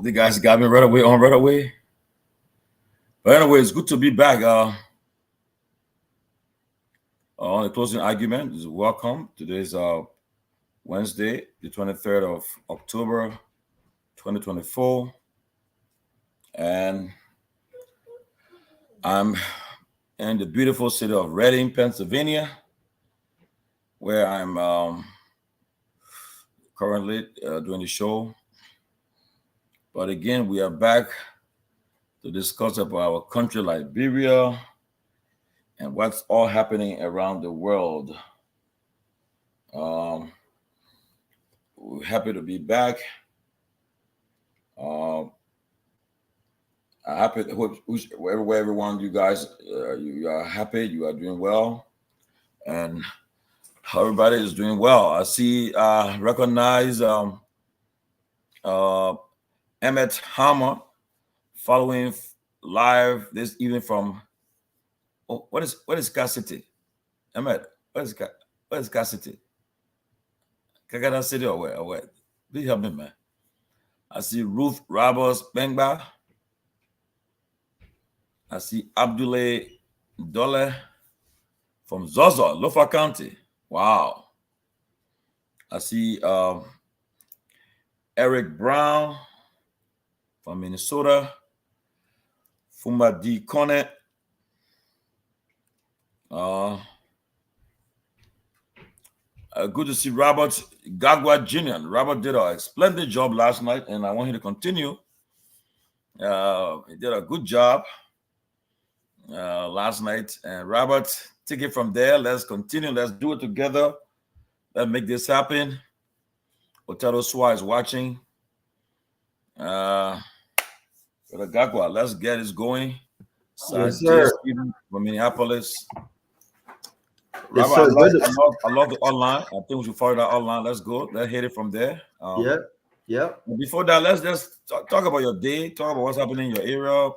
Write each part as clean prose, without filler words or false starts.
the guys got me right away on right away. But anyway, it's good to be back. On the closing argument, welcome. Today's Wednesday, the 23rd of October, 2024, and I'm in the beautiful city of Reading, Pennsylvania, where I'm currently doing the show. But again, we are back to discuss about our country, Liberia, and what's all happening around the world. We're happy to be back. I'm happy wherever everyone you guys you are happy, you are doing well, and everybody is doing well. I see recognize Emmett Hammer following live this evening from what is Car City? Emmett, what is Car City? Kagada City or where? Please help me, man. I see Ruth Roberts Bengba. I see Abdullah Dole from Zozo, Lofa County. Wow. I see Eric Brown from Minnesota. Fumba D. Kone. Good to see Robert Garguah Jr. Robert did a splendid job last night, and I want him to continue. He did a good job last night. And Robert, take it from there. Let's continue. Let's do it together. Let's make this happen. Otero Swa is watching. Garguah, let's get this going. Yes, sir. From Minneapolis. Yes, Robert, sir. I love the online. I think we should follow that online. Let's go. Let's hit it from there. Yep. Before that, let's just talk about your day. Talk about what's happening in your area.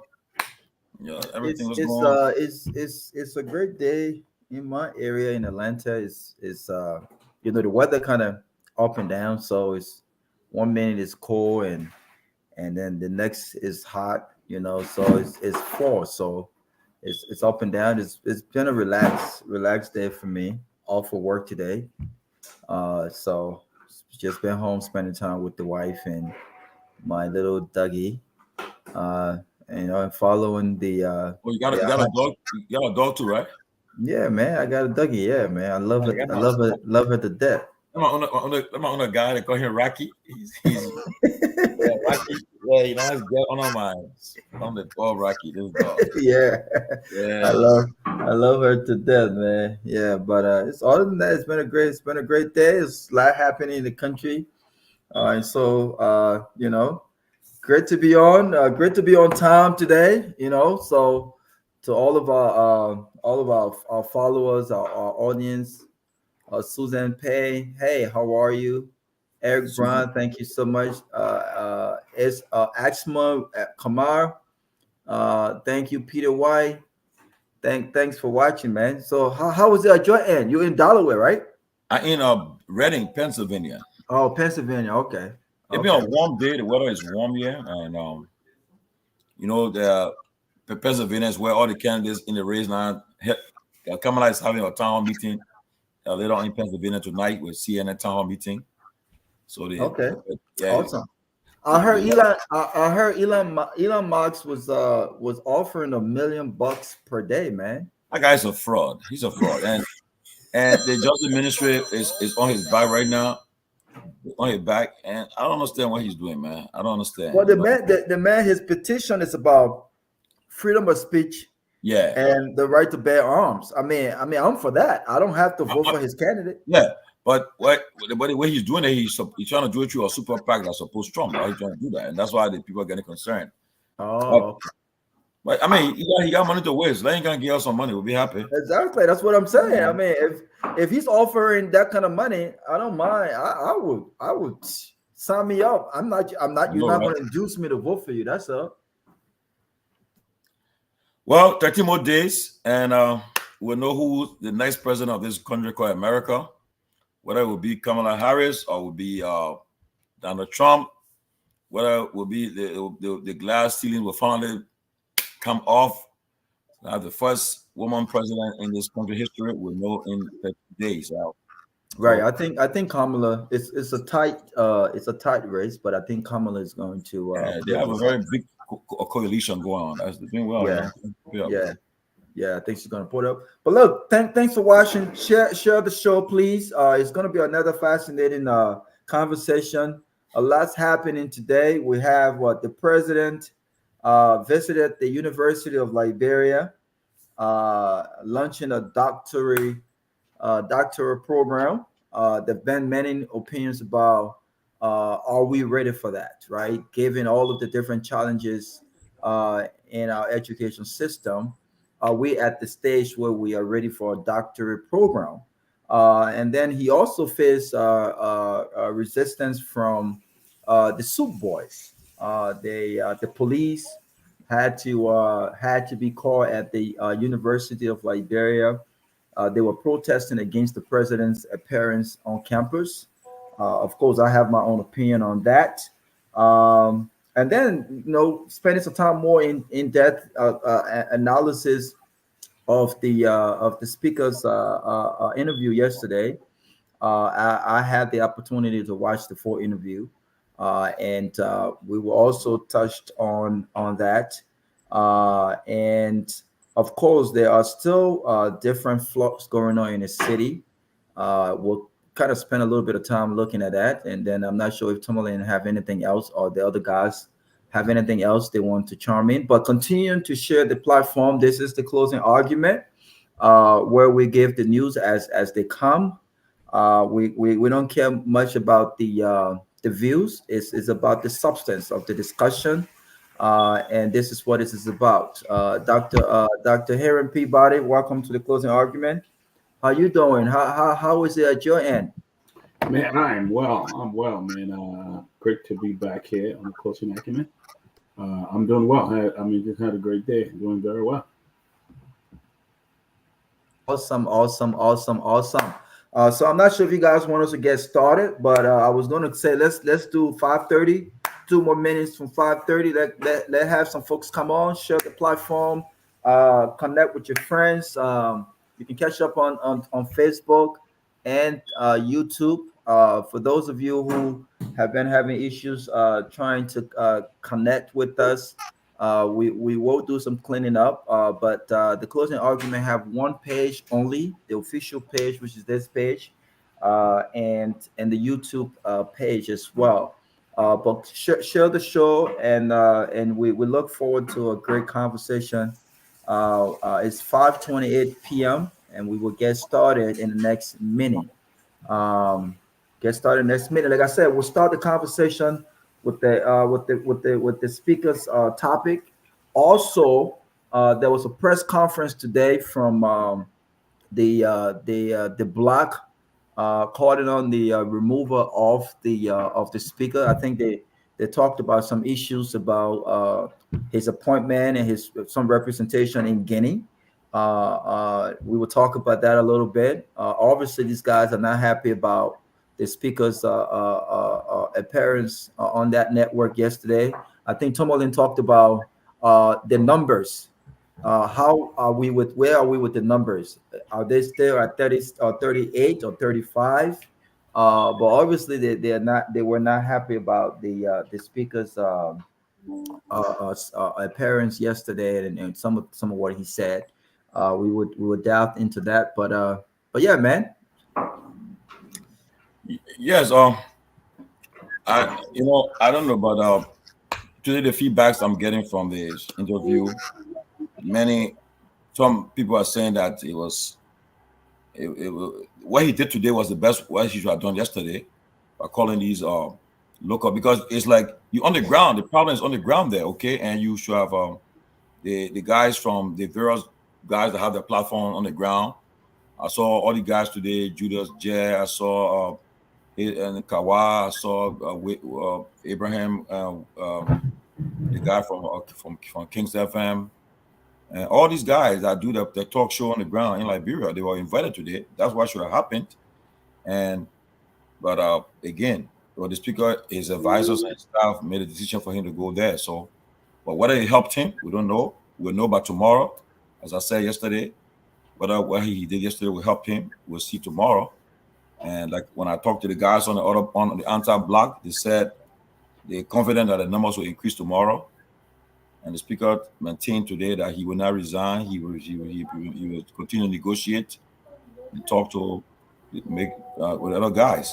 Yeah, everything was going on. It's a great day in my area in Atlanta. It's the weather kind of up and down. So it's 1 minute it's cold and then the next is hot. So it's fall. So it's up and down. It's been a relaxed day for me. All for work today. So just been home spending time with the wife and my little Dougie. And following the. You got a dog. You got a dog too, right? Yeah, man. I got a Dougie. Yeah, man. I love it. I love it to death. I'm on a guy that call him Rocky. He's Rocky. Yeah, he's on the dog Rocky. This dog. Yeah. I love her to death, man. Yeah, but it's other than that, it's been a great day. It's a lot happening in the country, and so great to be on time today. So to all of our followers, our audience. Susan Pay, hey, how are you? Eric Brown, thank you so much. It's Axma Kamar. Thank you, Peter White. Thanks for watching, man. So how was it at your end? You're in Delaware, right? I'm in Reading, Pennsylvania. Oh, Pennsylvania. Okay. It's been a warm day. The weather is warm here, and the Pennsylvania is where all the candidates in the race now. Kamala is having a town hall meeting later on in Pennsylvania tonight with CNN town hall meeting. So awesome. I heard Elon Musk was offering $1 million per day, man. That guy's a fraud. He's a fraud, and the Justice Ministry is on his back right now. On his back, and I don't understand what he's doing, man. I don't understand. Well, the man, his petition is about freedom of speech. Yeah, and the right to bear arms. I mean, I'm for that. I don't have to vote for his candidate. Yeah, but the way he's doing it, he's trying to do it through a super PAC that supports Trump. Right? He's trying to do that, and that's why the people are getting concerned. Oh, but I mean, he got money to waste. They ain't gonna give us some money. We'll be happy. Exactly. That's what I'm saying. I mean, if he's offering that kind of money, I don't mind. I would sign me up. I'm not. You're not going to induce me to vote for you. That's all. Well, 30 more days, and we'll know who the next president of this country called America, whether it will be Kamala Harris or it will be Donald Trump whether it will be the glass ceiling will finally come off. Now, the first woman president in this country history will know in 30 days. Right. So I think Kamala it's a tight race, but I think Kamala is going to yeah, they pull have a this off. very big coalition going on. That's doing well, Yeah. Yeah. Yeah. Yeah, I think she's gonna put up. But look, thanks for watching. Share the show, please. It's gonna be another fascinating conversation. A lot's happening today. We have what the president visited the University of Liberia, launching a doctoral program. There've been many opinions about are we ready for that, right? Given all of the different challenges in our education system, are we at the stage where we are ready for a doctorate program? And then he also faced resistance from the Soup Boys. The police had to be called at the University of Liberia. They were protesting against the president's appearance on campus. Of course, I have my own opinion on that. And then, spending some time more in depth analysis of the speaker's interview yesterday. I had the opportunity to watch the full interview, and we were also touched on that. And of course, there are still different flux going on in the city. We'll kind of spend a little bit of time looking at that, and then I'm not sure if Tomalin have anything else or the other guys have anything else they want to charm in. But continuing to share the platform. This is the closing argument, where we give the news as they come. We don't care much about the views. It's about the substance of the discussion, and this is what it is about. Dr. Heron Peabody, welcome to the closing argument. How you doing? How is it at your end? Man, I'm well. I'm well, man. Great to be back here on the closing argument. I'm doing well. Just had a great day. Doing very well. Awesome, awesome, awesome, awesome. So I'm not sure if you guys want us to get started, but I was going to say let's do 5:30. 2 more minutes from 5:30. Let have some folks come on, share the platform, connect with your friends. You can catch up on Facebook and YouTube. For those of you who have been having issues trying to connect with us, we will do some cleaning up, but the closing argument have one page only, the official page, which is this page, and the YouTube page as well. But share the show, and we look forward to a great conversation. It's 5:28 p.m. and we will get started in the next minute. Um, get started next minute. Like I said, we'll start the conversation with the speaker's topic. Also, there was a press conference today from the block calling on the removal of the speaker. I think they talked about some issues about his appointment and his some representation in Guinea. We will talk about that a little bit. Obviously, these guys are not happy about the speaker's appearance on that network yesterday. I think Tomalin talked about the numbers. How are we with where are we with the numbers? Are they still at 30 or 38 or 35? But obviously they were not happy about the speaker's appearance yesterday and some of what he said. We would delve into that, but yeah, man. Yes. I don't know, but today the feedbacks I'm getting from this interview, some people are saying that what he did today was the best what he should have done yesterday by calling these local, because it's like you on the ground. The problem is on the ground there, okay, and you should have the guys from the various guys that have the platform on the ground. I saw all the guys today, Julius J. I saw and Kawa. I saw Abraham, the guy from Kings FM. And all these guys that do the talk show on the ground in Liberia, they were invited today. That's what should have happened. But again, Well, the speaker, his advisors and staff made a decision for him to go there. So, but whether it helped him, we don't know. We'll know by tomorrow. As I said yesterday, whether what he did yesterday will help him, we'll see tomorrow. And like when I talked to the guys on the anti-block, they said they're confident that the numbers will increase tomorrow. And the speaker maintained today that he will not resign. He will continue to negotiate and talk to make with other guys.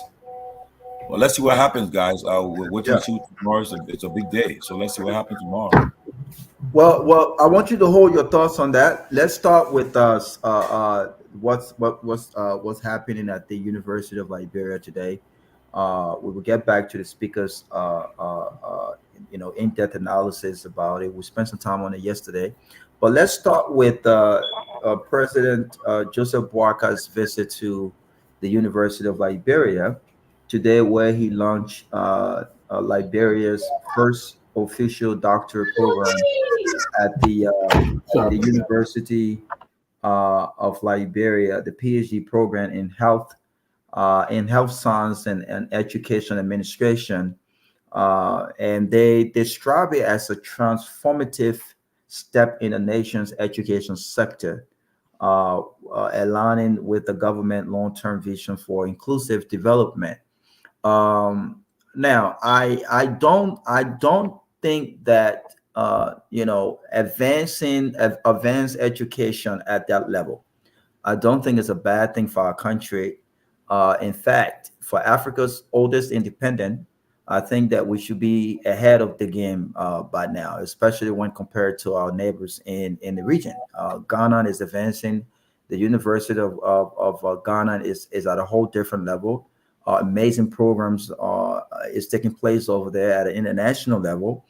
Well, let's see what happens, guys. We're waiting to see tomorrow. It's a big day, so let's see what happens tomorrow. Well, I want you to hold your thoughts on that. Let's start with what's happening at the University of Liberia today. We will get back to the speakers, in-depth analysis about it. We spent some time on it yesterday, but let's start with President Joseph Boaka's visit to the University of Liberia today, where he launched Liberia's first official doctorate program at the University of Liberia, the PhD program in health science and education administration. And they describe it as a transformative step in the nation's education sector, aligning with the government long-term vision for inclusive development. Now, I don't think that advanced education at that level, I don't think it's a bad thing for our country. In fact, for Africa's oldest independent, I think that we should be ahead of the game by now, especially when compared to our neighbors in the region. Ghana is advancing. The University of Ghana is at a whole different level. Amazing programs is taking place over there at an international level.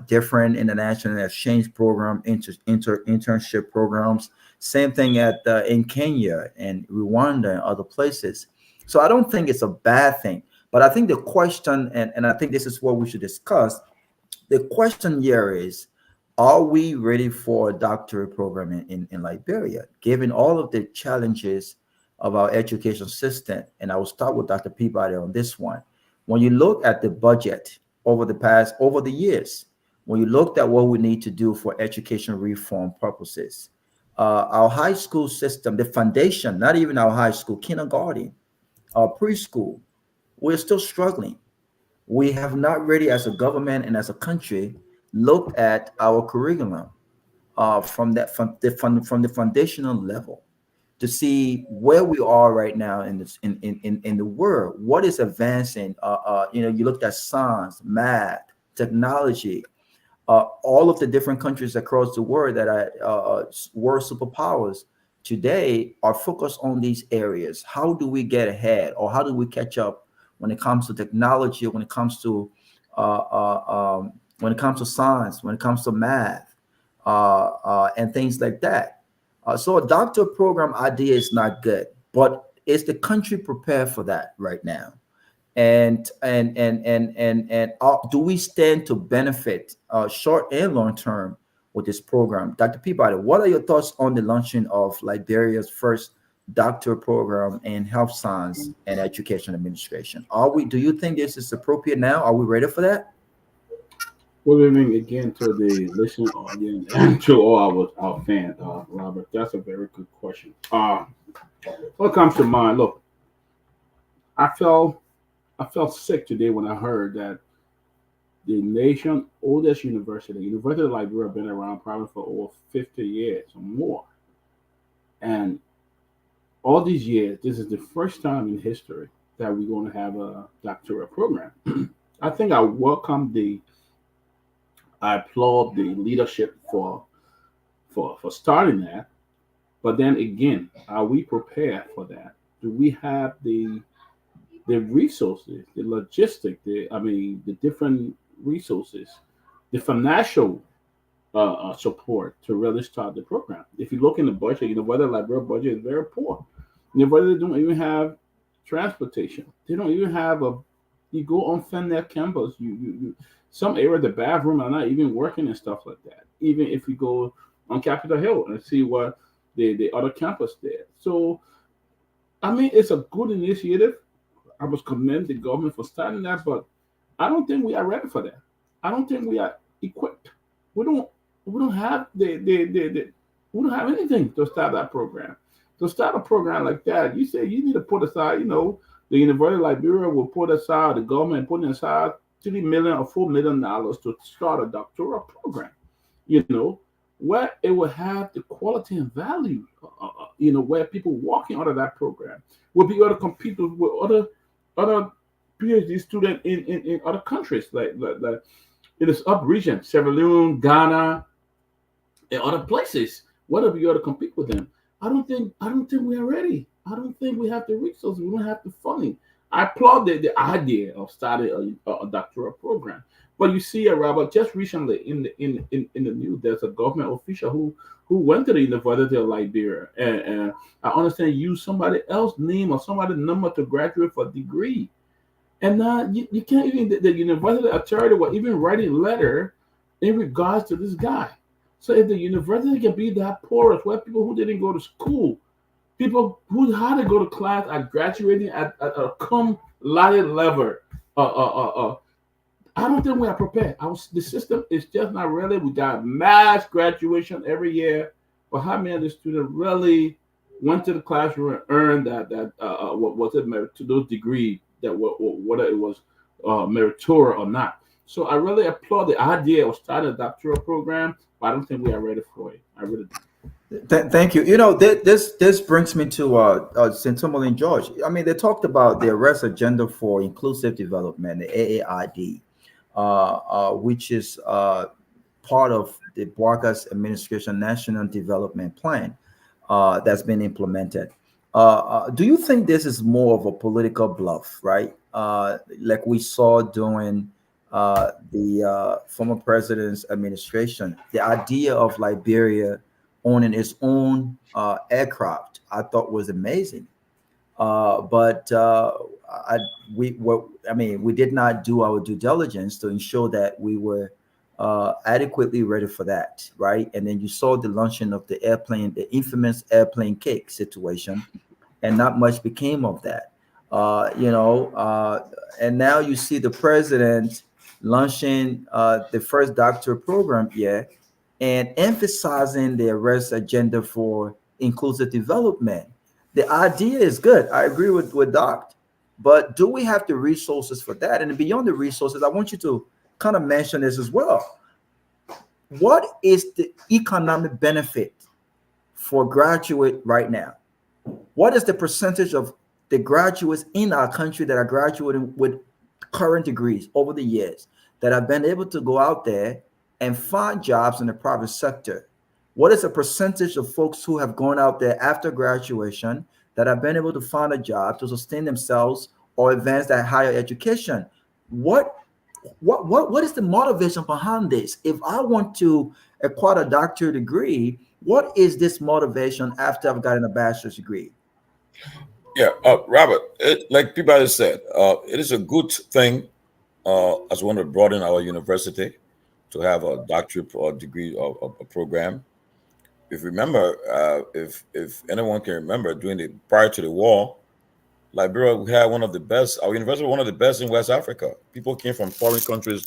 Different international exchange program, internship programs. Same thing in Kenya and Rwanda and other places. So I don't think it's a bad thing. But I think the question, and I think this is what we should discuss, the question here is, are we ready for a doctorate program in Liberia, given all of the challenges of our education system? And I will start with Dr. Peabody on this one. When you look at the budget over the years, when you looked at what we need to do for education reform purposes, our high school system, the foundation, not even our high school, kindergarten, our preschool, we're still struggling. We have not really, as a government and as a country, looked at our curriculum from the foundational level to see where we are right now in the world. What is advancing? You looked at science, math, technology. All of the different countries across the world that are world superpowers today are focused on these areas. How do we get ahead, or how do we catch up when it comes to technology, when it comes to science, when it comes to math, and things like that? So a doctor program idea is not good, but is the country prepared for that right now? And do we stand to benefit short and long term with this program? Dr. Peabody, what are your thoughts on the launching of Liberia's first doctorate program in health science and education administration? Do you think this is appropriate now? Are we ready for that? Good evening again to the listening audience and to all our fans, Robert. That's a very good question. What comes to mind? Look, I felt sick today when I heard that the nation's oldest University of Liberia, been around probably for over 50 years or more, and all these years, this is the first time in history that we're going to have a doctoral program. I think I applaud the leadership for starting that. But then again, are we prepared for that? Do we have the resources, the logistic, the different resources, the financial support to really start the program? If you look in the budget, whether Liberia budget is very poor. Whether they don't even have transportation, they don't even have you go on Fenner campus, you some area the bathroom are not even working and stuff like that. Even if you go on Capitol Hill and see what the other campus there. So, it's a good initiative. I must commend the government for starting that, but I don't think we are ready for that. I don't think we are equipped. We don't we don't have the we don't have anything to start that program. To start a program like that, you say you need to put aside, the University of Liberia will put aside, the government putting aside $3 million or $4 million to start a doctoral program, where it will have the quality and value, where people walking out of that program will be able to compete with other PhD students in other countries like in this up region, Sierra Leone, Ghana, and other places. Whether we able to compete with them, I don't think we are ready. I don't think we have the resources. We don't have the funding. I applaud the idea of starting a doctoral program. But you see, Robert, just recently in the news, there's a government official who went to the University of Liberia and I understand used somebody else's name or somebody's number to graduate for a degree. And now you can't even the university authority were even writing letter in regards to this guy. So if the university can be that porous where people who didn't go to school, people who had to go to class are graduating at a cum laude level, I don't think we are prepared. The system is just not ready. We got mass graduation every year, but how many of the students really went to the classroom and earned what was it merit to those degrees that whether it was meritorious or not? So I really applaud the idea of starting a doctoral program, but I don't think we are ready for it. I really don't. Thank you. This brings me to St. Tomalin, George. I mean, they talked about the arrest agenda for inclusive development, the AAID, which is part of the Boakas administration national development plan that's been implemented. Do you think this is more of a political bluff, right? Like we saw during the former president's administration, the idea of Liberia owning its own aircraft, I thought was amazing. But we did not do our due diligence to ensure that we were adequately ready for that, right? And then you saw the launching of the infamous airplane cake situation, and not much became of that. And now you see the president launching the first doctoral program here and emphasizing the arrest agenda for inclusive development. The idea is good. I agree with Doc. But do we have the resources for that? And beyond the resources, I want you to kind of mention this as well. What is the economic benefit for graduate right now? What is the percentage of the graduates in our country that are graduating with current degrees over the years that have been able to go out there and find jobs in the private sector? What is the percentage of folks who have gone out there after graduation that have been able to find a job to sustain themselves or advance their higher education? What is the motivation behind this? If I want to acquire a doctorate degree, what is this motivation after I've gotten a bachelor's degree? Yeah, Robert, like Peabody said, it is a good thing as one to broaden our university to have a doctorate or degree of a program. If you remember, if anyone can remember, prior to the war, Liberia we had one of the best. Our university was one of the best in West Africa. People came from foreign countries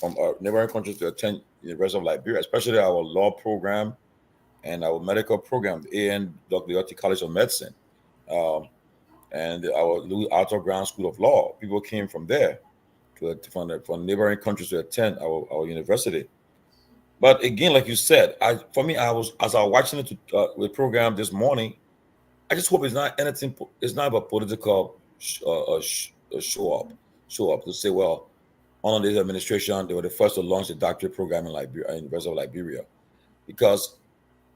from neighboring countries to attend University of Liberia, especially our law program and our medical program, the AN Dr. Yoti College of Medicine, and our Louis Arthur Brown School of Law. People came from there from neighboring countries to attend our university. But again, like you said, I was watching the program this morning. I just hope it's not anything. It's not about political show up to say, well, under this administration, they were the first to launch the doctorate program in Liberia, University of Liberia, because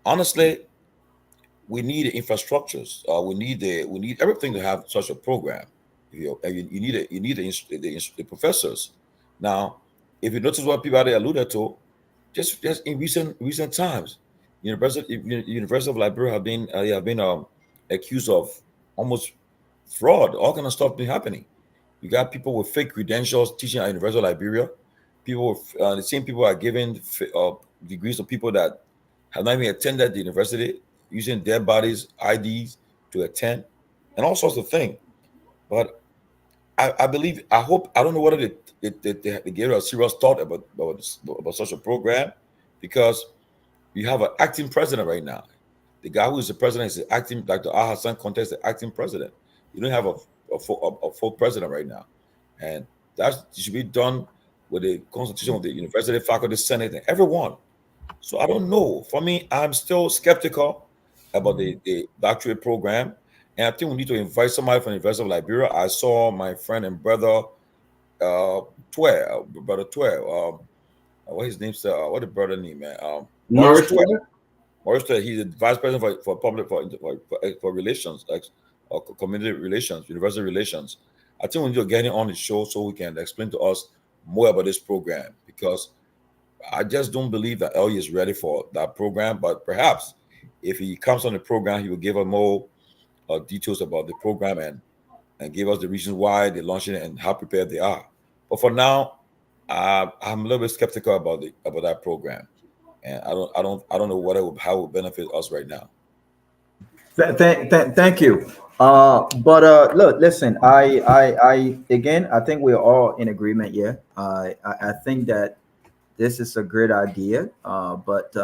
honestly, we need the infrastructures. We need everything to have such a program. You need the professors. Now, if you notice what Peabody alluded to, just in recent times, University of Liberia have been accused of almost fraud. All kind of stuff been happening. You got people with fake credentials teaching at University of Liberia. The same people are giving degrees to people that have not even attended the university, using their bodies IDs to attend, and all sorts of things. But I believe, I hope, I don't know whether they gave a serious thought about such a program, because you have an acting president right now. The guy who is the president is the acting, like the Hassan contest, the acting president. You don't have a full president right now. And that should be done with the constitution of the university, faculty, senate, and everyone. So I don't know. For me, I'm still skeptical about the doctorate program. And I think we need to invite somebody from the University of Liberia. I saw my friend and brother, brother Twe. What his name? What the brother name, man? Maurice Twe. Maurice Twe. He's the vice president for public for relations, like community relations, university relations. I think we need to get him on the show so he can explain to us more about this program, because I just don't believe that Ellie is ready for that program. But perhaps if he comes on the program, he will give us more details about the program and give us the reasons why they're launching it and how prepared they are. But for now, I'm a little bit skeptical about that program, and I don't know how it will benefit us right now. Thank you. Look, listen. I again, I think we're all in agreement here. I think that this is a great idea, but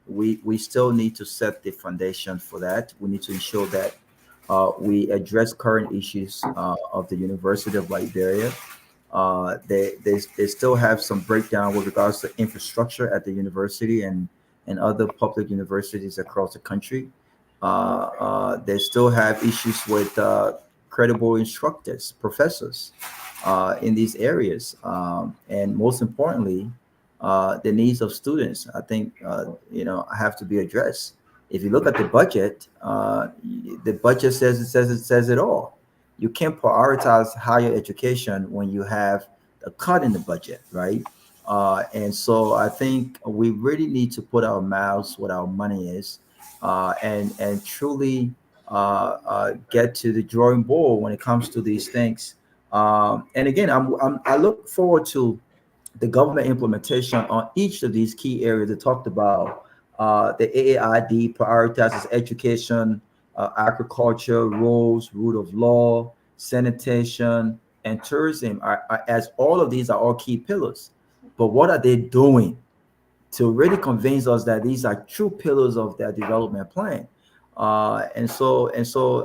we still need to set the foundation for that. We need to ensure that we address current issues of the University of Liberia. They still have some breakdown with regards to infrastructure at the university and other public universities across the country. They still have issues with credible instructors, professors in these areas, and most importantly, the needs of students. I think have to be addressed. If you look at the budget says it all. You can't prioritize higher education when you have a cut in the budget, right? And so I think we really need to put our mouths where our money is, and truly get to the drawing board when it comes to these things. And again, I look forward to the government implementation on each of these key areas that talked about. The AAID prioritizes education, agriculture, roads, rule of law, sanitation, and tourism, as all of these are all key pillars. But what are they doing to really convince us that these are true pillars of their development plan? And so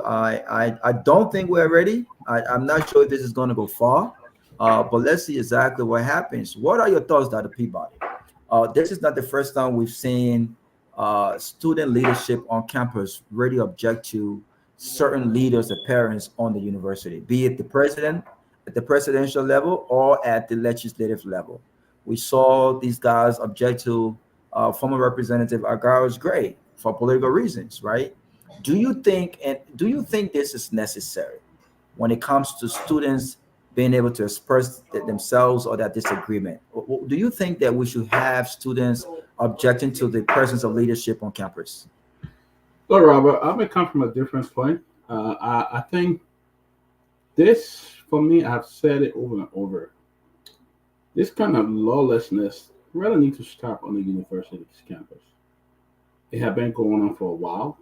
I don't think we're ready. I'm not sure if this is going to go far, but let's see exactly what happens. What are your thoughts, Dr. Peabody? This is not the first time we've seen student leadership on campus really object to certain leaders and parents on the university, be it the president at the presidential level or at the legislative level. We saw these guys object to former Representative Agar's grade for political reasons, right? Do you think this is necessary when it comes to students being able to express themselves or their disagreement? Do you think that we should have students objecting to the presence of leadership on campus? Well, Robert, I may come from a different point. I think this, for me, I've said it over and over. This kind of lawlessness really needs to stop on the university's campus. It had been going on for a while.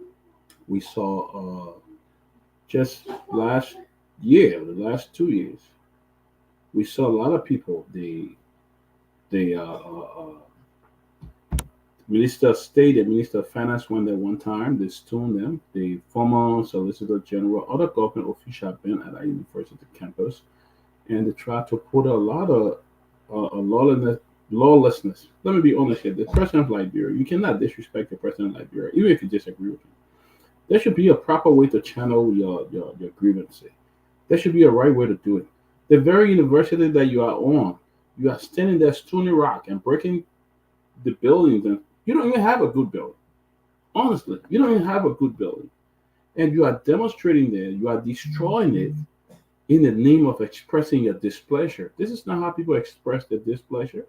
We saw just last year, the last 2 years, we saw a lot of people, the Minister of State, the Minister of Finance went there one time, they stoned them, the former Solicitor General, other government officials have been at our university campus, and they tried to put a lot of lawlessness. Let me be honest here, the president of Liberia, you cannot disrespect the president of Liberia, even if you disagree with him. There should be a proper way to channel your grievances. There should be a right way to do it. The very university that you are on, you are standing there Stony Rock and breaking the buildings, and you don't even have a good building. Honestly, you don't even have a good building. And you are demonstrating there, you are destroying it in the name of expressing your displeasure. This is not how people express their displeasure,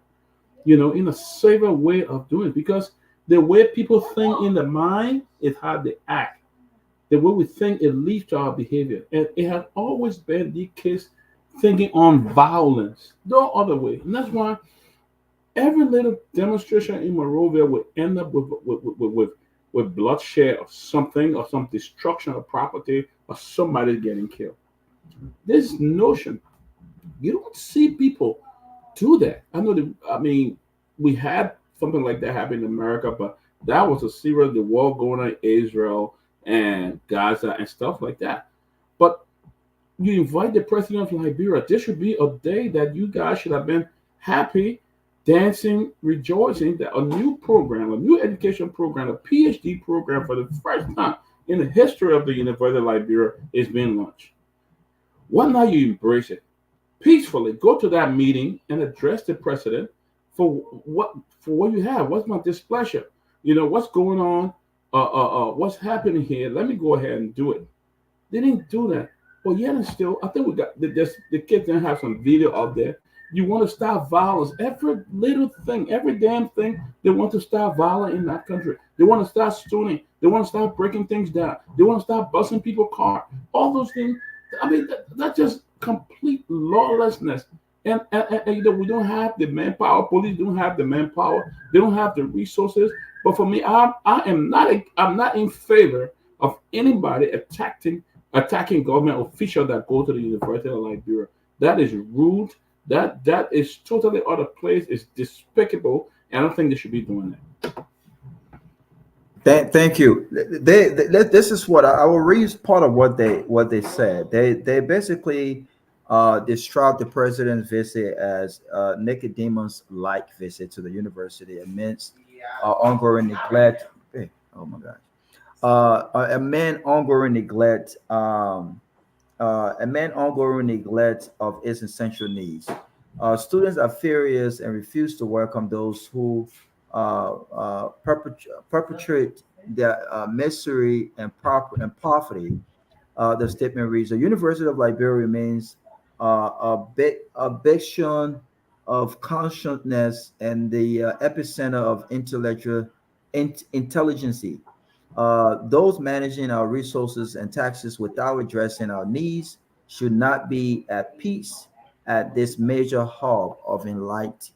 in a safer way of doing it, because the way people think in the mind is how they act. The way we think, it leads to our behavior. And it has always been the case, thinking on violence, no other way. And that's why every little demonstration in Monrovia will end up with bloodshed or something, or some destruction of property, or somebody getting killed. This notion You don't see people do that. I mean, we had something like that happen in America, but that was a serious the war going on in Israel and Gaza and stuff like that. But you invite the president of Liberia. This should be a day that you guys should have been happy, dancing, rejoicing that a new program, a new education program, a PhD program for the first time in the history of the University of Liberia is being launched. Why not you embrace it? Peacefully go to that meeting and address the president for what you have. What's my displeasure? What's going on? What's happening here? Let me go ahead and do it. They didn't do that. But yet and still, I think we got the kids gonna have some video out there. You want to stop violence. Every little thing, every damn thing, they want to stop violence in that country. They want to start stoning. They want to start breaking things down. They want to start busting people's car. All those things. I mean, that's just complete lawlessness. And we don't have the manpower. Police don't have the manpower. They don't have the resources. But for me, I'm not in favor of anybody attacking government officials that go to the University of Liberia. That is rude. That is totally out of place. It's despicable. And I don't think they should be doing that. Thank you. This is what I will read part of what they said. They basically described the president's visit as Nicodemus-like visit to the university amidst ongoing neglect. Hey, oh my gosh. A man ongoing neglect of its essential needs. Students are furious and refuse to welcome those who perpetrate their misery and poverty. The statement reads: the University of Liberia remains a bastion of consciousness and the epicenter of intellectual intelligence. Those managing our resources and taxes without addressing our needs should not be at peace at this major hub of enlightenment.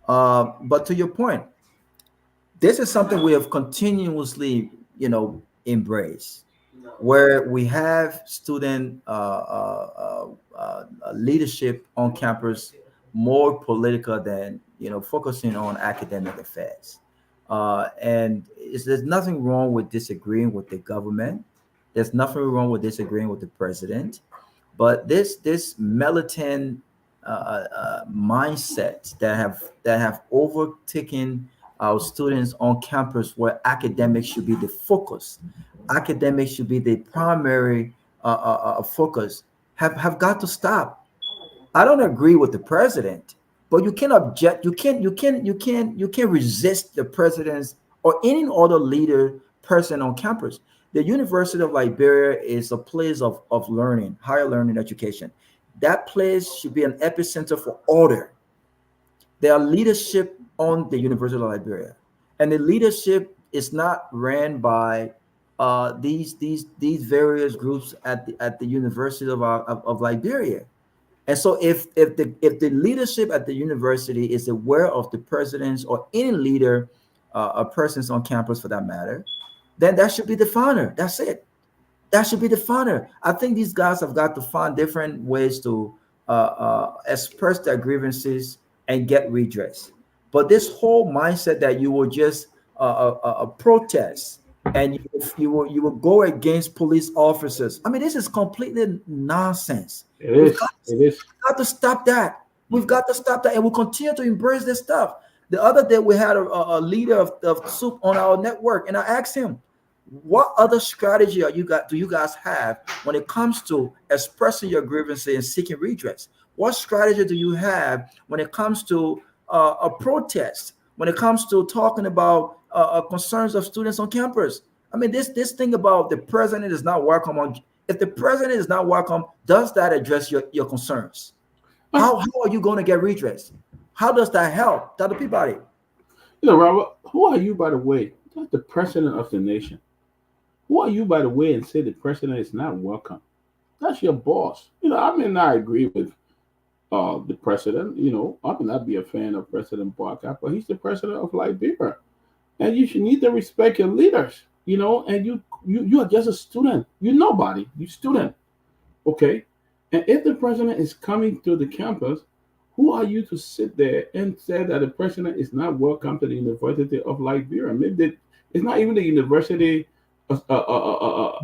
But to your point, this is something we have continuously, embraced, where we have student leadership on campus more political than focusing on academic affairs. And there's nothing wrong with disagreeing with the government. There's nothing wrong with disagreeing with the president. But this militant mindset that have overtaken our students on campus, where academics should be the focus, academics should be the primary focus, have got to stop. I don't agree with the president, but you can't object. You can't resist the president's or any other leader person on campus. The University of Liberia is a place of learning, higher learning education. That place should be an epicenter for order. There are leadership on the University of Liberia, and the leadership is not ran by these various groups at the University of Liberia. And so if the leadership at the university is aware of the presidents or any leader persons on campus for that matter, then that should be the founder. That's it. That should be the founder. I think these guys have got to find different ways to express their grievances and get redress. But this whole mindset that you will just protest and you will go against police officers. I mean, this is completely nonsense. We've got to stop that. We've got to stop that, and we'll continue to embrace this stuff. The other day, we had a leader of SOUP on our network, and I asked him, what other strategy do you guys have when it comes to expressing your grievances and seeking redress? What strategy do you have when it comes to a protest, when it comes to talking about concerns of students on campus? I mean, this thing about the president is not welcome if the president is not welcome, does that address your concerns? How are you going to get redress? How does that help? Dr. Peabody. Robert, who are you, by the way? That's the president of the nation. Who are you, by the way, and say the president is not welcome? That's your boss. I may not agree with the president. I may not be a fan of President Barker, but he's the president of Liberia. And you should need to respect your leaders, and you are just a student. You're nobody. You're student. Okay? And if the president is coming to the campus, who are you to sit there and say that the president is not welcome to the University of Liberia? It's not even the university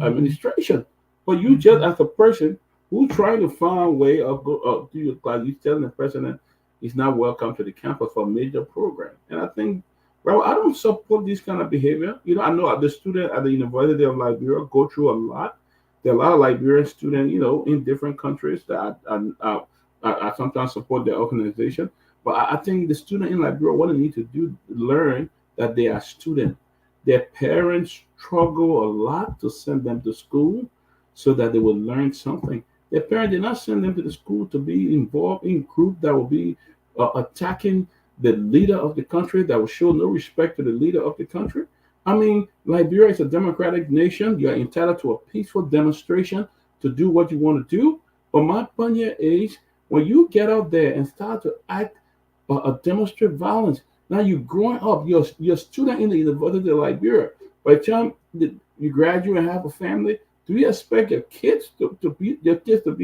administration, but you just as a person who trying to find a way of go do your class, you telling the president he's not welcome to the campus for a major program. And I think, bro, I don't support this kind of behavior. I know the student at the University of Liberia go through a lot. There are a lot of Liberian students, in different countries that I sometimes support their organization. But I think the student in Liberia, what they need to do, learn that they are students. Their parents struggle a lot to send them to school so that they will learn something. Their parents did not send them to the school to be involved in group that will be attacking the leader of the country, that will show no respect to the leader of the country. I mean, Liberia is a democratic nation. You are entitled to a peaceful demonstration to do what you want to do. But my point here is when you get out there and start to act demonstrate violence, now you're growing up, you're a student in the University of Liberia. By the time you graduate and have a family, do you expect your kids to be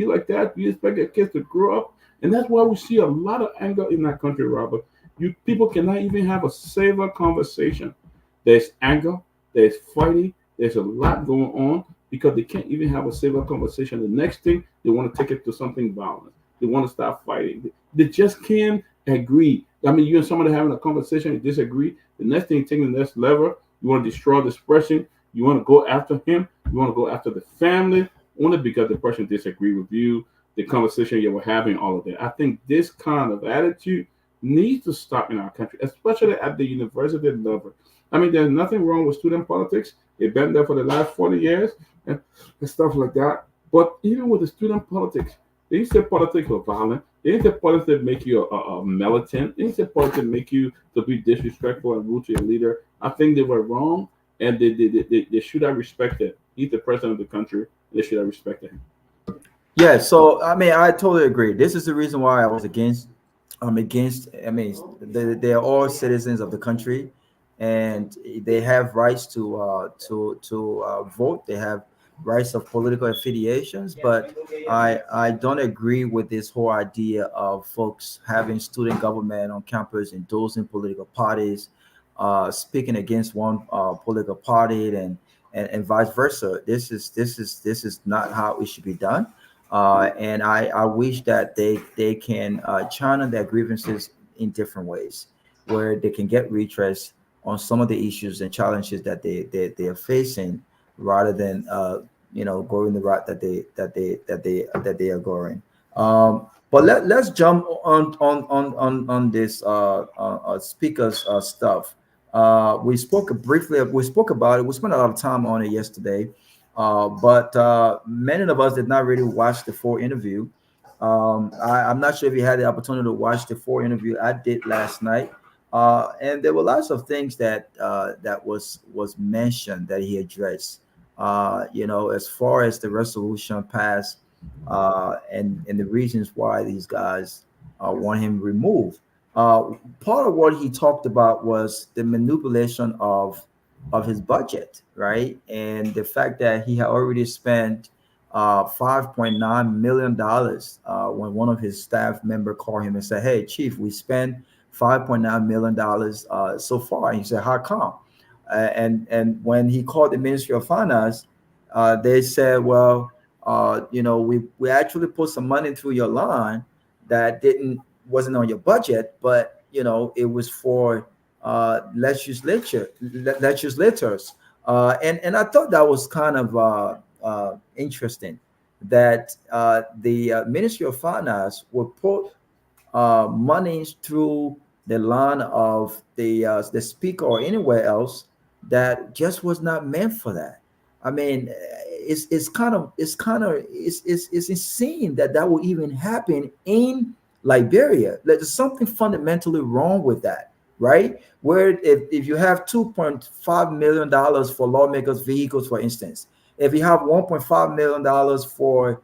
like that? Do you expect your kids to grow up? And that's why we see a lot of anger in that country, Robert. You people cannot even have a safer conversation. There's anger, there's fighting, there's a lot going on because they can't even have a civil conversation. The next thing, they want to take it to something violent. They want to start fighting. They just can't agree. I mean, you and somebody having a conversation, you disagree. The next thing, taking the next level, you want to destroy this person. You want to go after him. You want to go after the family, only because the person disagree with you, the conversation you were having, all of that. I think this kind of attitude needs to stop in our country, especially at the university level. I mean, there's nothing wrong with student politics. They've been there for the last 40 years and stuff like that. But even with the student politics, they didn't say politics were violent. They didn't say politics make you a militant. They didn't say politics make you to be disrespectful and rude to your leader. I think they were wrong, and they should have respected. He's the president of the country. They should have respected him. Yeah, so I mean, I totally agree. This is the reason why I was against. I'm against. I mean, they are all citizens of the country, and they have rights to vote. They have rights of political affiliations, but I don't agree with this whole idea of folks having student government on campus, endorsing political parties, speaking against one political party, and vice versa. This is not how it should be done. And I wish that they can channel their grievances in different ways, where they can get redress on some of the issues and challenges that they are facing, rather than going the route that they are going. But let's jump on this speakers stuff. We spoke briefly. We spoke about it. We spent a lot of time on it yesterday. But many of us did not really watch the full interview. I'm not sure if you had the opportunity to watch the full interview. I did last night, and there were lots of things that was mentioned that he addressed. As far as the resolution passed, and the reasons why these guys want him removed. Part of what he talked about was the manipulation of his budget, right? And the fact that he had already spent $5.9 million when one of his staff member called him and said, "Hey, Chief, we spent $5.9 million so far." And he said, "How come?" And when he called the Ministry of Finance, they said, "Well, we actually put some money through your line that wasn't on your budget, but it was for legislators, and I thought that was kind of interesting that the Ministry of Finance would put money through the line of the speaker or anywhere else that just was not meant for that. I mean, it's insane that would even happen in Liberia. There's something fundamentally wrong with that, right? Where if you have $2.5 million for lawmakers' vehicles, for instance, if you have $1.5 million for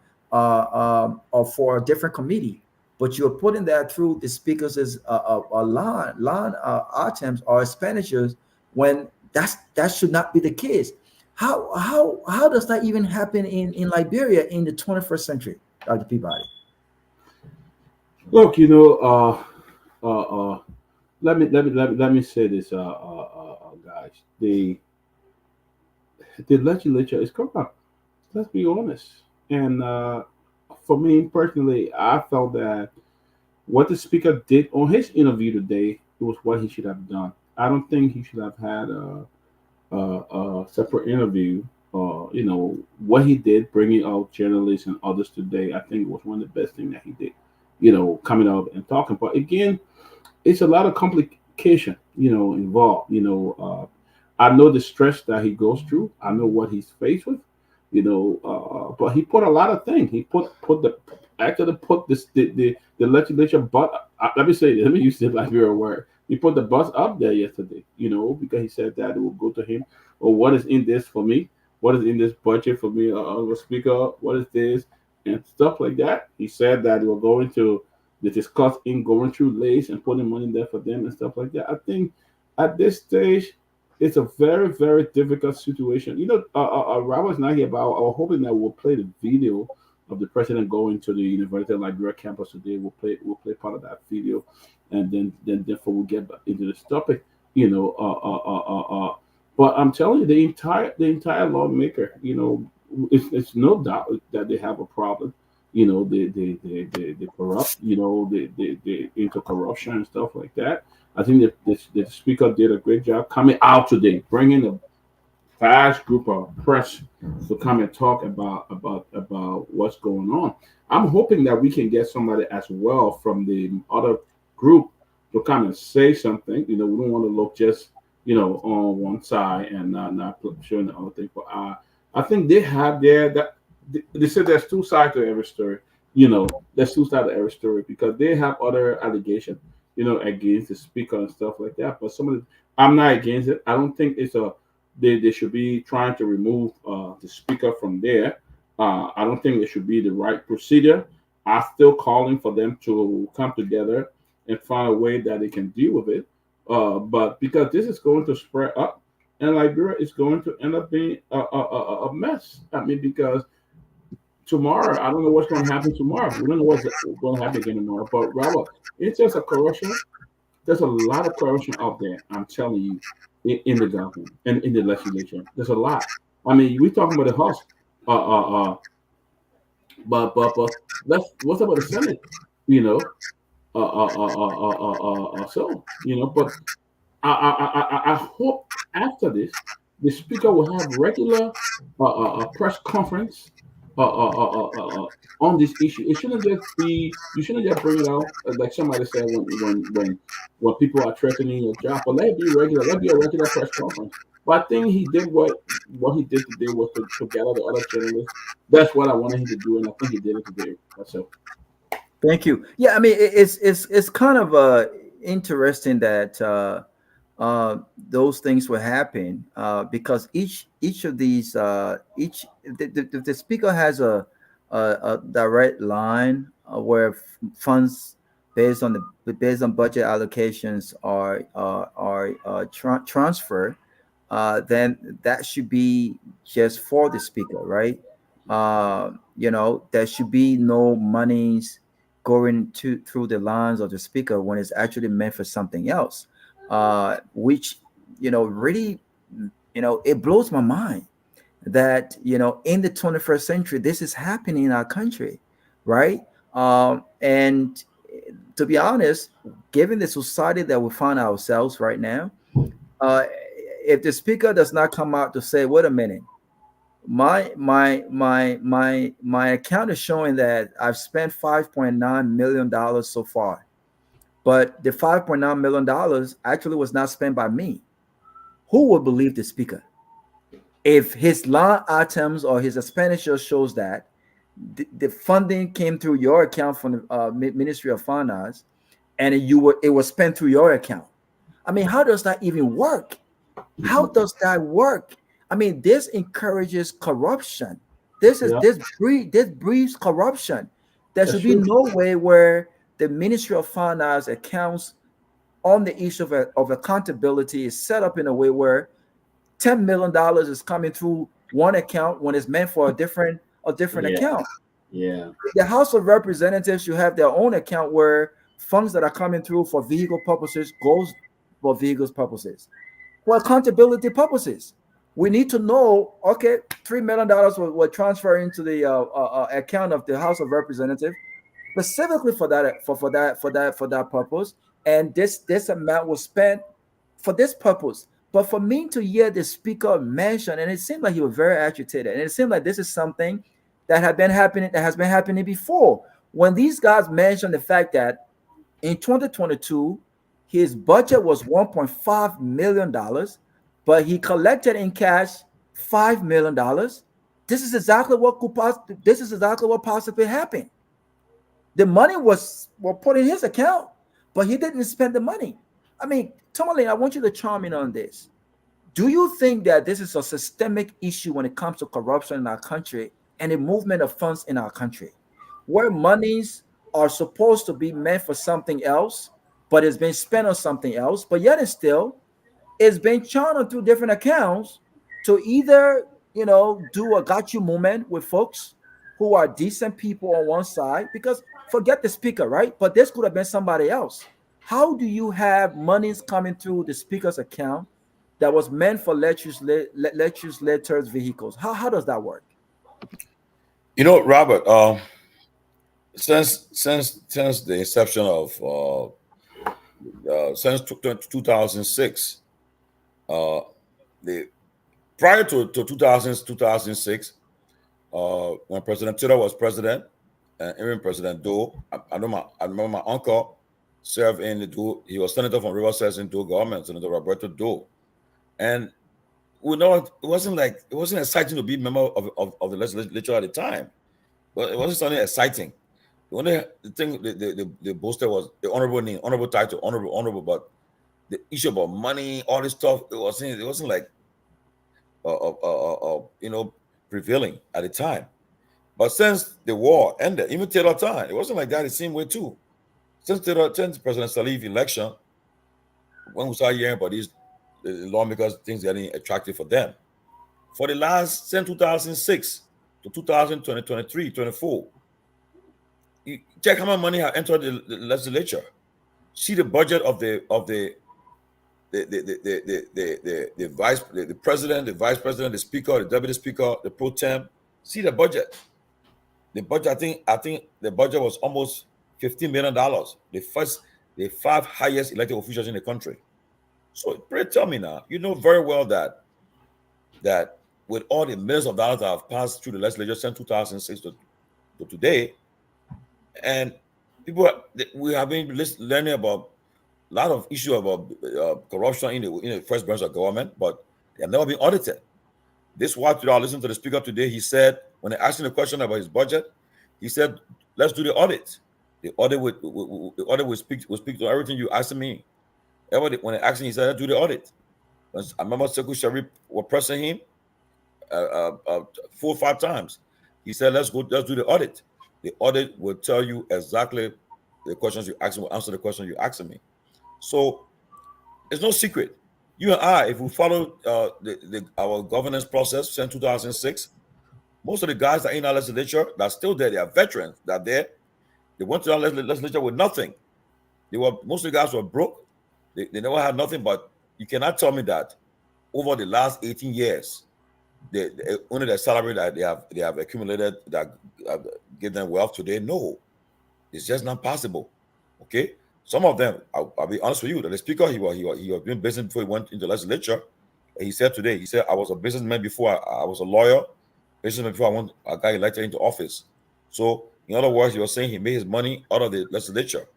a different committee, but you're putting that through the speakers as a line items or expenditures, when that should not be the case. How does that even happen in Liberia in the 21st century? Dr. Peabody? Look, let me say this, guys. The legislature is corrupt. Let's be honest. And for me personally, I felt that what the speaker did on his interview today was what he should have done. I don't think he should have had a separate interview. What he did, bringing out journalists and others today, I think was one of the best things that he did. Coming out and talking. But again, it's a lot of complication, involved. I know the stress that he goes through. I know what he's faced with. But he put a lot of things. He put the actually put this the legislature. But let me say, let me use the Liberia word. He put the bus up there yesterday. Because he said that it will go to him. Or what is in this for me? What is in this budget for me? Speaker, what is this and stuff like that? He said that we're going to discuss in going through lace and putting money there for them and stuff like that. I think at this stage, it's a very, very difficult situation. Robert's not here, but I was hoping that we'll play the video of the president going to the University of Liberia campus today. We'll play part of that video, and then therefore we'll get back into this topic. But I'm telling you, the entire lawmaker, it's no doubt that they have a problem. They corrupt. They into corruption and stuff like that. I think that the speaker did a great job coming out today, bringing a vast group of press to come and talk about what's going on. I'm hoping that we can get somebody as well from the other group to come and say something. We don't want to look just on one side and not showing the other thing. But I think they have they said there's two sides to every story. There's two sides to every story because they have other allegations, against the speaker and stuff like that. But I'm not against it. I don't think they should be trying to remove the speaker from there. I don't think it should be the right procedure. I'm still calling for them to come together and find a way that they can deal with it. But because this is going to spread up, and Liberia is going to end up being a mess. I mean, because tomorrow, I don't know what's going to happen tomorrow. We don't know what's going to happen again tomorrow. But Robert, it's just a corruption. There's a lot of corruption out there. I'm telling you, in the government and in the legislature, there's a lot. I mean, we're talking about the House, but what's about the Senate? But I hope after this, the speaker will have regular press conference on this issue. It shouldn't just be, you shouldn't just bring it out like somebody said when people are threatening your job. But let it be regular. Let it be a regular press conference. But I think he did what he did today was to gather the other journalists. That's what I wanted him to do, and I think he did it today. That's it. Thank you. Yeah, I mean, it's kind of interesting that those things will happen because each of these the speaker has a direct line where funds based on budget allocations are transferred. Then that should be just for the speaker, right? There should be no monies going through the lines of the speaker when it's actually meant for something else, which really it blows my mind that in the 21st century this is happening in our country, right? And to be honest, given the society that we find ourselves right now, if the speaker does not come out to say, wait a minute, my account is showing that I've spent $5.9 million so far, but the $5.9 million actually was not spent by me. Who will believe the speaker if his line items or his expenditure shows that the funding came through your account from the Ministry of Finance and it was spent through your account? I mean, how does that even work? How does that work? I mean, this encourages corruption. This breeds corruption. There should be no way where the Ministry of Finance accounts on the issue of accountability is set up in a way where $10 million is coming through one account when it's meant for a different account. Yeah. The House of Representatives should have their own account where funds that are coming through for vehicle purposes goes for vehicles purposes. For accountability purposes, we need to know, okay, $3 million will transfer into the account of the House of Representatives specifically for that purpose, and this amount was spent for this purpose. But for me to hear the speaker mention, and it seemed like he was very agitated, and it seemed like this is something that has been happening before. When these guys mentioned the fact that in 2022 his budget was $1.5 million, but he collected in cash $5 million. This is exactly what possibly happened. The money was put in his account, but he didn't spend the money. I mean, Tomalin, I want you to chime in on this. Do you think that this is a systemic issue when it comes to corruption in our country and the movement of funds in our country, where monies are supposed to be meant for something else, but it's been spent on something else, but yet it's still it's been channeled through different accounts to either do a got you movement with folks who are decent people on one side, because forget the speaker, right? But this could have been somebody else. How do you have monies coming through the speaker's account that was meant for legislators' vehicles? How does that work? Robert, since the inception of since 2006, prior to 2006, when President Tudor was president, and even President Doe, I remember my uncle served in the Doe. He was senator from Riverside in Doe government, Senator Roberto Doe, and we know it wasn't exciting to be a member of the legislature at the time, but it wasn't something exciting. The only thing the boasted was the honorable name, honorable title, honorable, but the issue about money, all this stuff, it wasn't like prevailing at the time. But since the war ended, even Taylor time, it wasn't like that the same way too. Since President Sirleaf election, when we started hearing about these lawmakers, things getting attractive for them. For the last, since 2006 to 2020, 23, 24, you check how much money have entered the legislature. See the budget of the president, the vice president, the speaker, the deputy speaker, the pro tem. See the budget. The budget, I think the budget was almost $15 million. The five highest elected officials in the country. So pray tell me now, you know very well that with all the millions of dollars that have passed through the legislature since 2006 to today, and we have been learning about a lot of issues about corruption in the first branch of government, but they have never been audited. This what I listened to the speaker today. He said, when they asked him a question about his budget, he said, "Let's do the audit. The audit will speak to everything you asked me." When they asked him, he said, "Let's do the audit." I remember Secretary was pressing him 4 or 5 times. He said, let's do the audit. The audit will tell you exactly the questions you ask me, will answer the question you asked me. So it's no secret. You and I, if we follow our governance process since 2006, most of the guys that are in our legislature that are still there, they are veterans that are there. They went to our legislature with nothing. Most of the guys were broke. They never had nothing, but you cannot tell me that over the last 18 years, only the salary that they have accumulated that give them wealth today. No, it's just not possible. Okay, some of them, I'll be honest with you, that the speaker he was doing business before he went into the legislature. He said today, I was a businessman before I was a lawyer, businessman before I got elected into office. So in other words, he was saying he made his money out of the legislature.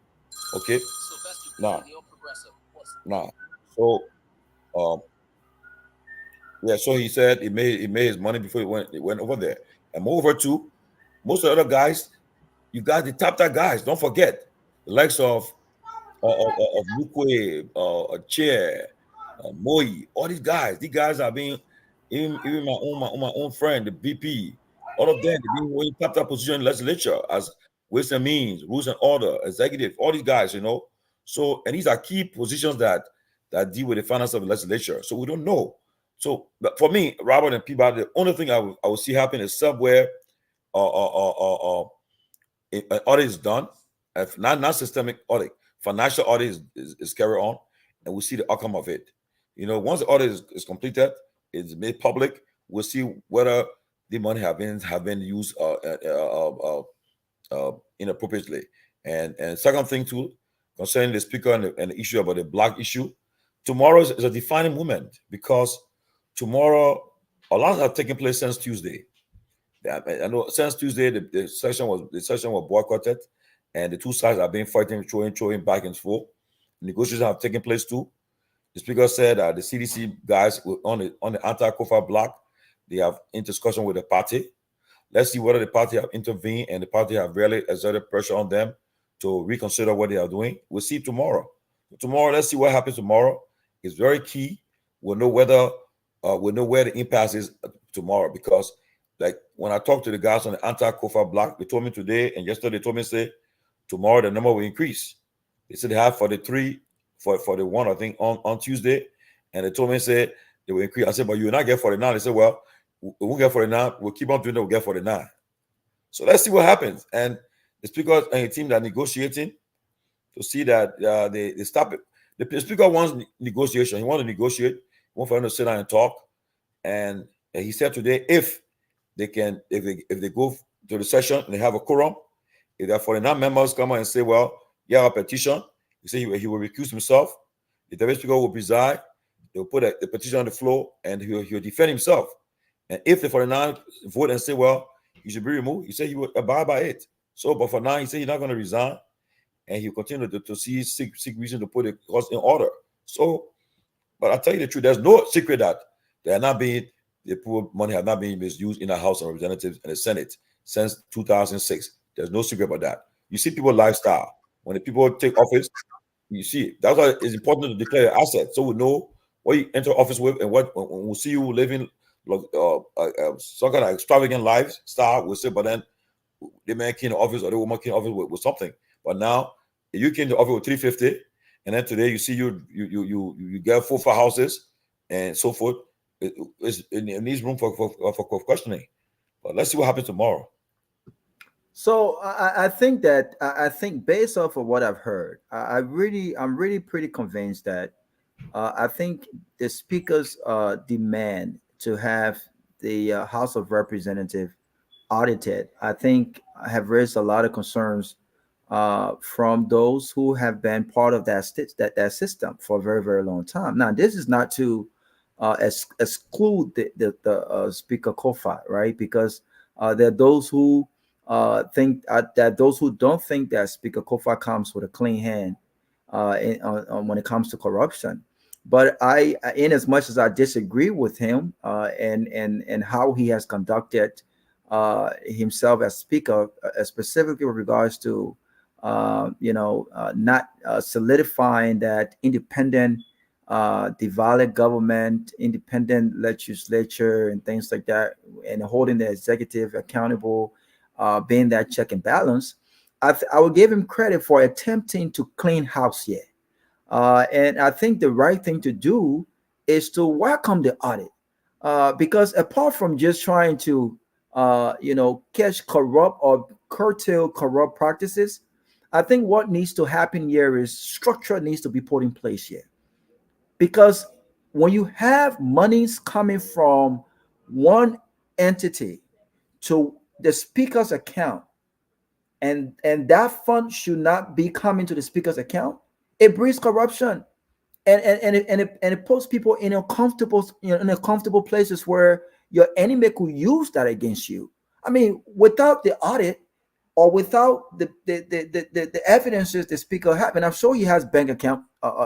Okay, so yeah, so he said he made his money before he went over there. And moreover too, most of the other guys, you got the top guys. Don't forget the likes of Mukwe, Chair, Moi, all these guys. These guys are being even my own friend, the BP, all of them they being in top position in the legislature as ways and means, rules and order, executive, all these guys, So, and these are key positions that deal with the finance of the legislature. So we don't know. So, but for me, Robert and Peabody, the only thing I will see happen is somewhere an audit is done, if not systemic audit, financial audit is carried on, and we see the outcome of it. Once the audit is completed, it's made public. We'll see whether the money have been used inappropriately. And second thing too, concerning the speaker and the issue about the black issue, tomorrow is a defining moment, because tomorrow a lot have taken place since Tuesday. I know since Tuesday the session was boycotted, and the two sides have been fighting, throwing back and forth. Negotiations have taken place too. The speaker said the CDC guys on the anti-COFA block, they have in discussion with the party. Let's see whether the party have intervened and the party have really exerted pressure on them to reconsider what they are doing. We'll see tomorrow. Let's see what happens tomorrow. It's very key. We'll know where the impasse is tomorrow, because like when I talked to the guys on the anti-COFA block, they told me today and yesterday, they told me, say, tomorrow the number will increase. They said they have for the one, I think, on Tuesday, and they told me, say, they will increase. I said, but you will not get 49. They said, well, we won't get 49. We'll keep on doing it. We'll get 49. So let's see what happens. And the speaker and the team that are negotiating to see that they stop it. The speaker wants negotiation. He wants to negotiate. He wants for them to sit down and talk. And he said today, if they go to the session and they have a quorum, if there are 49 members come out and say, well, you have a petition, he said he will recuse himself. The deputy speaker will preside. They will put the petition on the floor, and he will defend himself. And if the 49 vote and say, well, he should be removed, he said he will abide by it. So, but for now, he said he's not going to resign, and he'll continue to seek reason to put the cause in order. So, but I tell you the truth, there's no secret that the poor money have not been misused in the House of Representatives and the Senate since 2006. There's no secret about that. You see people's lifestyle. When the people take office, you see, that's why it's important to declare your assets, so we know what you enter office with, and when we see you living some kind of extravagant lifestyle, we'll say, but then the man came to office or the woman came to office with something. But now, if you came to office with 350, and then today you see you get 4 houses and so forth, it needs room for questioning. But let's see what happens tomorrow. So I think based off of what I've heard, I'm really pretty convinced that I think the speaker's demand to have the House of Representatives audited, I think, have raised a lot of concerns from those who have been part of that system for a very, very long time. Now, this is not to exclude the Speaker COFA, right? Because there are those who think that those who don't think that Speaker COFA comes with a clean hand when it comes to corruption. But in as much as I disagree with him and how he has conducted himself as speaker, specifically with regards to not solidifying that independent divided government, independent legislature, and things like that, and holding the executive accountable, being that check and balance, I will give him credit for attempting to clean house here. And I think the right thing to do is to welcome the audit, because apart from just trying to, catch corrupt or curtail corrupt practices, I think what needs to happen here is structure needs to be put in place here. Because when you have monies coming from one entity to the speaker's account, and that fund should not be coming to the speaker's account, it breeds corruption, and it puts people in uncomfortable places where your enemy could use that against you. I mean, without the audit or without the evidences the speaker has, and I'm sure he has bank account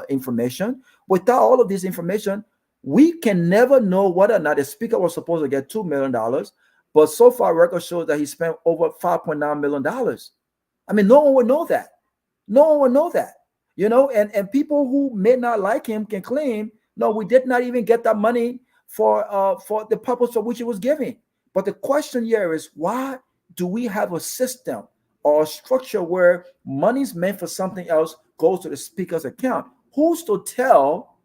information. Without all of this information, we can never know whether or not the speaker was supposed to get $2 million, but so far record shows that he spent over $5.9 million. I mean, no one would know that. No one would know that. And people who may not like him can claim, no, we did not even get that money for the purpose for which it was given. But the question here is, why do we have a system or a structure where money's meant for something else goes to the speaker's account? Who's to tell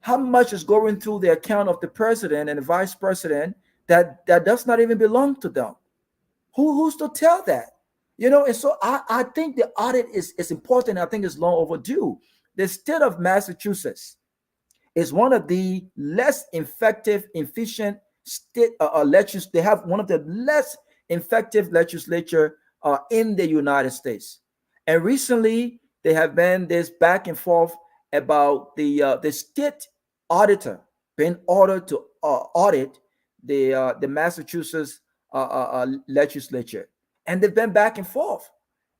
how much is going through the account of the president and the vice president that does not even belong to them? Who's to tell that? And so I think the audit is important. I think it's long overdue. The state of Massachusetts is one of the less effective, efficient state legislatures. They have one of the less effective legislature in the United States. And recently, there have been this back and forth about the state auditor being ordered to audit the Massachusetts legislature, and they've been back and forth.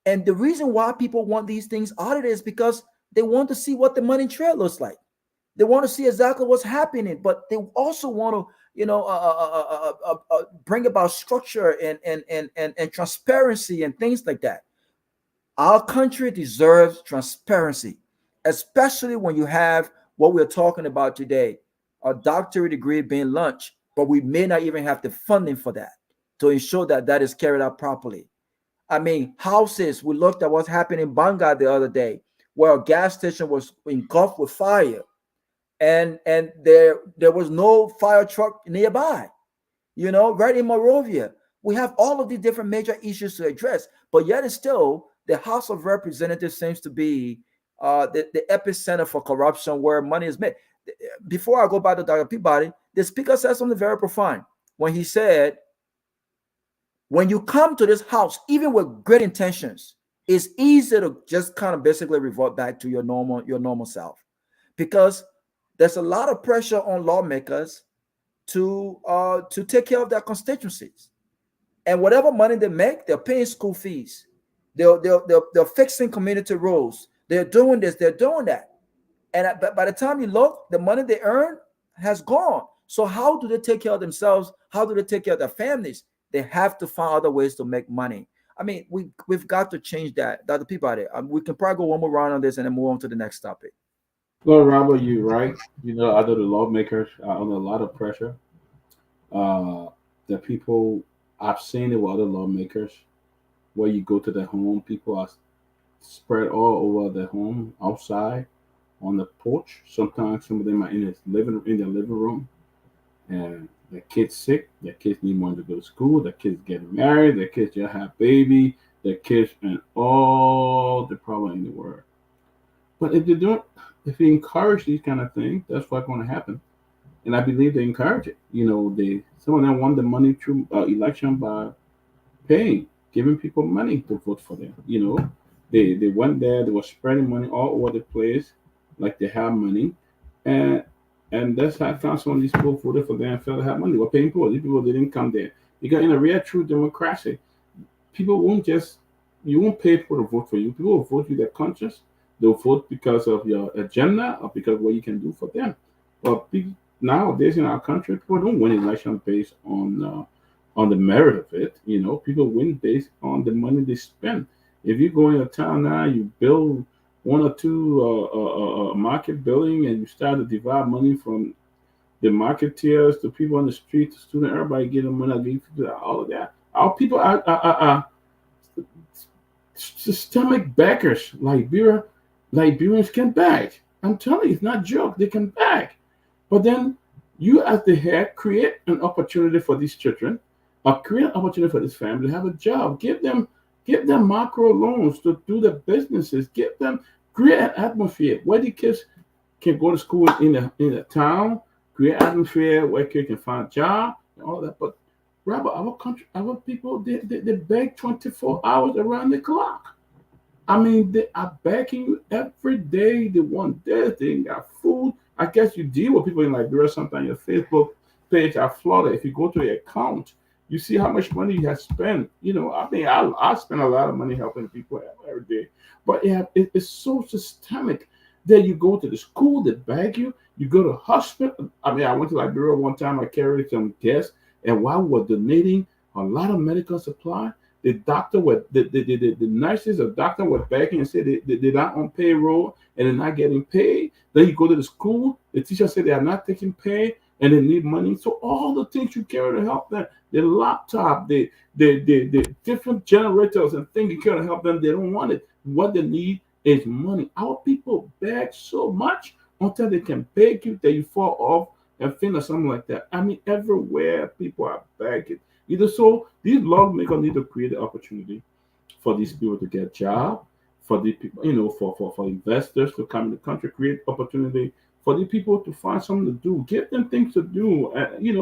And the reason why people want these things audited is because they want to see what the money trail looks like. They want to see exactly what's happening, but they also want to, bring about structure and transparency and things like that. Our country deserves transparency, especially when you have what we're talking about today, a doctorate degree being launched, but we may not even have the funding for that to ensure that that is carried out properly. I mean, houses, we looked at what's happening in Bangor the other day, where a gas station was engulfed with fire, and there was no fire truck nearby, right in Morovia. We have all of these different major issues to address, but yet and still, the House of Representatives seems to be the epicenter for corruption where money is made. Before I go back to Dr. Peabody, the speaker said something very profound when he said, when you come to this house, even with great intentions, it's easy to just kind of basically revert back to your normal self, because there's a lot of pressure on lawmakers to take care of their constituencies, and whatever money they make, they're paying school fees, they're fixing community roads, they're doing this, they're doing that, and by the time you look, the money they earn has gone. So how do they take care of themselves? How do they take care of their families? They have to find other ways to make money. I mean, we've got to change that. Dr. Peabody, we can probably go one more round on this and then move on to the next topic. Well, Robert, you're right. Other the lawmakers are under a lot of pressure. The people, I've seen it with other lawmakers, where you go to their home, people are spread all over their home, outside, on the porch. Sometimes some of them are in their living room, and their kids sick, their kids need money to go to school, their kids getting married, their kids just have baby, their kids and all the problem in the world. But if you encourage these kind of things, that's what's going to happen. And I believe they encourage it. Some of them won the money through election by paying, giving people money to vote for them. They went there, they were spreading money all over the place, like they have money, and that's how I found some of these people voted for them and felt they had money. They were paying for it. These people didn't come there because in a real true democracy, people you won't pay people to vote for you. People will vote with their conscience. They'll vote because of your agenda or because of what you can do for them. But nowadays in our country, people don't win elections based on the merit of it. People win based on the money they spend. If you go in a town now, you build one or two market building, and you start to divide money from the marketeers to people on the street, to student, everybody getting money, all of that. Our people are systemic backers. Liberians can back. I'm telling you, it's not a joke. They can back. But then you, as the head, create an opportunity for these children, or create an opportunity for this family to have a job. Give them macro loans to do the businesses. Create an atmosphere where the kids can go to school in the town. Create an atmosphere where kids can find a job and all that. But Robert, our people, they beg 24 hours around the clock. I mean, they are begging you every day. They want this, they ain't got food. I guess you deal with people in Liberia sometimes. Your Facebook page are flooded. If you go to your account, you see how much money you have spent. I spend a lot of money helping people every day. But it's so systemic that you go to the school, they beg you. You go to hospital. I mean, I went to Liberia one time. I carried some gas, and while we were donating a lot of medical supply, the doctor the nurses or doctor were begging and said they're not on payroll and they're not getting paid. Then you go to the school, the teacher said they are not taking pay and they need money. So all the things you carry to help them, the laptop, the different generators and things you carry to help them, they don't want it. What they need is money. Our people beg so much until they can beg you that you fall off and feel or something like that. I mean, everywhere people are begging. Either so, these lawmakers need to create the opportunity for these people to get jobs, for the people, for investors to come in the country, create opportunity for the people to find something to do, give them things to do,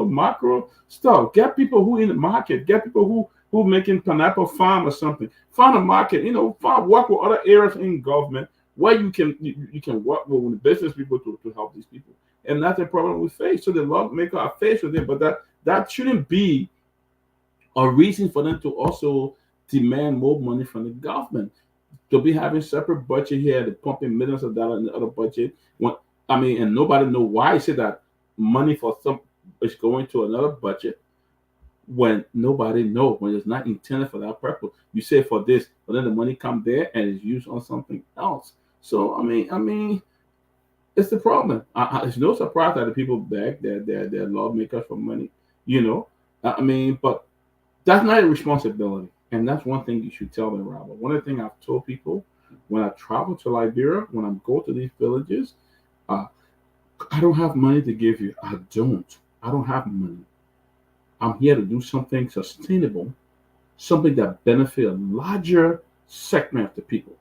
macro stuff. Get people who in the market, get people who making pineapple farm or something. Find a market, work with other areas in government where you can work with the business people to help these people. And that's the problem we face. So the lawmakers are faced with it, but that shouldn't be a reason for them to also demand more money from the government. To be having separate budget here, to pumping millions of dollars in the other budget. And nobody know why I say that money for some is going to another budget when nobody know, when it's not intended for that purpose. You say for this, but then the money come there and is used on something else. So I mean, it's the problem. It's no surprise that the people beg their lawmakers for money. But that's not a responsibility. And that's one thing you should tell them, Robert. One of the things I've told people when I travel to Liberia, when I go to these villages, I don't have money to give you. I don't have money. I'm here to do something sustainable, something that benefits a larger segment of the people.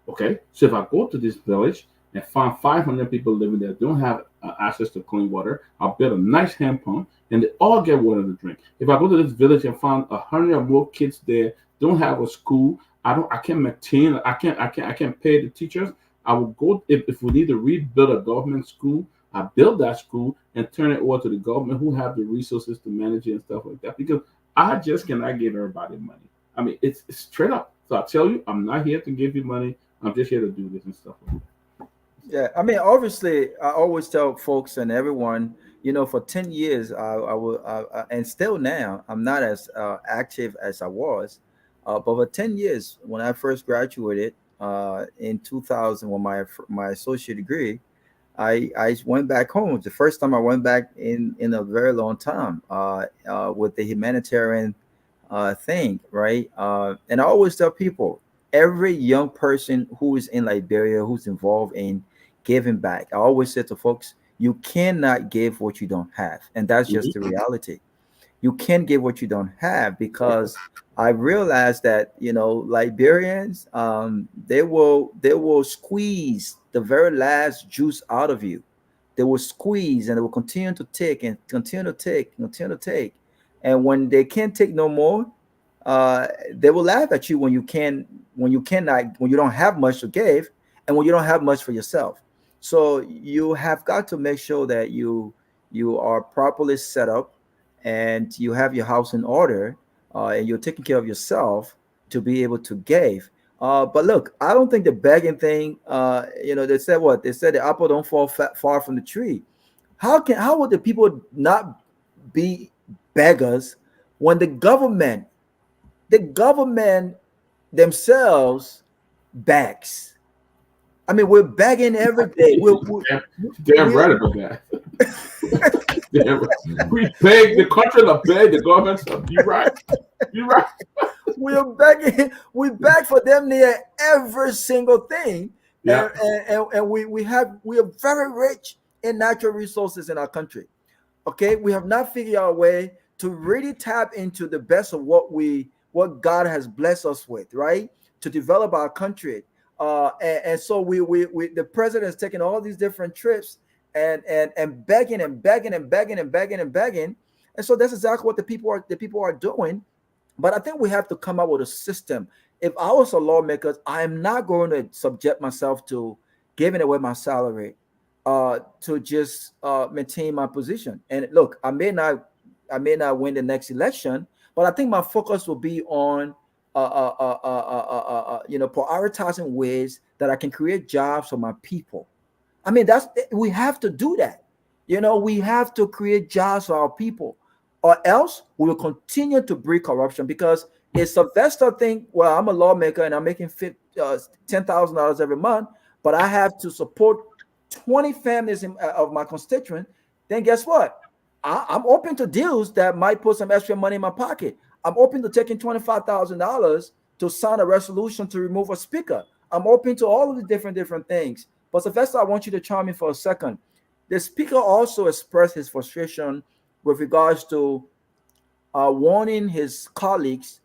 Okay? So if I go to this village and find 500 people living there don't have access to clean water, I'll build a nice hand pump and they all get water to drink. If I go to this village and find 100 or more kids there don't have a school, I can't maintain, I can't pay the teachers. I will go if we need to rebuild a government school, I build that school and turn it over to the government who have the resources to manage it and stuff like that. Because I just cannot give everybody money. I mean, it's straight up. So I tell you, I'm not here to give you money. I'm just here to do this and stuff like that. Yeah, I mean, obviously, I always tell folks and everyone, for 10 years, I will, and still now, I'm not as active as I was. But for 10 years, when I first graduated in 2000, when my associate degree, I went back home. It was the first time I went back in a very long time with the humanitarian thing, right? And I always tell people, every young person who is in Liberia, who's involved in giving back, I always say to folks, you cannot give what you don't have. And that's just the reality. You can't give what you don't have, because I realized that, Liberians, they will squeeze the very last juice out of you. They will squeeze and they will continue to take and continue to take, continue to take. And when they can't take no more, they will laugh at you when you don't have much to give and when you don't have much for yourself. So you have got to make sure that you are properly set up and you have your house in order, and you're taking care of yourself to be able to give. But look, I don't think the begging thing, they said what? They said the apple don't fall far from the tree. How would the people not be beggars when the government themselves begs? I mean, we're begging every day. Damn right about that. We beg the country to beg the government stuff. You're right. We're begging. We beg for them near every single thing. Yeah. And we are very rich in natural resources in our country. Okay, we have not figured out a way to really tap into the best of what God has blessed us with, right? To develop our country. And so we the president is taking all these different trips and begging and begging and begging and begging and begging. And so that's exactly what the people are doing. But I think we have to come up with a system. If I was a lawmaker, I am not going to subject myself to giving away my salary to just maintain my position. And look, I may not win the next election, but I think my focus will be on prioritizing ways that I can create jobs for my people. I mean, we have to do that. We have to create jobs for our people, or else we will continue to breed corruption. Because it's a Sylvester thing. Well, I'm a lawmaker and I'm making $10,000 every month, but I have to support 20 families of my constituent. Then guess what? I'm open to deals that might put some extra money in my pocket. I'm open to taking $25,000 to sign a resolution to remove a speaker. I'm open to all of the different things. But Sylvester, I want you to chime in for a second. The speaker also expressed his frustration with regards to warning his colleagues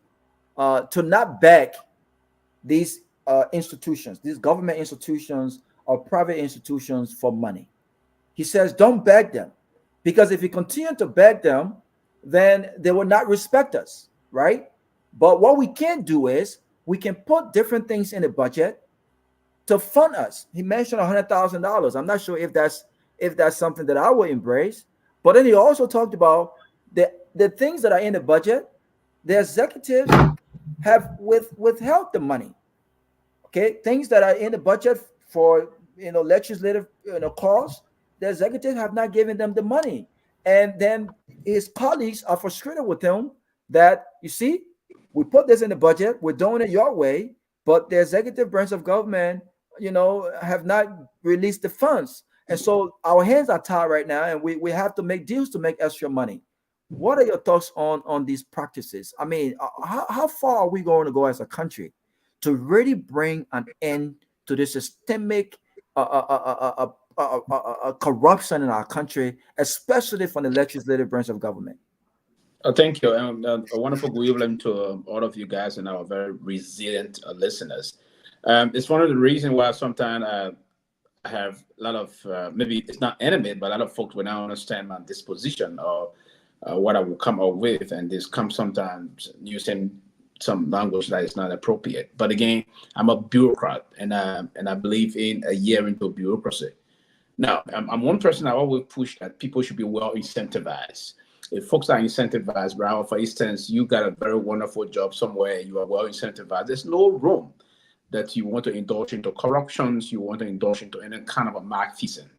to not back these institutions, these government institutions or private institutions for money. He says, don't beg them, because if you continue to beg them, then they will not respect us, right? But what we can do is we can put different things in the budget to fund us. He mentioned $100,000. I'm not sure if that's something that I will embrace. But then he also talked about the things that are in the budget. The executives have withheld the money. Okay, things that are in the budget for legislative cause, the executives have not given them the money, and then his colleagues are frustrated with him that, you see, we put this in the budget, we're doing it your way, but the executive branch of government, have not released the funds, and so our hands are tied right now, and we have to make deals to make extra money. What are your thoughts on these practices? I mean, how far are we going to go as a country to really bring an end to this systemic corruption in our country, especially from the legislative branch of government? Thank you. A wonderful good evening to all of you guys and our very resilient listeners. It's one of the reasons why sometimes I have a lot of, maybe it's not enemy, but a lot of folks will not understand my disposition or what I will come up with. And this comes sometimes using some language that is not appropriate. But again, I'm a bureaucrat, and I believe in a year into bureaucracy. Now, I'm one person I always push that people should be well incentivized. If folks are incentivized, Raul, for instance, you got a very wonderful job somewhere, you are well incentivized, there's no room that you want to indulge into corruptions, you want to indulge into any kind of a malfeasance.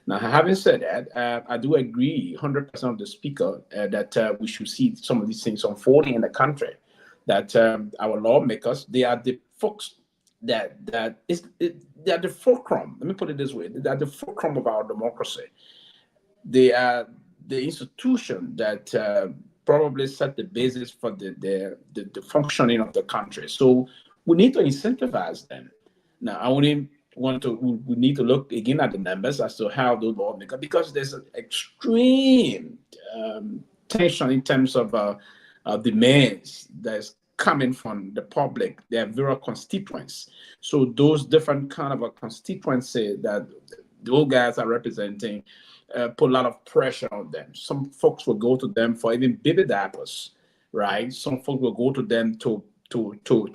Now, having said that, I do agree 100% of the speaker that we should see some of these things unfolding in the country, that our lawmakers, they are the folks they are the fulcrum. Let me put it this way: they are the fulcrum of our democracy. They are the institution that probably set the basis for the functioning of the country. So we need to incentivize them. Now, I only we need to look again at the numbers as to how those lawmakers, because there's an extreme tension in terms of demands that's coming from the public, their various constituents. So those different kind of a constituency that those guys are representing put a lot of pressure on them. Some folks will go to them for even baby diapers, right? Some folks will go to them to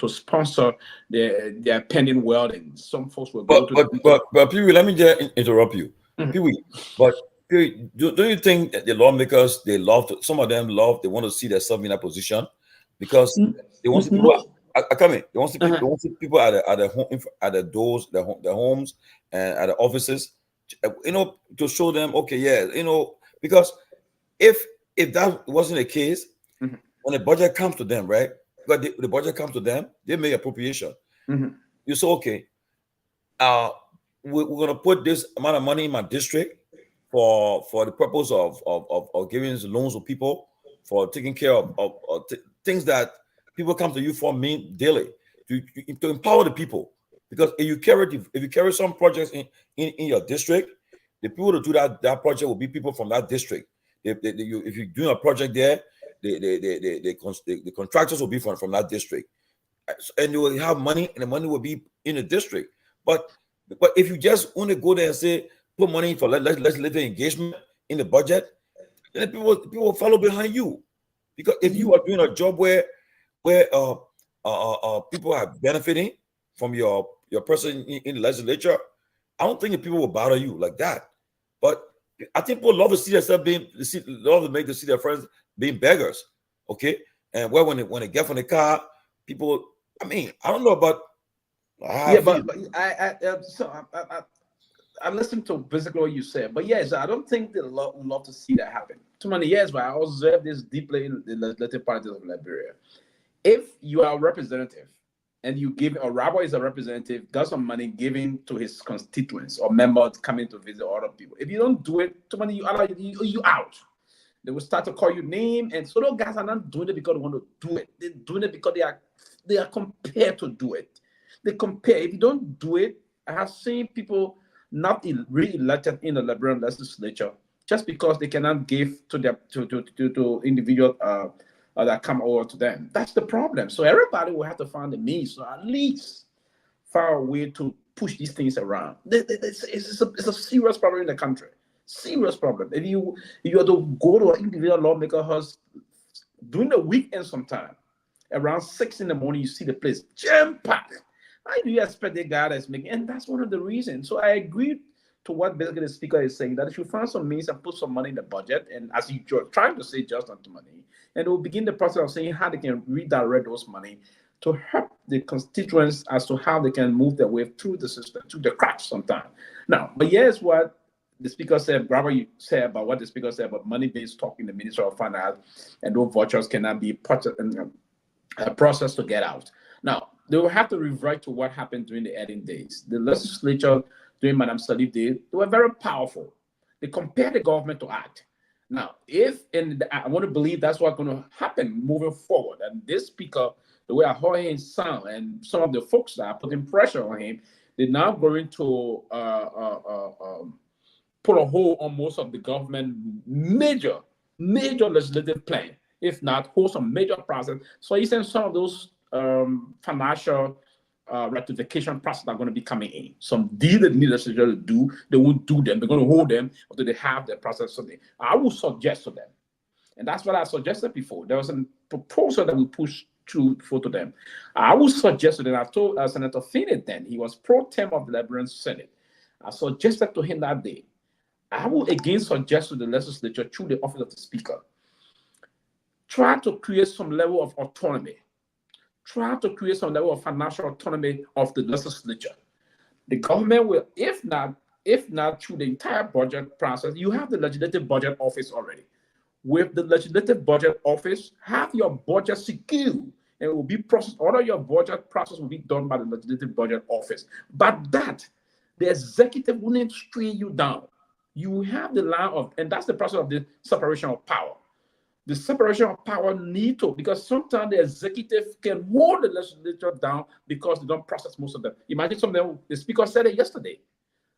sponsor their pending weddings. Some folks will go but Pewee, let me just interrupt you. Mm-hmm. Pewee, but Pewee, don't you think that the lawmakers, they want to see themselves in that position? Because they want to see people they want to see people at the doors, their homes, and at the offices, to show them, okay, yeah, because if that wasn't the case, when the budget comes to them, right? But the budget comes to them, they make appropriation. You say, okay, we're gonna put this amount of money in my district for the purpose of giving loans to people, for taking care of things that people come to you for daily, to empower the people. Because if you carry some projects in your district, the people to do that project will be people from that district. If you're doing a project there, the contractors will be from that district, and you will have money, and the money will be in the district. But if you just only go there and say put money for legislative engagement in the budget, then people will follow behind you. Because if you are doing a job where people are benefiting from your person in the legislature, I don't think the people will bother you like that. But I think people love to see themselves make to see their friends being beggars. Okay, and when they get from the car, people. I mean, I don't know about. But I listened to basically what you said, but yes, I don't think they love to see that happen. Too many years, but I observed this deeply in the legislative parties of Liberia. If you are a representative and you give, or Rabbi is a representative, got some money given to his constituents or members coming to visit other people. If you don't do it, too many you out. They will start to call you name, and so those guys are not doing it because they want to do it. They're doing it because they are compared to do it. They compare. If you don't do it, I have seen people not re-elected in the Liberian legislature just because they cannot give to their to individual that come over to them. That's the problem. So everybody will have to find the means to at least find a way to push these things around. It's a serious problem in the country. Serious problem. If you are to go to an individual lawmaker house during the weekend sometime, around 6 in the morning, you see the place jam-packed. How do you expect the guy that's making? And that's one of the reasons. So I agree to what basically the speaker is saying, that if you find some means and put some money in the budget, and as you're trying to say, just not money, and it will begin the process of saying how they can redirect those money to help the constituents as to how they can move their way through the system, through the cracks sometimes. Now, but here's what the speaker said, Garguah, you said about what the speaker said about money-based talk in the Ministry of Finance, and those vouchers cannot be a process to get out. Now, they will have to revert to what happened during the Eden days. The legislature during Madame Sirleaf days, they were very powerful. They compared the government to act. Now, I want to believe that's what's going to happen moving forward. And this speaker, the way I heard him sound, and some of the folks that are putting pressure on him, they're now going to put a hold on most of the government major legislative plan, if not hold some major process. So he said some of those financial ratification process are going to be coming in. Some deal that the legislature to do, they won't do them. They're going to hold them until they have the process. So I will suggest to them, and that's what I suggested before. There was a proposal that we pushed through to them. I would suggest to them, I told Senator Finney then, he was pro tem of the Liberian Senate. I suggested to him that day, I will again suggest to the legislature through the office of the speaker, try to create some level of autonomy. Try to create some level of financial autonomy of the legislature. The government will, if not through the entire budget process, you have the legislative budget office already. With the legislative budget office, have your budget secured, and it will be processed. All of your budget process will be done by the legislative budget office. But that, the executive wouldn't strain you down. You have the line of, and that's the process of the separation of power. The separation of power need to, because sometimes the executive can hold the legislature down because they don't process most of them. Imagine some of them, the speaker said it yesterday.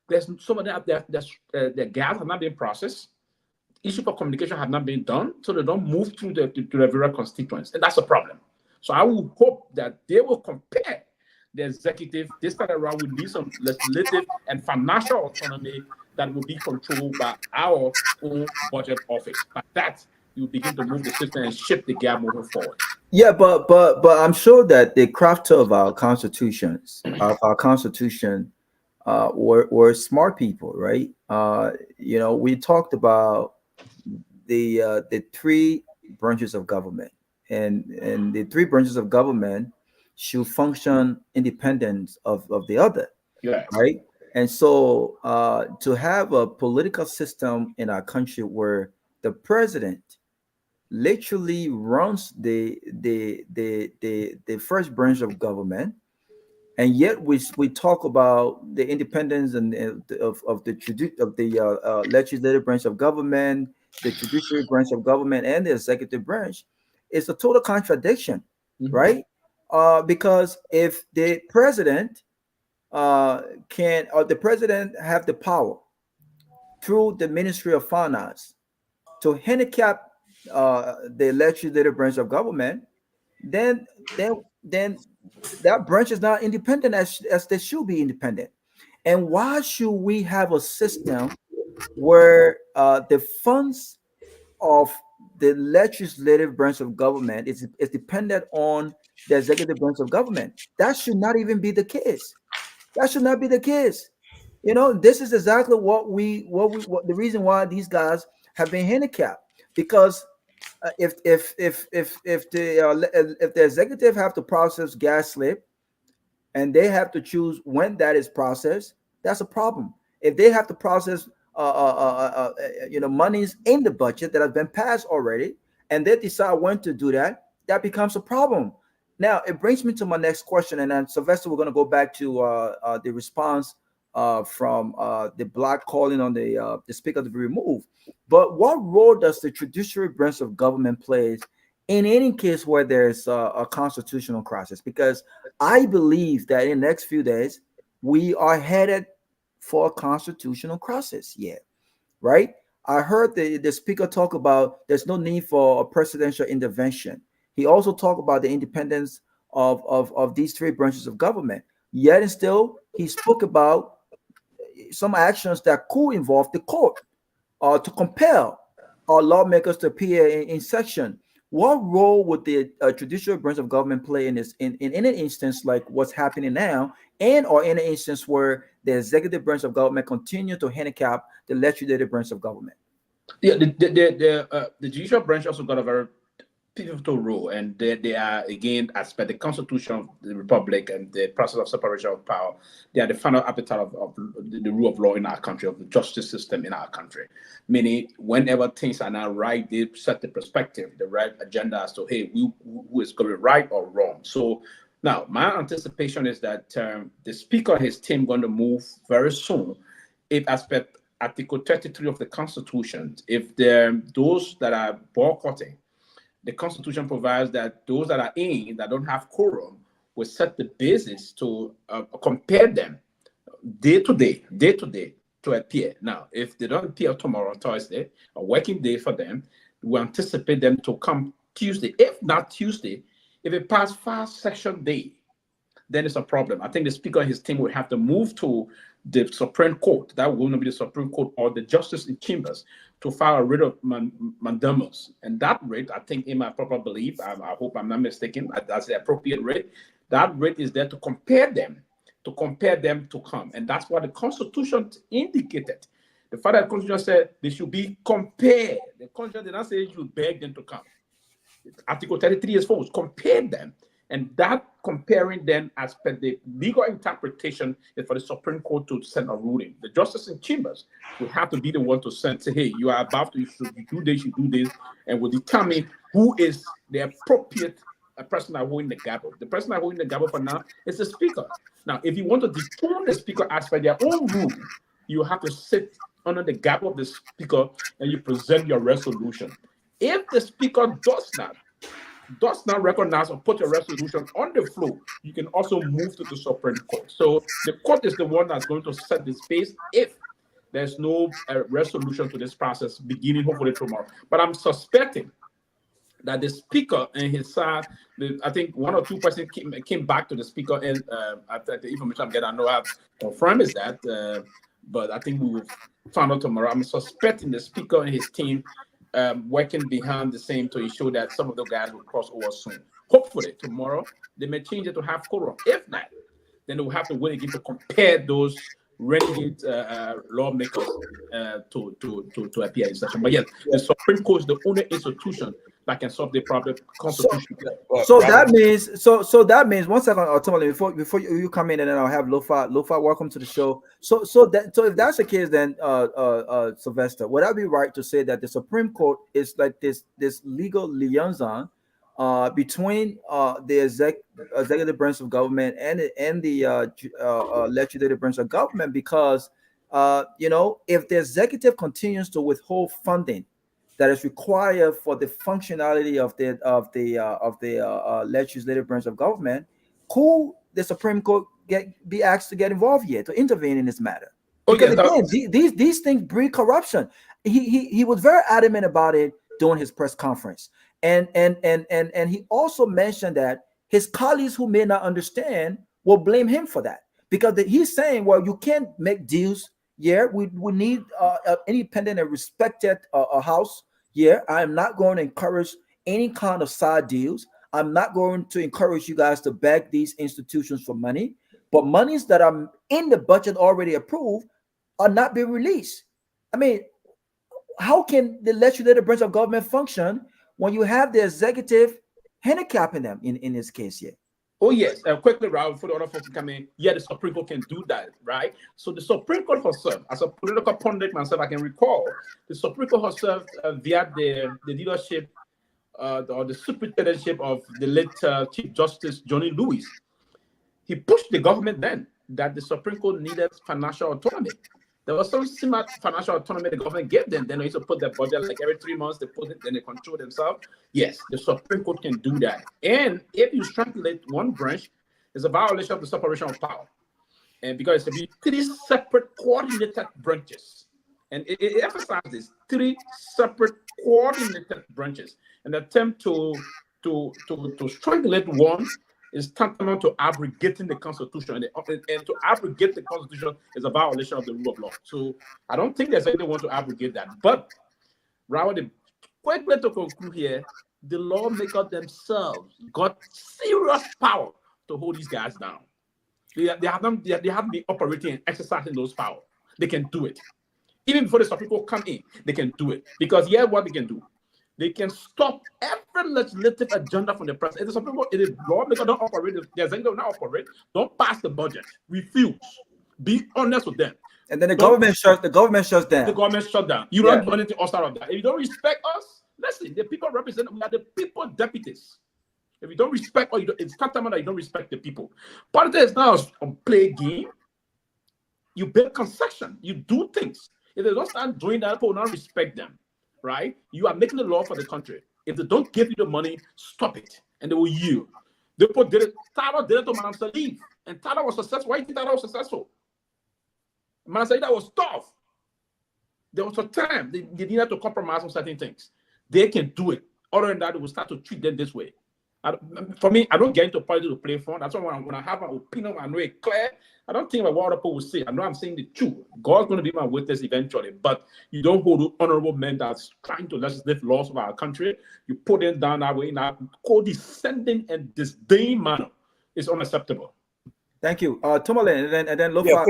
There's some of them, their gas have not been processed. Issue for communication have not been done, so they don't move through the various constituents, and that's a problem. So I will hope that they will compare the executive this time around with need some legislative and financial autonomy that will be controlled by our own budget office. But that you begin to move the system and shift the gap moving forward. Yeah, but I'm sure that the crafter of our constitutions, were smart people, right? We talked about the three branches of government, and the three branches of government should function independent of the other, Yes. right? And so to have a political system in our country where the president literally runs the first branch of government, and yet we talk about the independence and of the legislative branch of government, the judiciary branch of government, and the executive branch. It's a total contradiction, right? Because if the president the president have the power through the Ministry of Finance to handicap the legislative branch of government, then that branch is not independent as they should be independent. And why should we have a system where the funds of the legislative branch of government is dependent on the executive branch of government? That should not even be the case. That should not be the case. This is exactly what the reason why these guys have been handicapped, because if the executive have to process gas slip and they have to choose when that is processed, that's a problem. If they have to process monies in the budget that has been passed already, and they decide when to do that, that becomes a problem. Now it brings me to my next question, and then Sylvester, we're going to go back to the response from the black calling on the speaker to be removed. But what role does the judiciary branch of government play in any case where there's a constitutional crisis? Because I believe that in the next few days we are headed for a constitutional crisis. Yeah, right. I heard the speaker talk about there's no need for a presidential intervention. He also talked about the independence of these three branches of government. Yet and still, he spoke about some actions that could involve the court to compel our lawmakers to appear in section. What role would the judicial branch of government play in this in an instance like what's happening now, and or in an instance where the executive branch of government continue to handicap the legislative branch of government? Yeah, the judicial branch also got a very pivotal role, and they are, again, as per the Constitution of the Republic and the process of separation of power, they are the final appetite of the rule of law in our country, of the justice system in our country. Meaning, whenever things are not right, they set the perspective, the right agenda as to, hey, who is going right or wrong. So now, my anticipation is that the Speaker and his team going to move very soon, if as per Article 33 of the Constitution, if those that are boycotting, the Constitution provides that those that are in, that don't have quorum, will set the basis to compare them day to day to appear. Now, if they don't appear tomorrow, Thursday, a working day for them, we anticipate them to come Tuesday. If not Tuesday, if it passes fast session day, then it's a problem. I think the Speaker and his team will have to move to the Supreme Court. That will not be the Supreme Court or the Justice in Chambers to file a writ of mandamus. And that writ, I think, in my proper belief, I hope I'm not mistaken, that's the appropriate writ. That writ is there to compare them to come. And that's what the Constitution indicated. The fact that the Constitution said they should be compared. The Constitution did not say you should beg them to come. Article 33 is forced, compare them. And that comparing them as per the legal interpretation is for the Supreme Court to send a ruling. The justice in chambers will have to be the one to say, hey, you are about to do this, you do this, and will determine who is the appropriate person that holding the gavel. The person that holding the gavel for now is the Speaker. Now, if you want to dethrone the Speaker as per their own rule, you have to sit under the gavel of the Speaker and you present your resolution. If the Speaker does not recognize or put a resolution on the floor, you can also move to the Supreme Court. So the court is the one that's going to set the space if there's no resolution to this process beginning hopefully tomorrow. But I'm suspecting that the Speaker and his side, I think one or two persons came back to the Speaker, and after the information I'm getting, I know I've confirmed is that, but I think we will find out tomorrow. I'm suspecting the Speaker and his team working behind the same to ensure that some of the guys will cross over soon. Hopefully tomorrow they may change it to have quorum. If not, then they will have to wait again to compare those renegade lawmakers to appear in session. But yes, the Supreme Court is the only institution that can solve the problem constitutionally. So that means, so that means, one second, Tomalin, before you come in, and then I'll have Lofa. Lofa, welcome to the show. So if that's the case, then Sylvester, would I be right to say that the Supreme Court is like this legal liaison between the executive branch of government and the legislative branch of government? Because if the executive continues to withhold funding that is required for the functionality of the legislative branch of government, could the Supreme Court be asked to get involved here, to intervene in this matter? Because again, these things breed corruption. He was very adamant about it during his press conference, and he also mentioned that his colleagues who may not understand will blame him for that, because he's saying, well, you can't make deals. Yeah, we need an independent and respected house. Yeah, I am not going to encourage any kind of side deals. I'm not going to encourage you guys to beg these institutions for money, but monies that are in the budget already approved are not being released. I mean, how can the legislative branch of government function when you have the executive handicapping them in this case here? Oh, yes. Quickly, Raul, for the other folks to come in. Yeah, the Supreme Court can do that, right? So the Supreme Court herself, as a political pundit myself, I can recall, the Supreme Court herself, via the leadership or the superintendentship of the late Chief Justice Johnny Lewis, he pushed the government then that the Supreme Court needed financial autonomy. There was some similar financial autonomy the government gave them. Then they used to put their budget like every 3 months, they put it, then they control themselves. Yes, the Supreme Court can do that. And if you strangulate one branch, it's a violation of the separation of power. And because it's 3 separate coordinated branches. And it emphasizes this. three separate coordinated branches. An attempt to strangulate one is tantamount to abrogating the Constitution, and to abrogate the Constitution is a violation of the rule of law. So I don't think there's anyone to abrogate that. But rather, the quick way to conclude here, the lawmakers themselves got serious power to hold these guys down. They haven't been operating and exercising those powers. They can do it. Even before the Supreme Court come in, they can do it. Because here's what they can do. They can stop every legislative agenda from the president. If the Supreme Court, if the lawmakers don't operate, if the executive don't operate, don't pass the budget. Refuse. Be honest with them. And then the government shuts down. The government shut down. You don't do anything outside of that. If you don't respect us, listen, the people represent, we are the people deputies. If you don't respect, or it's tantamount that you don't respect the people. Politics is now a play game. You build concession. You do things. If they don't start doing that, people will not respect them, right? You are making the law for the country. If they don't give you the money, stop it, and they will yield. The people did it. Tyler did it to Madam Sirleaf, and Tyler was successful. Why do you think Tyler was successful? Madam Sirleaf, that was tough. There was a time they needed to compromise on certain things. They can do it. Other than that, they will start to treat them this way. For me, I don't get into politics to play for. That's why when I have an opinion, I know it clear. I don't think about what other people will say. I know I'm saying the truth. God's going to be my witness eventually. But you don't hold honorable men that's trying to legislate laws of our country. You put them down that way in a condescending and disdain manner. It's unacceptable. Thank you, Tomalin, and then Lofa.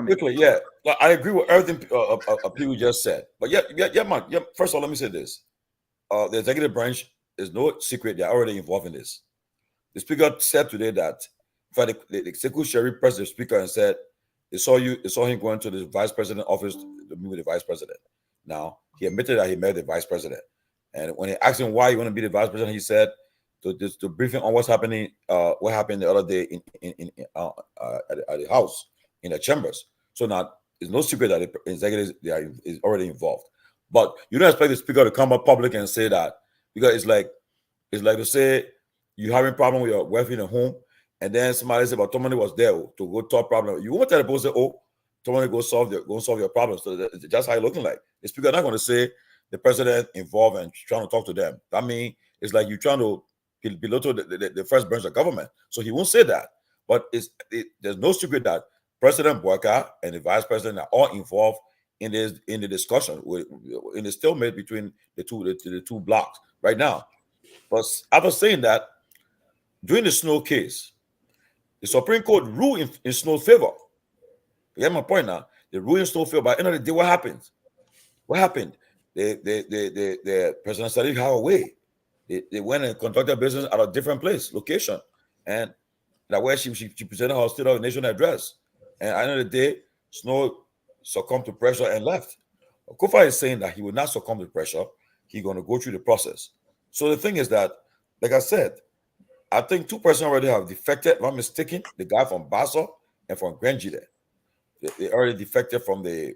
Quickly, yeah. I agree with everything Pewee just said. But man. First of all, let me say this: the executive branch is no secret; they are already involved in this. The speaker said today that, in fact, the executive sheriff pressed the speaker and said they saw him going to the vice president office to meet with the vice president. Now he admitted that he met the vice president, and when he asked him why he want to be the vice president, he said to brief him on what happened the other day at the house in the chambers. So now it's no secret that the executive is already involved. But you don't expect the speaker to come up public and say that, because it's like to say you're having a problem with your wife in a home, and then somebody says, "But Tomalin was there to go talk problem." You won't tell the person, "Oh, Tomalin go solve your problem." So that's just how it's looking like. The speaker not going to say the president involved and trying to talk to them. That means it's like you're trying to belittle the first branch of government. So he won't say that. But there's no secret that President Boyka and the vice president are all involved in the discussion, in the stalemate between the two blocks right now. But after saying that, during the Snow case, the Supreme Court ruled in Snow's favor. You get my point now? They ruled in Snow's favor. By the end of the day, what happened? What happened? The President Sirleaf had a way. They went and conducted business at a different location. And that way she presented her State of the Nation address. And at the end of the day, Snow succumbed to pressure and left. Kofa is saying that he will not succumb to pressure. He's going to go through the process. So the thing is that, like I said, I think two persons already have defected. If I'm mistaken, the guy from Bassa and from Grenji there. They already defected from the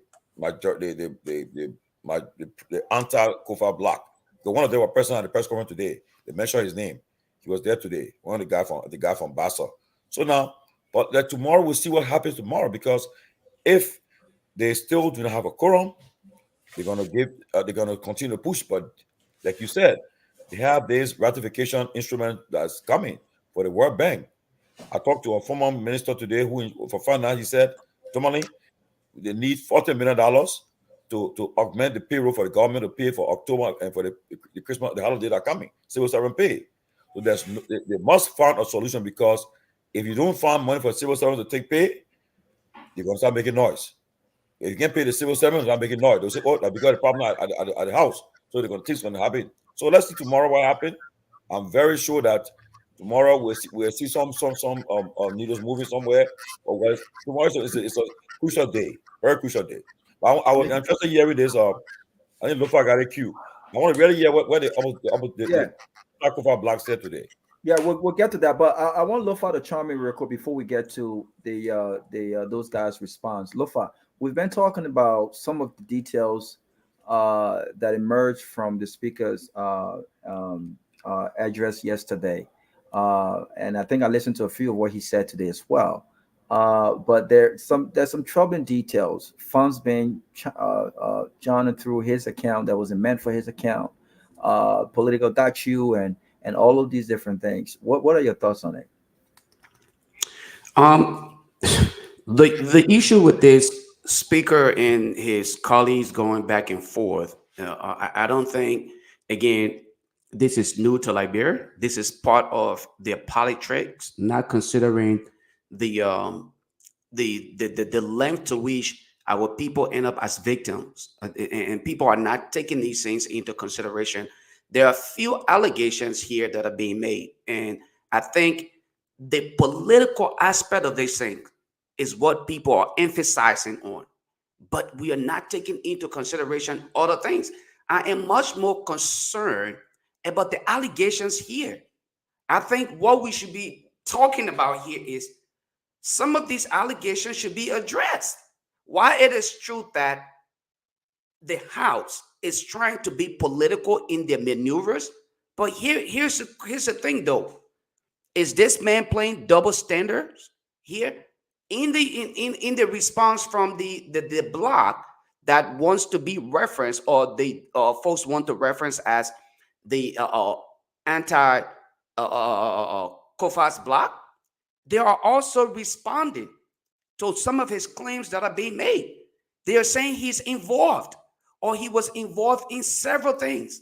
anti-Kofa block. The one of them were present at the press conference today. They mentioned his name. He was there today. One of the guy from Bassa. So now, but tomorrow we'll see what happens tomorrow, because if they still do not have a quorum, they're gonna continue to push. But like you said, they have this ratification instrument that's coming for the World Bank. I talked to a former minister today for finance. He said, Tomalin, they need $40 million to augment the payroll for the government to pay for October and for the Christmas, the holiday that are coming. Civil servant pay. So they must find a solution, because if you don't find money for civil servants to take pay, you're gonna start making noise. If you can't pay the civil servants, they're making noise. They'll say, "Oh, because the problem at the house." So they're gonna think it's gonna happen. So let's see tomorrow what happens. I'm very sure that tomorrow we'll see some needles moving somewhere. Or tomorrow is a crucial day, very crucial day. I was interested in hearing this. I think Lofa got a cue. I want to really hear what the Black said today. Yeah, we'll get to that, but I want Lofa to chime in real quick before we get to those guys' response. Lofa, we've been talking about some of the details that emerged from the speaker's address yesterday, and I think I listened to a few of what he said today as well. But there's some troubling details. Funds being John through his account that wasn't meant for his account. Political got and all of these different things. What are your thoughts on it? The issue with this speaker and his colleagues going back and forth, I don't think, again, this is new to Liberia. This is part of their politics, not considering the length to which our people end up as victims, and people are not taking these things into consideration. There are a few allegations here that are being made, and I think the political aspect of this thing is what people are emphasizing on, but we are not taking into consideration other things. I am much more concerned about the allegations here. I think what we should be talking about here is some of these allegations should be addressed. Why it is true that the House is trying to be political in their maneuvers, but here's the thing though. Is this man playing double standards here? In the response from the bloc that wants to be referenced, or the folks want to reference as the anti Kofa's bloc, they are also responding to some of his claims that are being made. They are saying he's involved, or he was involved in several things.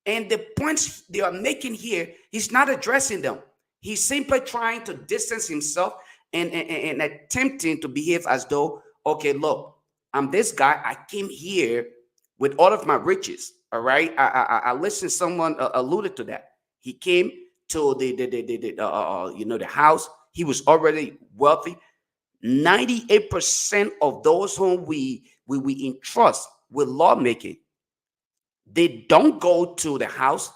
And the points they are making here, he's not addressing them. He's simply trying to distance himself and attempting to behave as though, okay, look, I'm this guy. I came here with all of my riches. All right. I listened. Someone alluded to that. He came to the house. He was already wealthy. 98% of those whom we entrust with lawmaking, they don't go to the house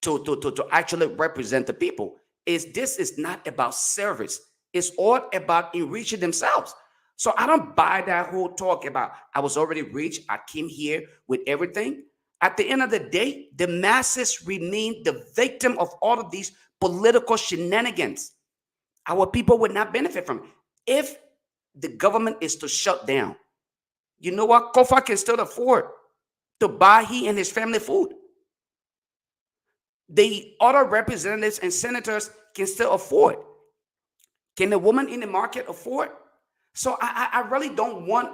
to actually represent the people. This is not about service. It's all about enriching themselves. So I don't buy that whole talk about I was already rich. I came here with everything. At the end of the day, the masses remain the victim of all of these political shenanigans. Our people would not benefit from it. If the government is to shut down, you know what? Kofa can still afford to buy he and his family food. The other representatives and senators can still afford. Can the woman in the market afford? So I really don't want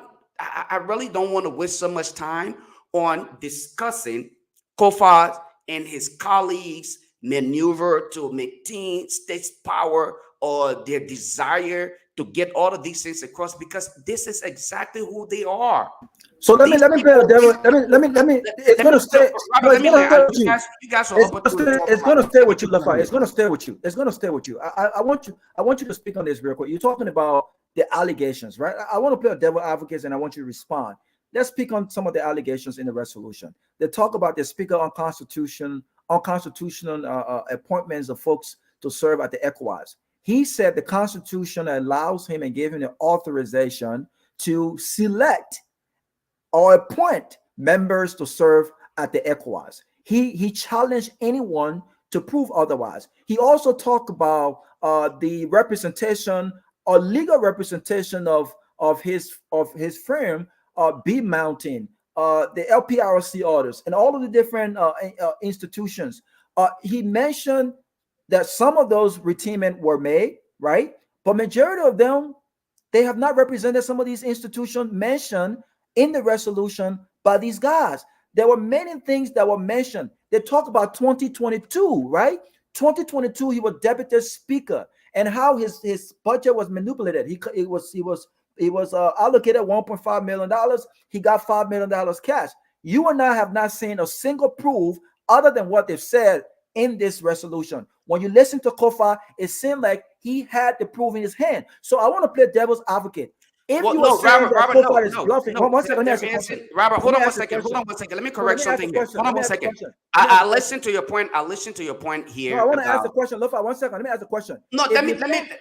to waste so much time on discussing Kofa and his colleagues' maneuver to maintain state power or their desire to get all of these things across, because this is exactly who they are. So let me play the devil. Let me. It's gonna stay. You guys are. It's gonna stay with you, Lofa. It's gonna stay with you. It's gonna stay with you. I want you to speak on this real quick. You're talking about the allegations, right? I want to play a devil advocate, and I want you to respond. Let's speak on some of the allegations in the resolution. They talk about the speaker unconstitutional appointments of folks to serve at the ECOWAS. He said the Constitution allows him and gave him the authorization to select or appoint members to serve at the ECOWAS. He challenged anyone to prove otherwise. He also talked about the representation or legal representation of his firm, B Mountain, the LPRC orders, and all of the different institutions. He mentioned that some of those retainment were made, right? But majority of them, they have not represented some of these institutions mentioned in the resolution by these guys. There were many things that were mentioned. They talk about 2022, right? 2022, he was deputy speaker, and how his budget was manipulated. He was allocated $1.5 million. He got $5 million cash. You and I have not seen a single proof other than what they've said in this resolution. When you listen to Kofa, it seemed like he had the proof in his hand. So I want to play devil's advocate. If you are saying that Kofa is bluffing, one second, let me ask you a question. Robert, hold on one second. Let me correct something here. Hold on one second. I listen to your point. I listen to your point here. No, I want to ask the question. Lofa, 1 second. Let me ask the question. No, let me,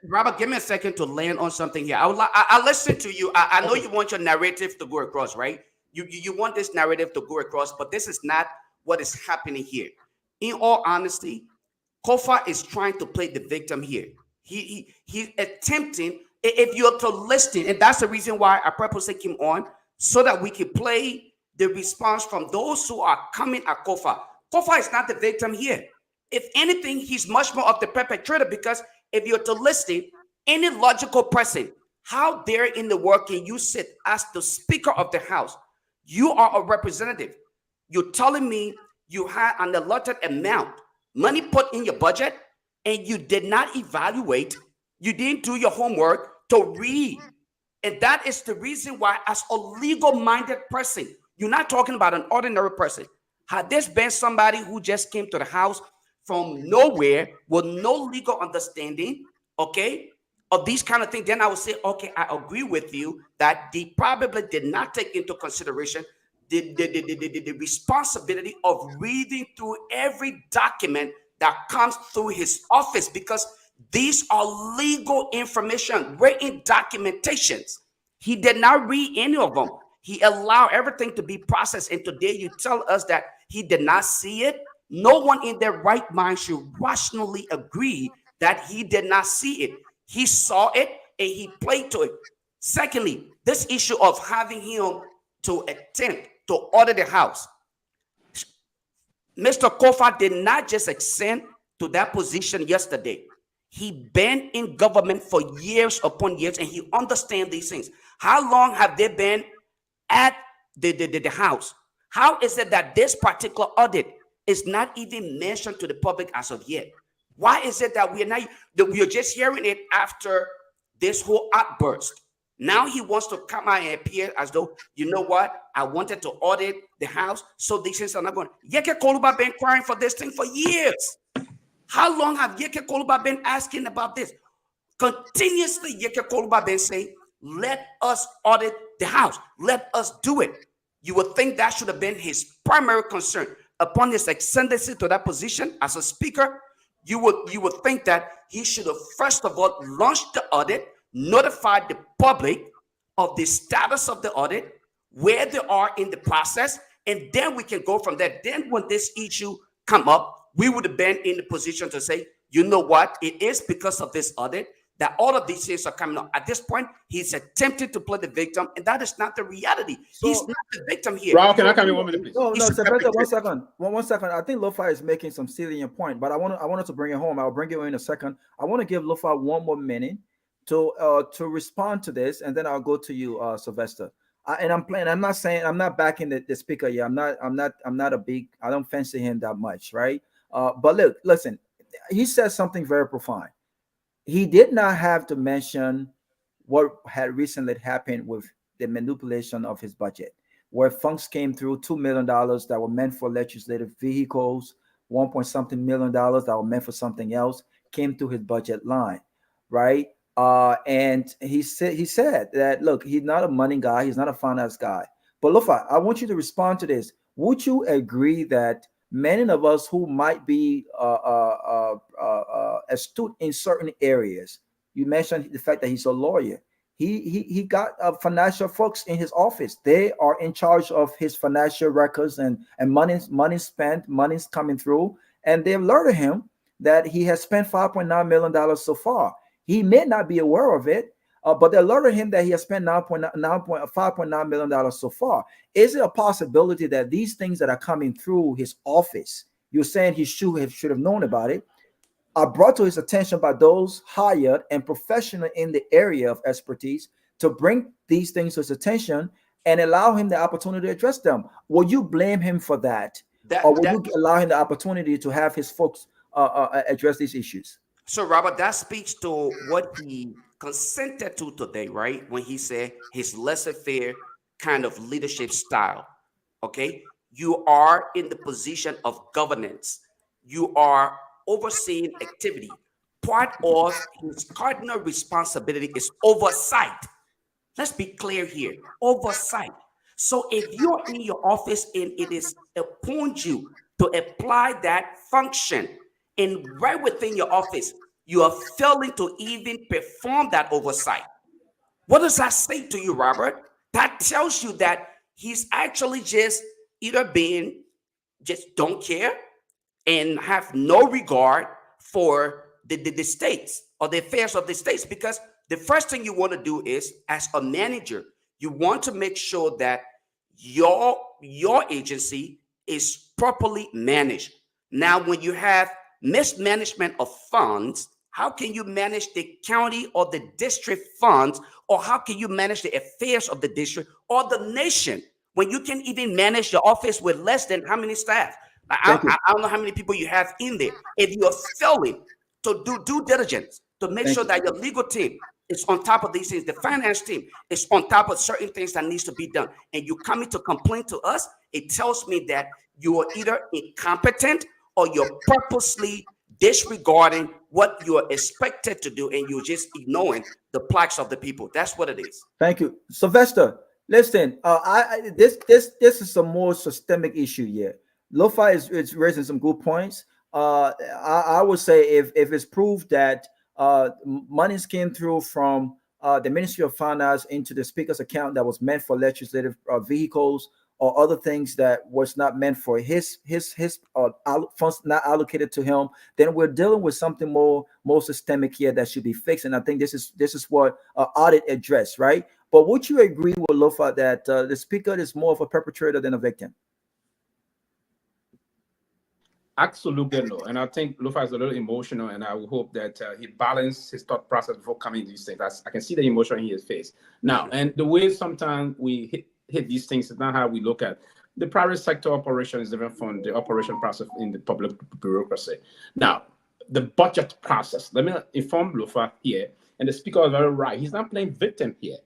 Robert, give me a second to land on something here. I listen to you. I know you want your narrative to go across, right? You want this narrative to go across, but this is not what is happening here. In all honesty, Kofa is trying to play the victim here. He's attempting If you're to listen, and that's the reason why I purposely came on, so that we can play the response from those who are coming at Kofa. Kofa is not the victim here. If anything, he's much more of the perpetrator, because if you're to listen, any logical person, how dare in the world can you sit as the Speaker of the House? You are a representative. You're telling me you had an allotted amount, money put in your budget, and you did not evaluate, you didn't do your homework to read. And that is the reason why, as a legal-minded person, you're not talking about an ordinary person. Had this been somebody who just came to the house from nowhere with no legal understanding, okay, of these kind of things, then I would say, okay, I agree with you that they probably did not take into consideration the responsibility of reading through every document that comes through his office, because these are legal information, written documentations. He did not read any of them. He allowed everything to be processed. And today you tell us that he did not see it. No one in their right mind should rationally agree that he did not see it. He saw it and he played to it. Secondly, this issue of having him to attempt to order the house. Mr. Kofa did not just ascend to that position yesterday. He been in government for years upon years, and he understands these things. How long have they been at the house? How is it that this particular audit is not even mentioned to the public as of yet? Why is it that we are just hearing it after this whole outburst? Now he wants to come out and appear as though, you know what, I wanted to audit the house, so these things are not going. Yeke Koluba been crying for this thing for years. How long have Yeke Koluba been asking about this? Continuously, Yeke Koluba been saying, let us audit the house. Let us do it. You would think that should have been his primary concern. Upon his ascendancy to that position as a speaker, you would think that he should have first of all launched the audit, notified the public of the status of the audit, where they are in the process, and then we can go from there. Then when this issue come up, we would have been in the position to say, you know what, it is because of this audit that all of these things are coming up. At this point, he's attempting to play the victim, and that is not the reality. So, he's not the victim here. Raul, can I come in 1 minute, please? No, Sylvester, 1 second. One second. I think Lofa is making some salient point, but I wanted to bring it home. I'll bring you in a second. I want to give Lofa 1 more minute to respond to this, and then I'll go to you, Sylvester. I'm not saying I'm not backing the speaker here. I'm not a big. I don't fancy him that much, right? But listen, he said something very profound. He did not have to mention what had recently happened with the manipulation of his budget, where funds came through $2 million that were meant for legislative vehicles, 1 million dollars that were meant for something else came through his budget line, right? And he said that, look, he's not a money guy, he's not a finance guy. But Lofa, I want you to respond to this. Would you agree that many of us who might be astute in certain areas, you mentioned the fact that he's a lawyer, he got financial folks in his office. They are in charge of his financial records and money spent, money's coming through, and they've alerted him that he has spent $5.9 million so far. He may not be aware of it, but they alerted him that he has spent $5.9 million so far. Is it a possibility that these things that are coming through his office, you're saying he should have known about it, are brought to his attention by those hired and professional in the area of expertise to bring these things to his attention and allow him the opportunity to address them? Will you blame him for that? Or will you allow him the opportunity to have his folks address these issues? So, Robert, that speaks to what he consented to today, right? When he said his laissez-faire kind of leadership style, okay? You are in the position of governance. You are overseeing activity. Part of his cardinal responsibility is oversight. Let's be clear here, oversight. So if you're in your office and it is upon you to apply that function, and right within your office, you are failing to even perform that oversight. What does that say to you, Robert? That tells you that he's actually just either being just don't care and have no regard for the states or the affairs of the states, because the first thing you want to do is, as a manager, you want to make sure that your agency is properly managed. Now, when you have mismanagement of funds, how can you manage the county or the district funds, or how can you manage the affairs of the district or the nation when you can even manage the office with less than how many staff? I don't know how many people you have in there. If you are failing to do due diligence to make sure that your legal team is on top of these things, the finance team is on top of certain things that needs to be done, and you coming to complain to us, it tells me that you are either incompetent or you're purposely disregarding what you're expected to do, and you're just ignoring the plights of the people. That's what it is. Thank you, Sylvester. Listen, this is a more systemic issue here. Lofa is raising some good points. I would say if it's proved that monies came through from the Ministry of Finance into the Speaker's account that was meant for legislative vehicles or other things that was not meant for his funds not allocated to him, then we're dealing with something more systemic here that should be fixed. And I think this is what audit addressed, right? But would you agree with Lofa that the Speaker is more of a perpetrator than a victim? Absolutely no. And I think Lofa is a little emotional, and I would hope that he balanced his thought process before coming to these things. I can see the emotion in his face. Now, and the way sometimes we hit these things is not how we look at the private sector operation is different from the operation process in the public bureaucracy. Now, the budget process, let me inform Lofa here, and the Speaker is very right. He's not playing victim here.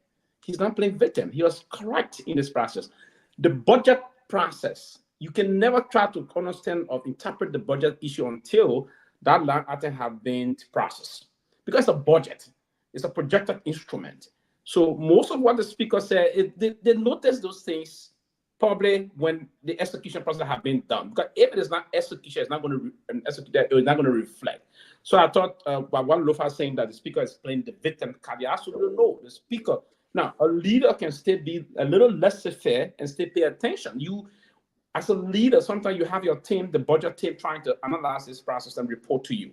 He's not playing victim. He was correct in this process. The budget process, you can never try to understand or interpret the budget issue until that land item has been processed. Because a budget is a projected instrument. So most of what the Speaker said, they notice those things probably when the execution process has been done. Because if it is not execution, it's not going to reflect. So I thought what Lofa is saying that the Speaker is playing the victim card. Absolutely no. The Speaker, now a leader can still be a little less fair and still pay attention. You, as a leader, sometimes you have your team, the budget team, trying to analyze this process and report to you.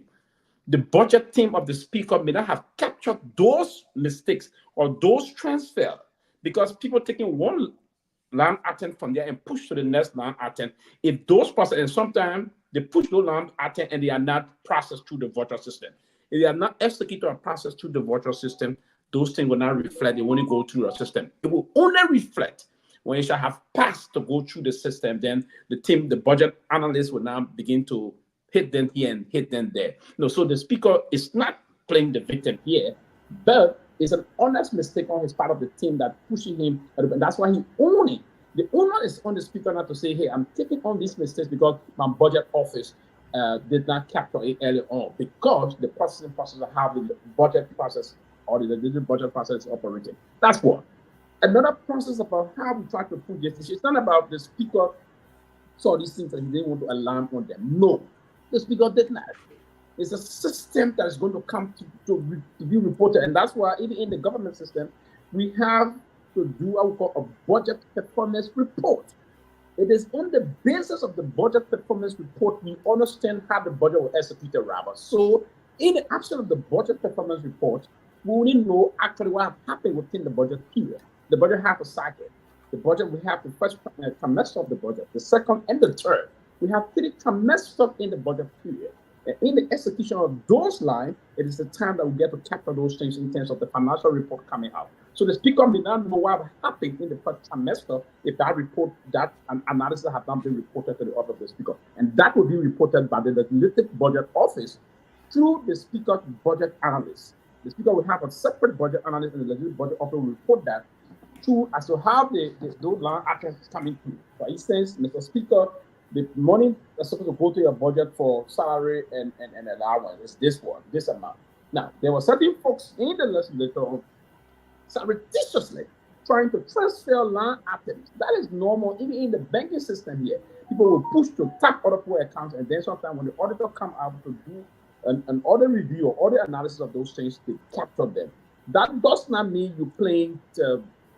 The budget team of the Speaker may not have captured those mistakes or those transfers because people taking one land item from there and push to the next land item. If those process, and sometimes they push those land item and they are not processed through the virtual system. If they are not executed or processed through the virtual system, those things will not reflect. They won't go through your system. It will only reflect when it shall have passed to go through the system. Then the team, the budget analysts will now begin to hit them here and hit them there. No, so the Speaker is not playing the victim here, but it's an honest mistake on his part of the team that pushing him, and that's why he owns it. The owner is on the Speaker not to say, hey, I'm taking on these mistakes because my budget office did not capture it early on, because the process of how the budget process or the budget process is operating. That's one. Another process about how we try to put this issue, it's not about the Speaker saw these things and he didn't want to alarm on them. No, the Speaker did not. It's a system that is going to come to be reported. And that's why even in the government system, we have to do what we call a budget performance report. It is on the basis of the budget performance report we understand how the budget will execute rather. So in the absence of the budget performance report, we only know actually what happened within the budget period. The budget has a cycle. The budget, we have the first trimester of the budget, the second and the third. We have 3 trimesters in the budget period. And in the execution of those lines, it is the time that we get to capture those things in terms of the financial report coming out. So the Speaker may not know what happened in the first trimester if that report, that analysis have not been reported to the office of the Speaker. And that will be reported by the Legislative Budget Office through the Speaker's budget analyst. The Speaker will have a separate budget analyst, and the Legislative Budget Office will report that through as to how those line items coming through. For instance, Mr. Speaker, the money that's supposed to go to your budget for salary and allowance is this amount. Now, there were certain folks in the legislature surreptitiously trying to transfer line items. That is normal, even in the banking system here. People will push to tap other people's accounts, and then sometimes when the auditor come out to do an audit review or audit analysis of those things, they capture them. That does not mean you're playing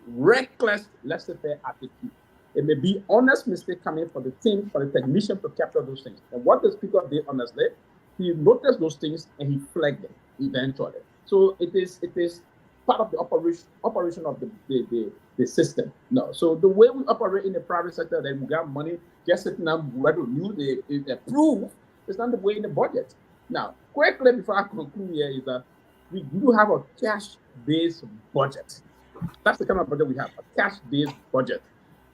reckless, laissez-faire attitude. It may be honest mistake coming for the team, for the technician to capture those things. And what the Speaker did honestly, he noticed those things and he flagged them eventually. So it is part of the operation of the system. No. So the way we operate in the private sector, that we got money just sitting down ready to use it approved, it's not the way in the budget. Now, quickly before I conclude here is that we do have a cash-based budget. That's the kind of budget we have, a cash-based budget.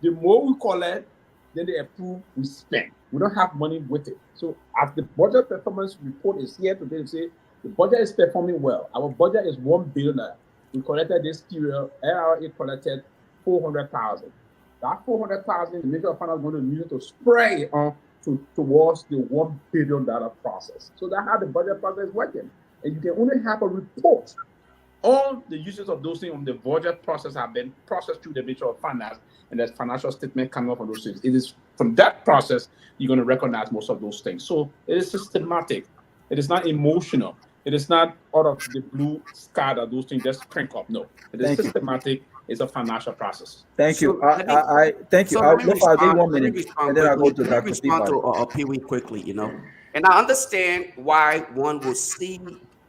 The more we collect, then they approve, we spend. We don't have money with it. So as the budget performance report is here today, say the budget is performing well. Our budget is $1 billion. We collected this period, LRA collected 400,000. That 400,000, the Ministry of Finance is going to use to spray on towards the $1 billion process. So that's how the budget process is working. And you can only have a report. All the uses of those things on the budget process have been processed through the Ministry of Finance, and there's financial statement coming up on those things. It is from that process you're going to recognize most of those things. So it is systematic. It is not emotional. It is not out of the blue sky that those things just crank up. No, it is systematic. It's a financial process. Thank you. I thank you. I'll give 1 minute, and then I'll go to Dr. Pewee quickly. And I understand why one will see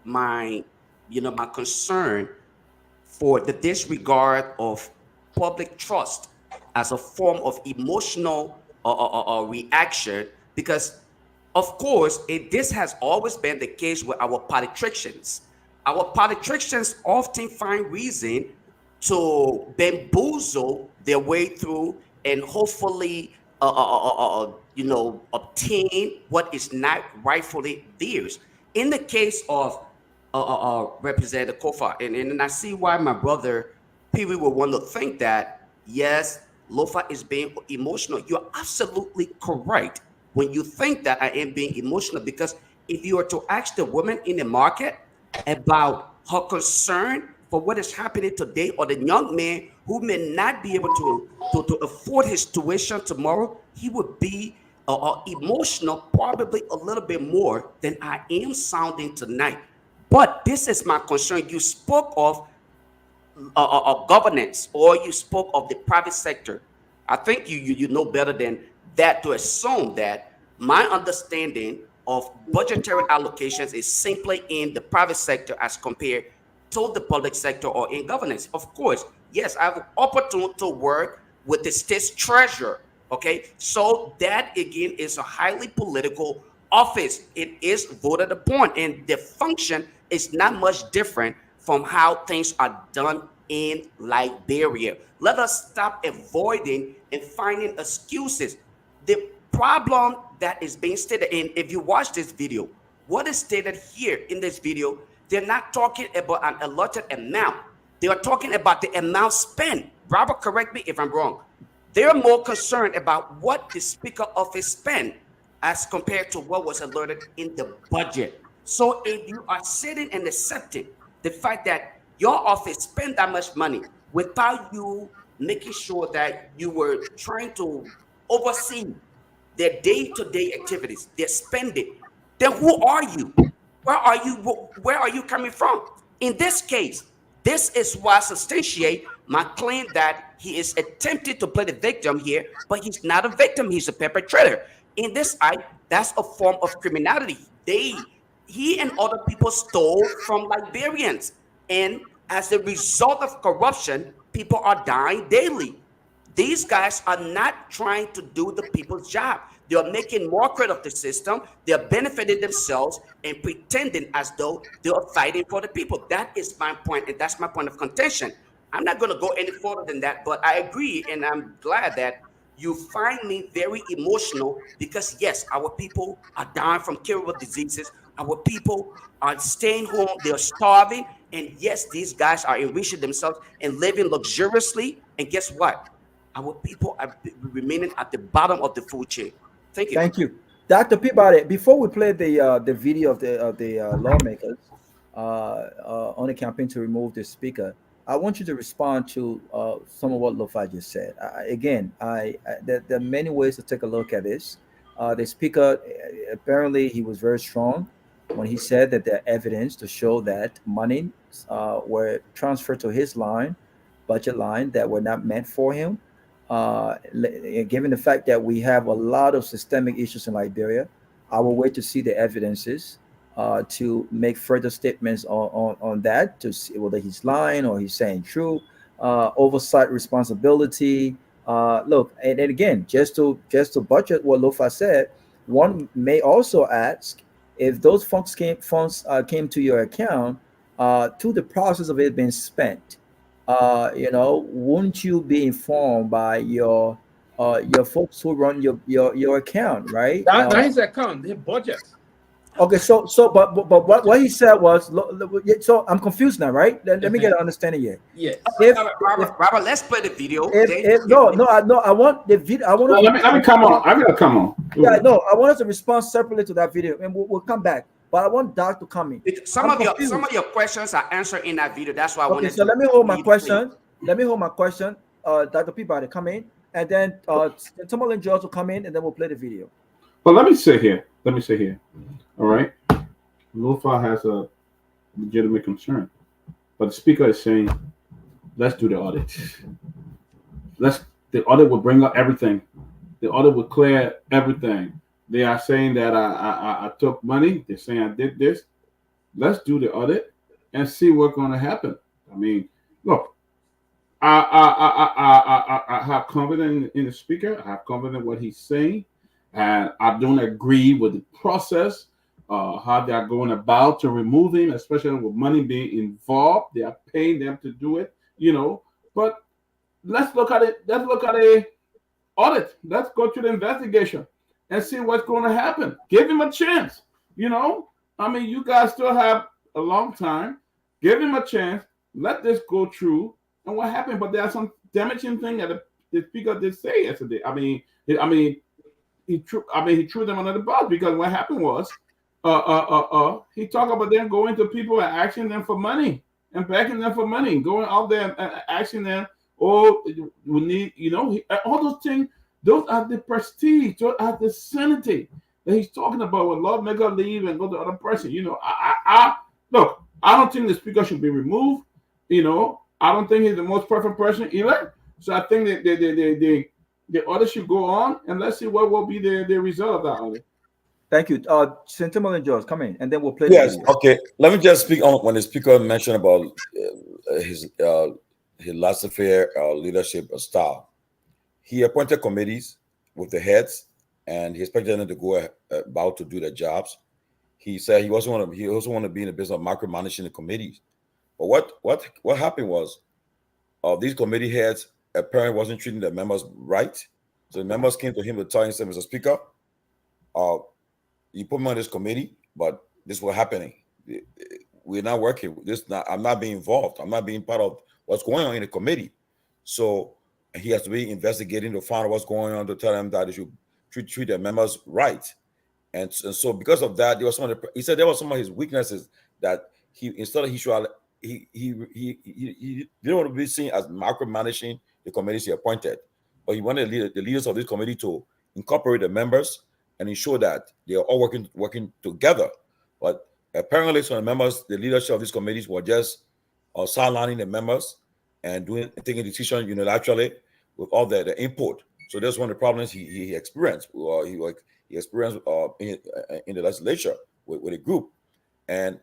my concern for the disregard of public trust as a form of emotional reaction, because of course this has always been the case with our politicians. Our politicians often find reason to bamboozle their way through and hopefully obtain what is not rightfully theirs. In the case of Representative Kofa, and I see why my brother Pewee will want to think that, yes, Lofa is being emotional. You're absolutely correct when you think that I am being emotional, because if you are to ask the woman in the market about her concern for what is happening today, or the young man who may not be able to afford his tuition tomorrow, he would be emotional probably a little bit more than I am sounding tonight. But this is my concern. You spoke of governance, or you spoke of the private sector. I think you know better than that to assume that my understanding of budgetary allocations is simply in the private sector as compared to the public sector or in governance. Of course, yes, I have an opportunity to work with the state's treasurer. Okay, so that again is a highly political office. It is voted upon, and the function is not much different from how things are done in Liberia. Let us stop avoiding and finding excuses. The problem that is being stated, and if you watch this video, what is stated here in this video, they're not talking about an allotted amount. They are talking about the amount spent. Robert, correct me if I'm wrong. They're more concerned about what the Speaker office spent as compared to what was alerted in the budget. So if you are sitting and accepting the fact that your office spent that much money without you making sure that you were trying to oversee their day-to-day activities, their spending, then who are you? Where are you coming from? In this case, this is why I substantiate my claim that he is attempting to play the victim here, but he's not a victim, he's a perpetrator. In this eye, that's a form of criminality. He and other people stole from Liberians, and as a result of corruption, people are dying daily. These guys are not trying to do the people's job. They are making more credit of the system. They are benefiting themselves and pretending as though they are fighting for the people. That is my point, and that's my point of contention. I'm not going to go any further than that, but I agree, and I'm glad that you find me very emotional, because yes, our people are dying from curable diseases. Our people are staying home. They are starving. And yes, these guys are enriching themselves and living luxuriously. And guess what? Our people are remaining at the bottom of the food chain. Thank you. Thank you, Dr. Peabody. Before we play the video of the lawmakers on the campaign to remove the speaker, I want you to respond to some of what Lofa just said. There are many ways to take a look at this. The speaker, apparently, he was very strong when he said that there are evidence to show that money were transferred to his budget line, that were not meant for him. Given the fact that we have a lot of systemic issues in Liberia, I will wait to see the evidences to make further statements on that to see whether he's lying or he's saying true. Oversight responsibility. Look, and again, just to budget what Lofa said, one may also ask if those funds came to your account to the process of it being spent. Wouldn't you be informed by your folks who run your account, right? That is account, the budget. Okay, but what he said was, so I'm confused now, right? Let me get an understanding here. Yes. Robert, let's play the video. No, I want the video. I want. Well, let me come on. I'm gonna come on. Yeah, no, I want us to respond separately to that video, and we'll come back. But I want Doc to come in. Some of your questions are answered in that video. That's why I wanted to. So let me hold my question. Let me hold my question. Dr. Peabody, come in, and then Tomalin George will come in, and then we'll play the video. But let me say here. All right. Lofa has a legitimate concern, but the speaker is saying, "Let's do the audit. The audit will bring up everything. The audit will clear everything." They are saying that I took money. They're saying I did this. Let's do the audit and see what's going to happen. I mean, look, I have confidence in the speaker. I have confidence in what he's saying, and I don't agree with the process, how they are going about to remove him, especially with money being involved. They are paying them to do it, But let's look at it. Let's look at a audit. Let's go to the investigation and see what's going to happen. Give him a chance. I mean, you guys still have a long time. Give him a chance. Let this go through. And what happened? But there are some damaging things that the speaker did say yesterday. He threw them under the bus, because what happened was, he talked about them going to people and asking them for money and begging them for money, going out there and asking them, "Oh, we need," all those things. Those are the prestige, those are the sanity that he's talking about. When Lord make her leave and go to other person, I look. I don't think the speaker should be removed. I don't think he's the most perfect person either. So I think that the audit should go on, and let's see what will be the result of that audit. Thank you. Sentinel and George, come in, and then we'll play. Yes. Okay. Let me just speak on when the speaker mentioned about his laissez-faire leadership style. He appointed committees with the heads, and he expected them to go about to do their jobs. He said he also want to be in the business of micromanaging the committees. But what happened was, these committee heads apparently wasn't treating the members right. So the members came to him to tell him, "Mr. Speaker, you put me on this committee, but this is what's happening. We're not working. I'm not being involved. I'm not being part of what's going on in the committee." So he has to be investigating to find out what's going on, to tell them that they should treat their members right. And so because of that, there was he said there was some of his weaknesses that he didn't want to be seen as micromanaging the committees he appointed, but he wanted the leaders of this committee to incorporate the members and ensure that they are all working together. But apparently, some of the members, the leadership of these committees, were just sidelining the members and taking decisions unilaterally with all the input. So that's one of the problems he experienced. He experienced in the legislature with a group, and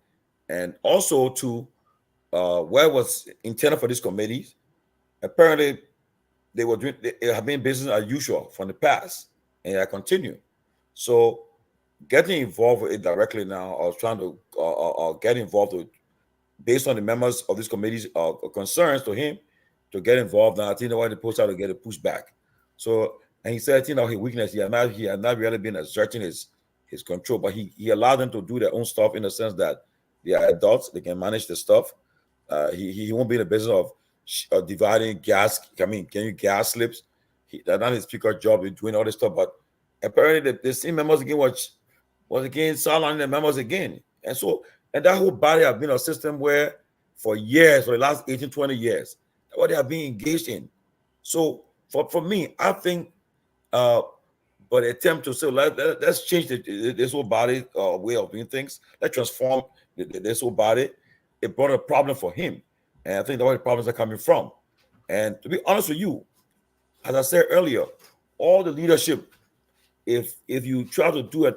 also to where was intended for these committees. Apparently, they have been business as usual from the past, and they continue. So, getting involved with it directly now, I was trying to get involved with, based on the members of these committees' concerns to him, to get involved. And I think the way the post out to get a pushback. So, and he said, his weakness, he had not really been exerting his control, but he allowed them to do their own stuff, in the sense that they are adults, they can manage the stuff. He won't be in the business of dividing gas. Can you gas slips? That's not his speaker job in doing all this stuff. But apparently, the same members again was again sidelining the members again. And that whole body have been a system where for years, for the last 18, 20 years, that's what they have been engaged in. So for me, I think but attempt to say, let's change this whole body way of doing things. Let's transform this whole body. It brought a problem for him. And I think that's where the problems are coming from. And to be honest with you, as I said earlier, all the leadership, if you try to do it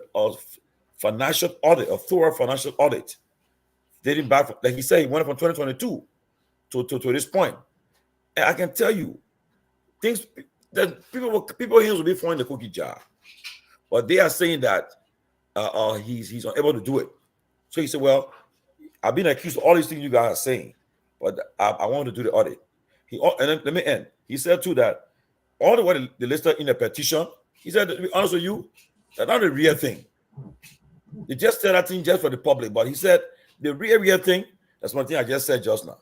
financial audit, a thorough financial audit, dating back from, like he said, he went from 2022 to this point. And I can tell you, things that people here will be following the cookie jar, but they are saying that he's unable to do it. So he said, "Well, I've been accused of all these things you guys are saying, but I want to do the audit." And then let me end. He said too that all the way they listed in the petition, he said, to be honest with you, that's not the real thing. They just said that thing just for the public, but he said the real thing, that's one thing I just said just now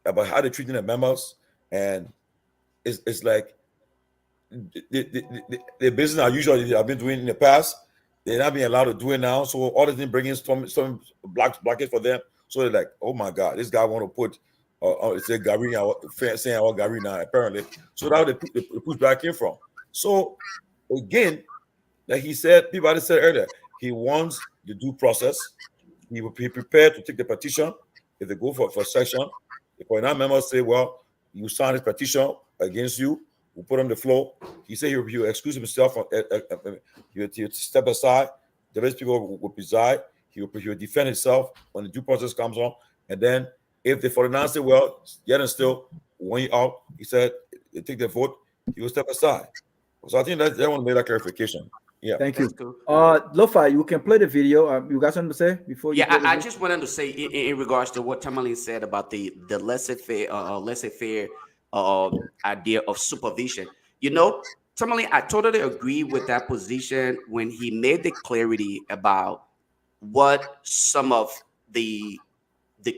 about how they're treating the members, and it's like the business as usual they have been doing in the past, they're not being allowed to do it now. So all the thing bringing some blockage for them. So they're like, oh my God, this guy want to put say Gary now, saying our Gary now apparently. So now they push back in from. So again, like he said, Peabody said earlier, he wants the due process. He will be prepared to take the petition if they go for section. If our members say, well, you sign this petition against you, we'll put on the floor. He said he'll excuse himself from he'll step aside. The rest people will preside. He'll defend himself when the due process comes on. And then if the 49 say, well, yet and still, when you out, he said, they take the vote, he will step aside. So I think that one made that clarification. Yeah. Thank you. Lofa, you can play the video. You got something to say before you? Yeah, I just wanted to say in regards to what Tomalin said about the laissez-faire idea of supervision. You know, Tomalin, I totally agree with that position when he made the clarity about what some of the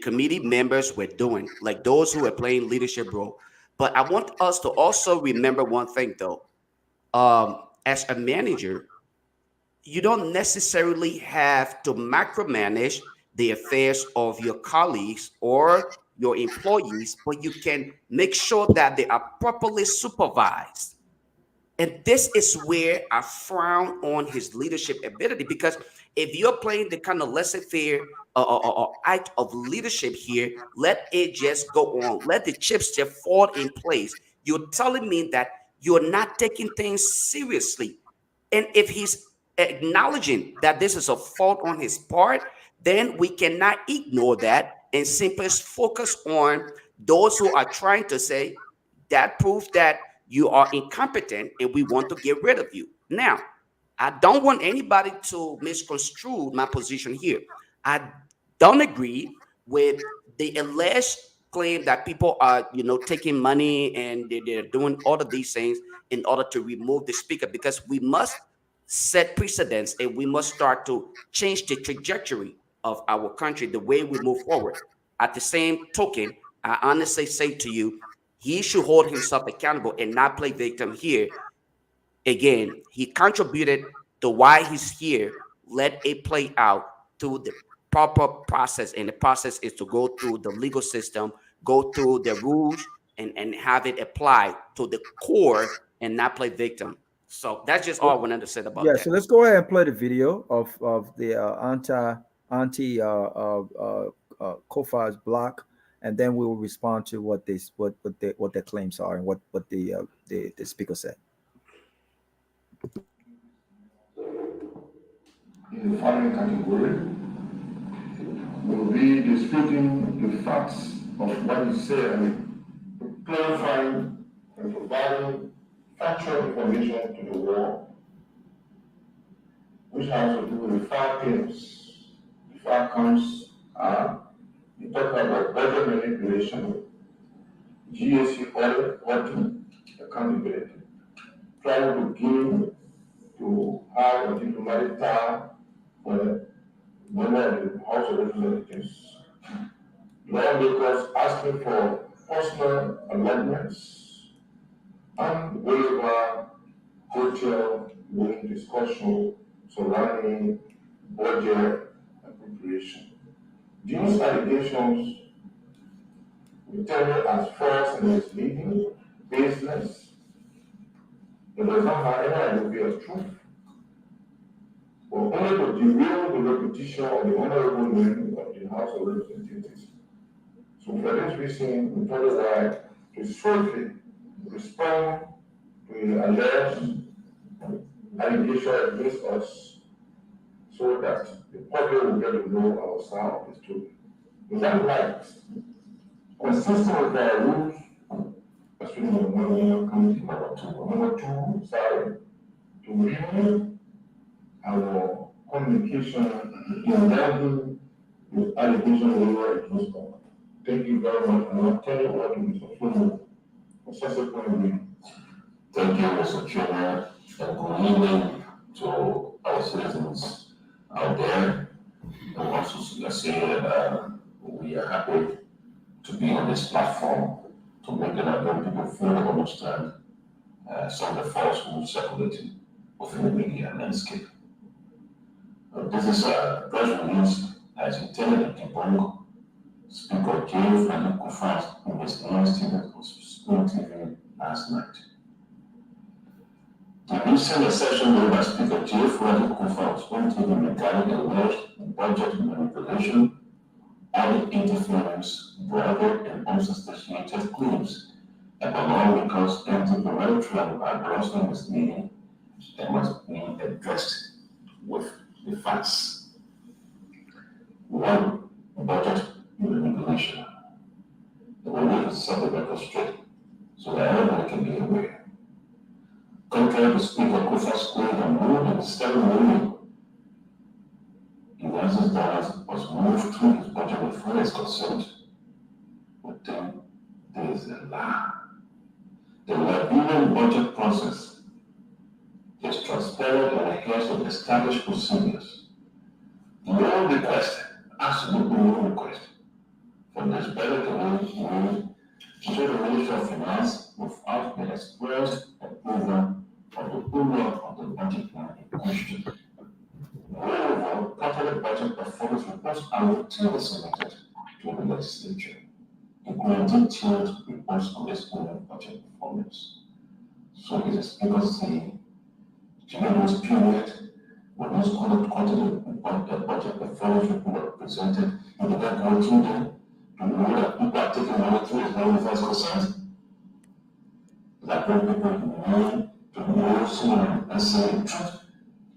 committee members were doing, like those who were playing leadership role. But I want us to also remember one thing, though. As a manager, you don't necessarily have to micromanage the affairs of your colleagues or your employees, but you can make sure that they are properly supervised. And this is where I frown on his leadership ability, because if you're playing the kind of laissez-faire act of leadership here, let it just go on. Let the chips just fall in place. You're telling me that you're not taking things seriously. And if he's acknowledging that this is a fault on his part, then we cannot ignore that and simply focus on those who are trying to say that proves that you are incompetent and we want to get rid of you. Now, I don't want anybody to misconstrue my position here. I don't agree with the alleged claim that people are, taking money and they're doing all of these things in order to remove the speaker, because we must set precedents and we must start to change the trajectory of our country, the way we move forward. At the same token, I honestly say to you, he should hold himself accountable and not play victim here. Again, he contributed to why he's here. Let it play out through the proper process. And the process is to go through the legal system, go through the rules, and have it applied to the core and not play victim. So that's just all I wanted to say about that. So let's go ahead and play the video of the anti Kofa's block, and then we will respond to what their claims are and what the speaker said. In the following category, we will be disputing the facts of what is said, clarifying and providing factual information to the world, which has to do with the 5 claims. The 5 counts are we talk about budget manipulation, GSC auditing, accountability, trying to give to have a diplomatic tie for member of the House of Representatives. Lawmakers asking for personal amendments and waiver hotel room discussion surrounding budget appropriation. These allegations were taken as false and misleading, baseless. It does not have any idea of truth, but only to derail the repetition of the honorable men of the House of Representatives. So for this reason, we thought it right to swiftly respond to the alleged allegation against us, so so that the public will get to know our side of the story. Because I like consistent with our rules, especially when committee number two. Number two, sorry, to review our communication in dealing with allegations we were accused of. Thank you very much, and I'll tell you what Mr. Fumo for subsequent reading. Thank you, Mr. Chairman, and good evening to our citizens out there. And also, let's say that we are happy to be on this platform to make it young people fully understand some of the falsehoods circulating within the media landscape. This is a press release as intended to debunk Speaker J. Frank Kufa's investigating statement on School TV last night. The recent assertion made by Speaker J. Frank Kufa on School TV regarding alleged budget manipulation, added interference, private and unsubstantiated claims that belong because anti-parliamentary by grossly misleading and must be addressed with the facts. One, budget manipulation. The way to set the record straight so that everyone can be aware. Contrary to Speaker Kufa's claim that more than $7 million US was moved through his budget with his consent, but then there is a lie. The Liberian budget process is transparent and adheres to established procedures. No request, absolutely no request, from this better to the Ministry of Finance without the express approval of the owner of the budget plan in question. Moreover, quarterly budget performance reports are routinely submitted to the legislature, including detailed reports on this own budget performance. So it is because the January's period when those quarterly budget performance report are presented, you can go through them to know that people are taking money through his own first consent. That when people know to know someone and say the truth,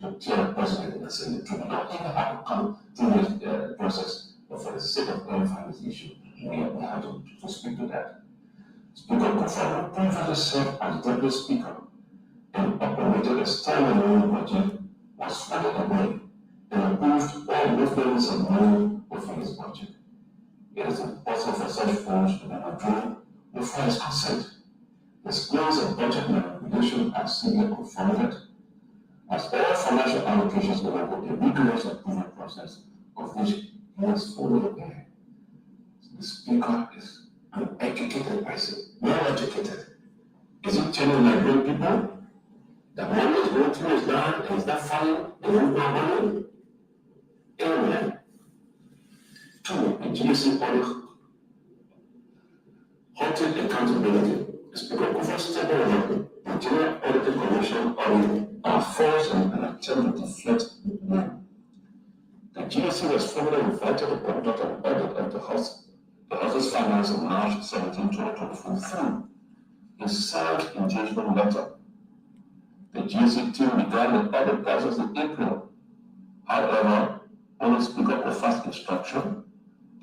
to tell the president and say the truth. You don't even have to come through this process, but for the sake of clarifying this issue, we have to speak to that. Speaker Kufa proved himself as deputy speaker and operated a standalone budget, was funded away, and approved all movements of money within his budget. It is impossible for such funds to be withdrawn before his consent. Displays of budget manipulation are simply confounded, as all financial allocations will have a rigorous approval process of which he has fully aware. The speaker is an educated person, well educated. Is he telling Liberian people that money is going through his land and is that funny? They won't go money? Amen. Two, the GSC audit, haunted accountability. The Speaker Kufa stated that the General Auditing Commission audit are false and an attempt to deflect the blame. The GSC was formally invited to conduct an audit of the House's finance on March 17, 2024 through a signed engagement letter. The GSC team began the audit process in April. However, on Speaker Kufa's instruction,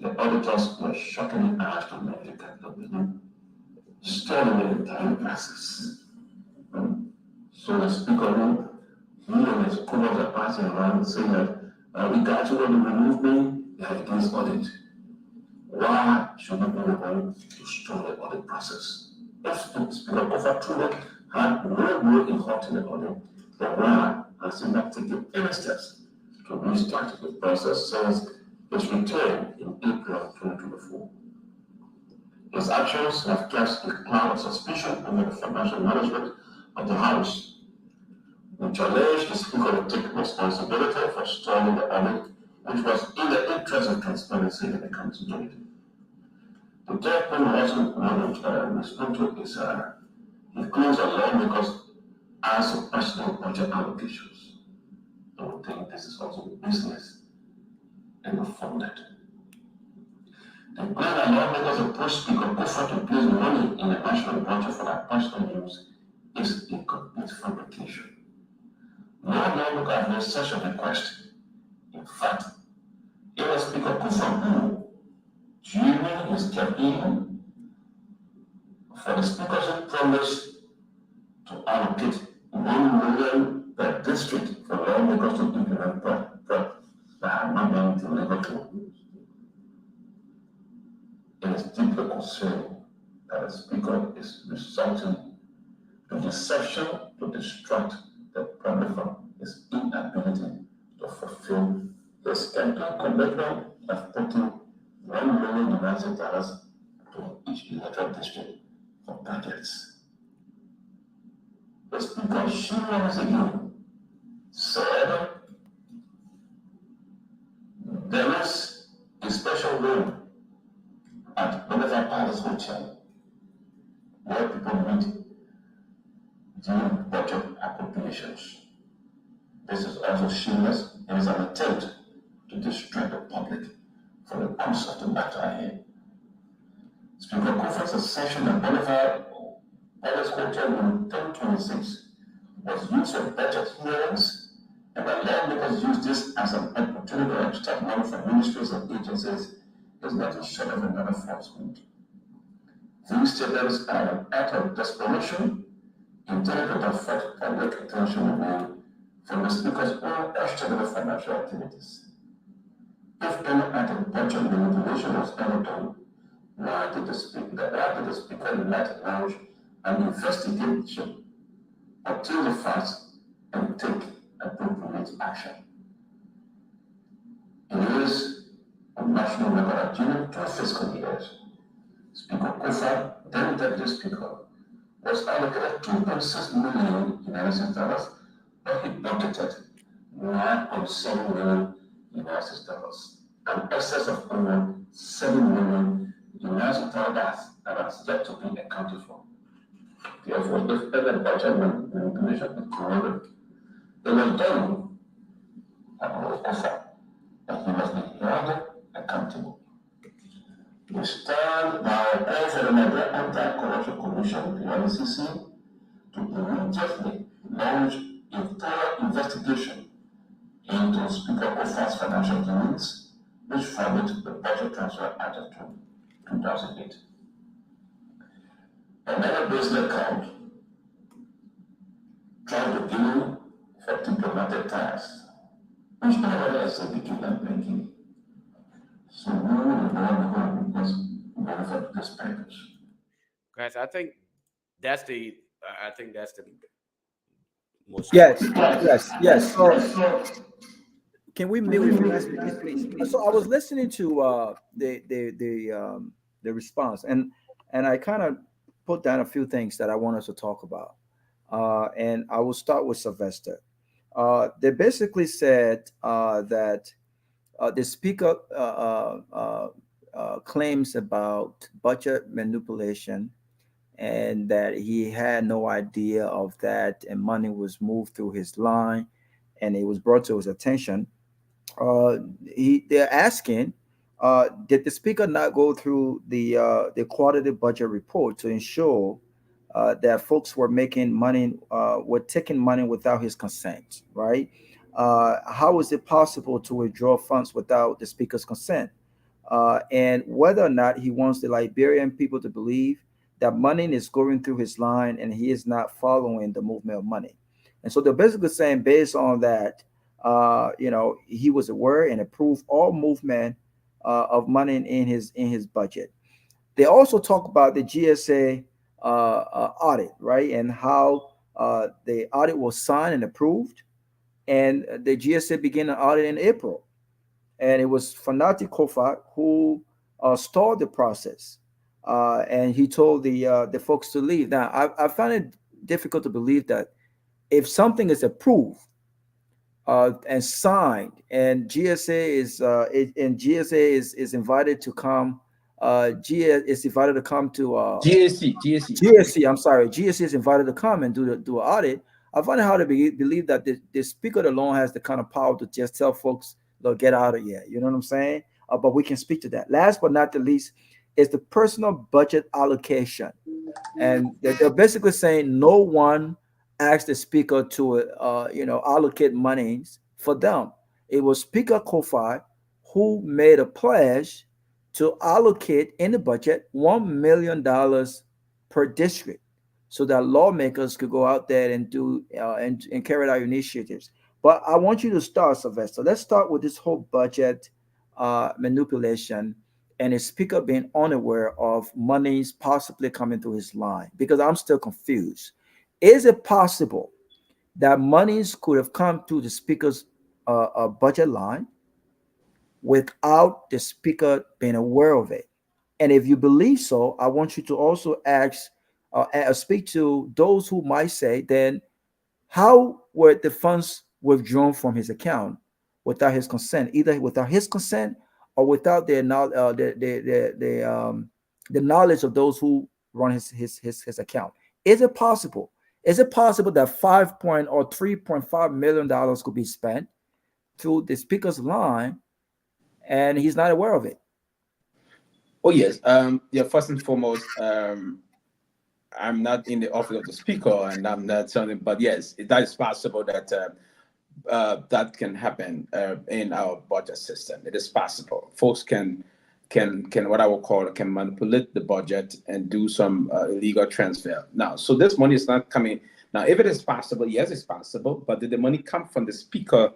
the auditors were shockingly asked to make the capital building, stalling the entire process. So the speaker, he and his colleagues are passing around saying that we got you want to remove me, they are against audit. Why should we be able to stall the audit process? If Speaker Kufa truly had no role in halting the audit, then why has he not taken any steps to restart the process since its return in April 2024? His actions have cast a cloud of suspicion over the financial management of the House, which alleged the Speaker to take responsibility for stalling the audit, which was in the interest of transparency and accountability. The third point I also want to respond to is he claims a lawmakers as a personal budget allocations. I would think this is also business and not funded. The claim that lawmakers approach Speaker Kufa to place money in the national budget for their personal use is a complete fabrication. No lawmaker has made such a request, In fact, even Speaker Kufuor, during his campaign for the speakership, promised to allocate 1 million per district for lawmakers to implement that have not been delivered to. It is deeply concerning that the speaker is resorting to deception to distract the public from his inability to fulfill his campaign commitment of putting $1 million to each electoral district for budgets. The speaker years ago said there is a special room at Lofa Palace Hotel where people meet during budget appropriations. This is also shameless and is an attempt to distract the public from the course of the matter ahead. Speaker Kufuor's assertion that Lofa Palace Hotel Room 1026 was used for budget hearings and that lawmakers use this as an opportunity to extract money from ministries and agencies is nothing short of another falsehood. These statements are an act of desperation intended to divert public attention away from the speaker's own extraordinary financial activities. If any act of budget manipulation was ever done, why did the speaker not launch an investigation, obtain the facts, and take appropriate action? It is a national record that during 2 fiscal years, Speaker Kufuor, then Deputy Speaker, was allocated $2.6 million United States dollars, but he budgeted $9.7 million United States dollars, an excess of over $7 million United States dollars that has yet to be accounted for. Therefore, if ever budget manipulation is correct, it was done by Kufuor, and he must be held accountable. We stand by all for the Nigeria Anti-Corruption Commission, the NCC, to immediately launch a thorough investigation into Speaker Kufuor's financial dealings, which followed the Budget Transfer Act of 2008. Another business account tried to deal for diplomatic ties, which never has a beginning banking. So we will learn because benefit this package. Guys, I think that's the most. Yes. So, can we meet with you guys, please? So I was listening to the response, and I kind of put down a few things that I want us to talk about. And I will start with Sylvester. They basically said that the speaker claims about budget manipulation and that he had no idea of that, and money was moved through his line and it was brought to his attention. They're asking, did the speaker not go through the quarterly budget report to ensure that folks were making money, were taking money without his consent, right? How is it possible to withdraw funds without the speaker's consent? And whether or not he wants the Liberian people to believe that money is going through his line and he is not following the movement of money. And so they're basically saying, based on that, he was aware and approved all movement of money in his budget. They also talk about the GSA audit, right, and how the audit was signed and approved, and the GSA began an audit in April, and it was Fanati Kofa who stalled the process, and he told the folks to leave. Now, I found it difficult to believe that if something is approved and signed, and GSA is invited to come. GSA is invited to come to GSC. I'm sorry, GSC is invited to come and do an audit. I find it hard to believe that the speaker alone has the kind of power to just tell folks, "Look, get out of here." You know what I'm saying? But we can speak to that. Last but not the least is the personal budget allocation, and they're basically saying no one asked the speaker to allocate monies for them. it was Speaker Kofi who made a pledge to allocate in the budget $1 million per district so that lawmakers could go out there and do and carry out initiatives. But I want you to start, Sylvester. Let's start with this whole budget manipulation and a speaker being unaware of monies possibly coming through his line, because I'm still confused. Is it possible that monies could have come to the speaker's budget line without the speaker being aware of it? And if you believe so, I want you to also speak to those who might say, then how were the funds withdrawn from his account without his consent, either without his consent or without the knowledge of those who run his account? Is it possible? Is it possible that $3.5 million could be spent through the speaker's line and he's not aware of it? Oh yes. Yeah. First and foremost, I'm not in the office of the speaker, and I'm not something. But yes, that is possible that that can happen in our budget system. It is possible. Folks can what I will call can manipulate the budget and do some illegal transfer. Now, so this money is not coming. Now, if it is possible, yes, it's possible. But did the money come from the speaker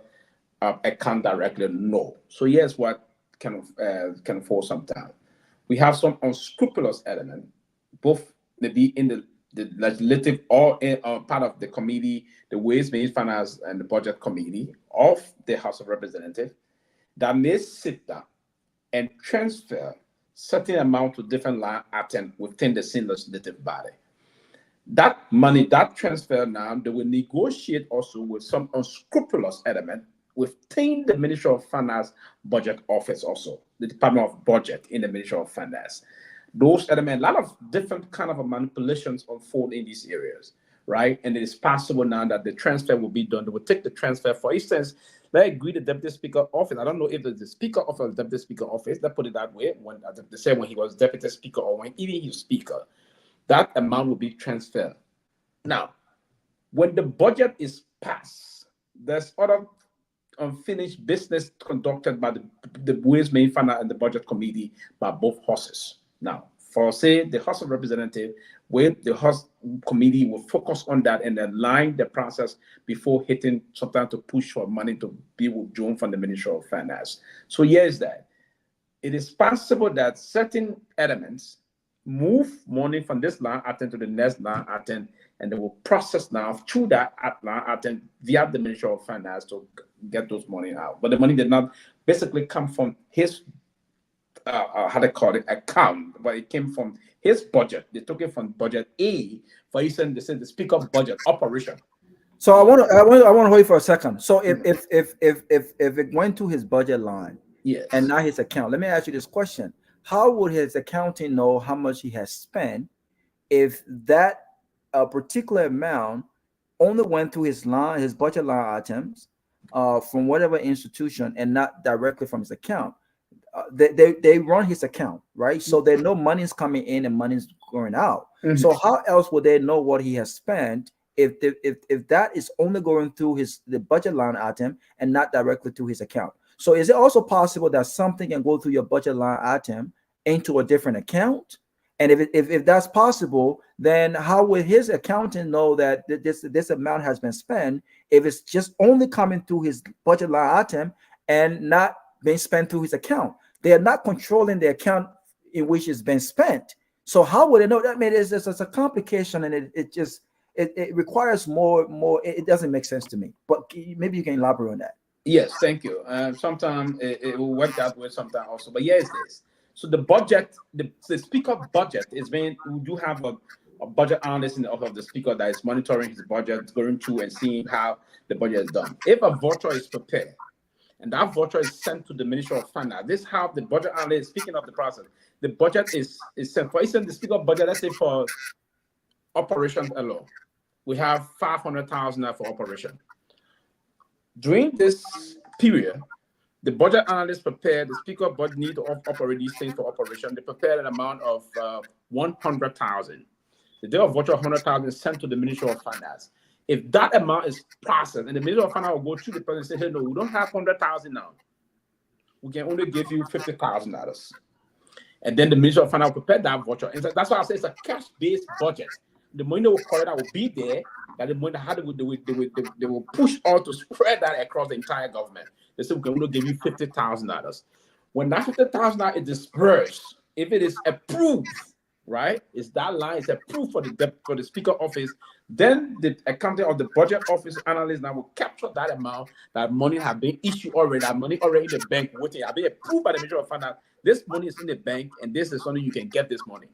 account directly? No. So yes, what can fall sometimes. We have some unscrupulous element, both maybe in the legislative or in part of the committee, the Ways, Means, Finance, and the Budget Committee of the House of Representatives, that may sit down and transfer certain amount to different line items within the same legislative body. That money, that transfer now, they will negotiate also with some unscrupulous element within the Ministry of Finance Budget Office also, the Department of Budget in the Ministry of Finance. Those elements, a lot of different kind of manipulations unfold in these areas, right? And it is possible now that the transfer will be done. They will take the transfer. For instance, let's agree the Deputy Speaker office. I don't know if it's the Speaker office or the Deputy Speaker office. Let's put it that way. When they say when he was Deputy Speaker or when even he was Speaker, that amount will be transferred. Now, when the budget is passed, there's other unfinished business conducted by the Ways, Means, Finance, and the Budget Committee by both houses. Now, for say the House of Representatives, where the House Committee will focus on that and align the process before hitting sometimes to push for money to be withdrawn from the Ministry of Finance. So here's that. It is possible that certain elements move money from this line item to the next line item, and they will process now through that line item via the Ministry of Finance to get those money out. But the money did not basically come from his how they call it, account, but it came from his budget. They took it from budget A. For instance, they said the speaker budget operation. So I want to hold you for a second. So if it went to his budget line, yes, and not his account, let me ask you this question: how would his accounting know how much he has spent if that particular amount only went through his budget line items from whatever institution and not directly from his account? They run his account, right? So they know money's coming in and money's going out. Mm-hmm. So how else would they know what he has spent if that is only going through the budget line item and not directly to his account? So is it also possible that something can go through your budget line item into a different account? And if that's possible, then how would his accountant know that this amount has been spent if it's just only coming through his budget line item and not being spent through his account? They are not controlling the account in which it's been spent. So how would they know? I mean, it's a complication, and it requires more. It doesn't make sense to me. But maybe you can elaborate on that. Yes, thank you. Sometimes it will work that way, sometimes also. But yes, this. So the budget, the speaker budget is being. We do have a budget analyst in the office of the speaker that is monitoring his budget, going through and seeing how the budget is done. If a voucher is prepared, and that voucher is sent to the Ministry of Finance. This is how the budget analyst, speaking of the process, the budget is sent. For instance, the speaker budget, let's say for operations alone, we have 500,000 for operation. During this period, the budget analyst prepared, the speaker budget need to operate these things for operation. They prepared an amount of 100,000. The day of voucher 100,000 is sent to the Ministry of Finance. If that amount is processed and the Ministry of Finance will go through the president and say, hey, no, we don't have 100,000 now. We can only give you $50,000. And then the Ministry of Finance will prepare that voucher. And that's why I say it's a cash-based budget. The money that will collect that will be there, that the money they will push on to spread that across the entire government. They say we can only give you $50,000. When that $50,000 is dispersed, if it is approved, right, is that line is approved for the Speaker office, then the accountant of the budget office analyst now will capture that amount. That money have been issued already. That money already in the bank waiting. Have been approved by the Ministry of Finance. This money is in the bank, and this is only you can get this money.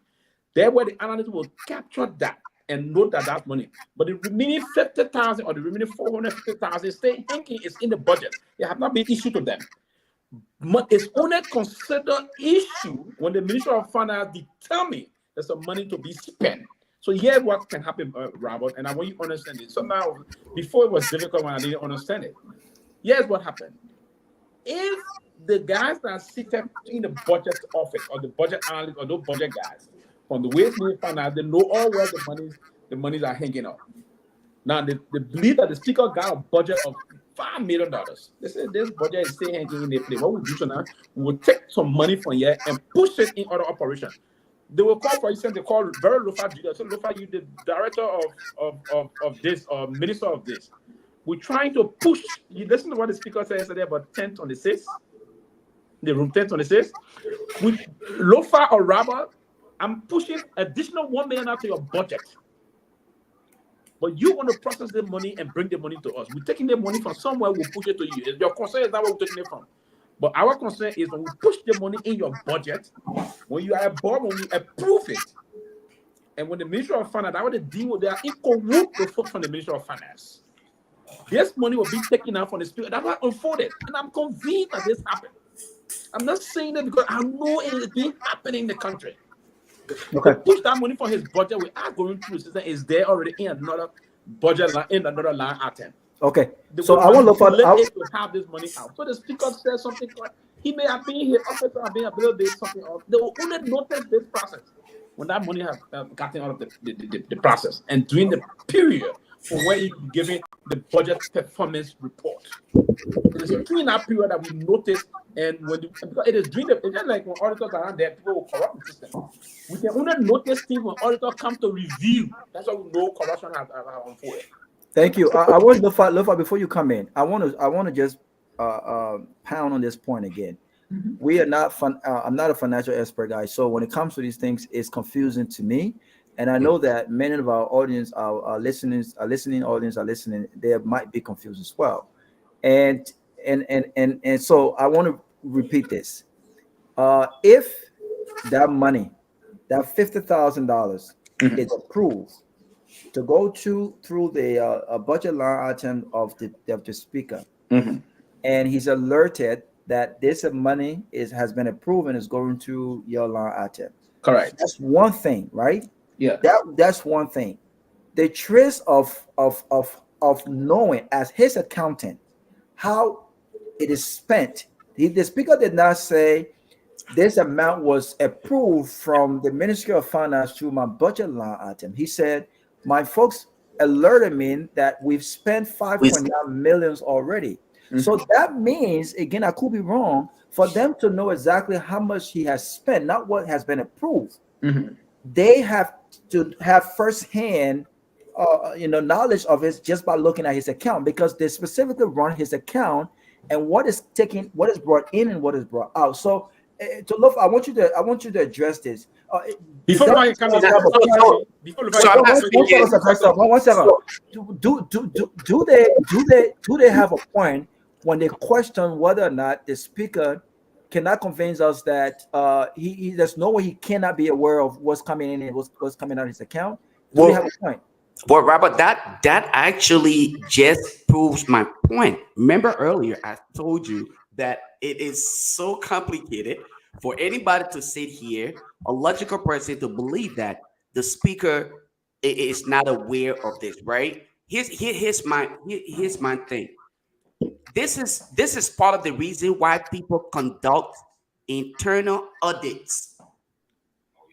There, where the analyst will capture that and note that that's money. But the remaining 50,000 or the remaining 450,000 stay hanging is in the budget. They have not been issued to them. It's only considered issue when the Ministry of Finance determine there's some money to be spent. So here's what can happen, Robert, and I want you to understand it. So now, before it was difficult when I didn't understand it. Here's what happened. If the guys that are seated in the budget office or the budget analyst or those budget guys from the Waste Management Finance, they know all where the monies are hanging out. Now they believe that the Speaker got a budget of $5 million. They say this budget is still hanging in the place. What we do so now, we will take some money from here and push it in other operations. They will call, for instance, they call very Lofa Julius. So Lofa, you the director of this or minister of this. We're trying to push. You listen to what the Speaker said yesterday about 1026, the room 1026. With Lofa or Robert, I'm pushing additional $1 million out to your budget. But you want to process the money and bring the money to us. We're taking the money from somewhere, we'll push it to you. Your concern is not where we're taking it from. But our concern is when we push the money in your budget, when you are aboard, when we approve it, and when the Ministry of Finance, that was the deal with their equal group the folks from the Ministry of Finance. This money will be taken out from the Speaker. That's what unfolded. And I'm convinced that this happened. I'm not saying that because I know it has been happening in the country. Okay. To push that money from his budget, we are going through the system, is there already in another budget line, in another line item. Okay. So I want to to have this money out. So the Speaker says something like he may have been here, officer have been a little bit something else. They will only notice this process when that money has gotten out of the process and during the period for where he's giving the budget performance report. It is during that period that we notice, and when because it is during the, it's just like when auditors are there, people will corrupt the system. We can only notice things when auditors come to review. That's why we know corruption has unfolded. Thank you. I want to Lofa, before you come in, I want to just pound on this point again. Mm-hmm. We are not I'm not a financial expert, guys. So when it comes to these things, it's confusing to me. And I know that many of our audience, our listeners, they might be confused as well. And so I want to repeat this. If that money, that $50,000 is approved to go through the budget line item of the Speaker, and he's alerted that this money has been approved and is going to your line item. Correct. That's one thing, right? Yeah. That's one thing. The trace of knowing as his accountant how it is spent. The Speaker did not say this amount was approved from the Ministry of Finance through my budget line item. He said, my folks alerted me that we've spent 5.9 million already. Mm-hmm. So that means, again, I could be wrong, for them to know exactly how much he has spent, not what has been approved. Mm-hmm. They have to have firsthand knowledge of it just by looking at his account, because they specifically run his account and what is brought in and what is brought out. So to Lofa, I want you to address this. Before I come in, one second. Do they have a point when they question whether or not the Speaker cannot convince us that there's no way he cannot be aware of what's coming in and what's coming out of his account? Do they have a point? Well, Robert, that actually just proves my point. Remember earlier, I told you that it is so complicated for anybody to sit here, a logical person, to believe that the Speaker is not aware of this, right? Here's my thing. This is part of the reason why people conduct internal audits.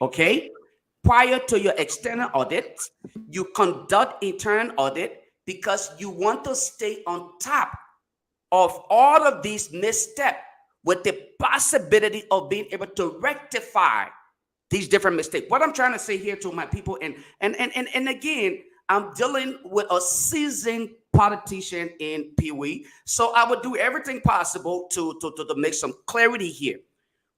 Okay? Prior to your external audit, you conduct internal audit because you want to stay on top of all of these missteps with the possibility of being able to rectify these different mistakes. What I'm trying to say here to my people, and again, I'm dealing with a seasoned politician in Pewee, so I would do everything possible to make some clarity here.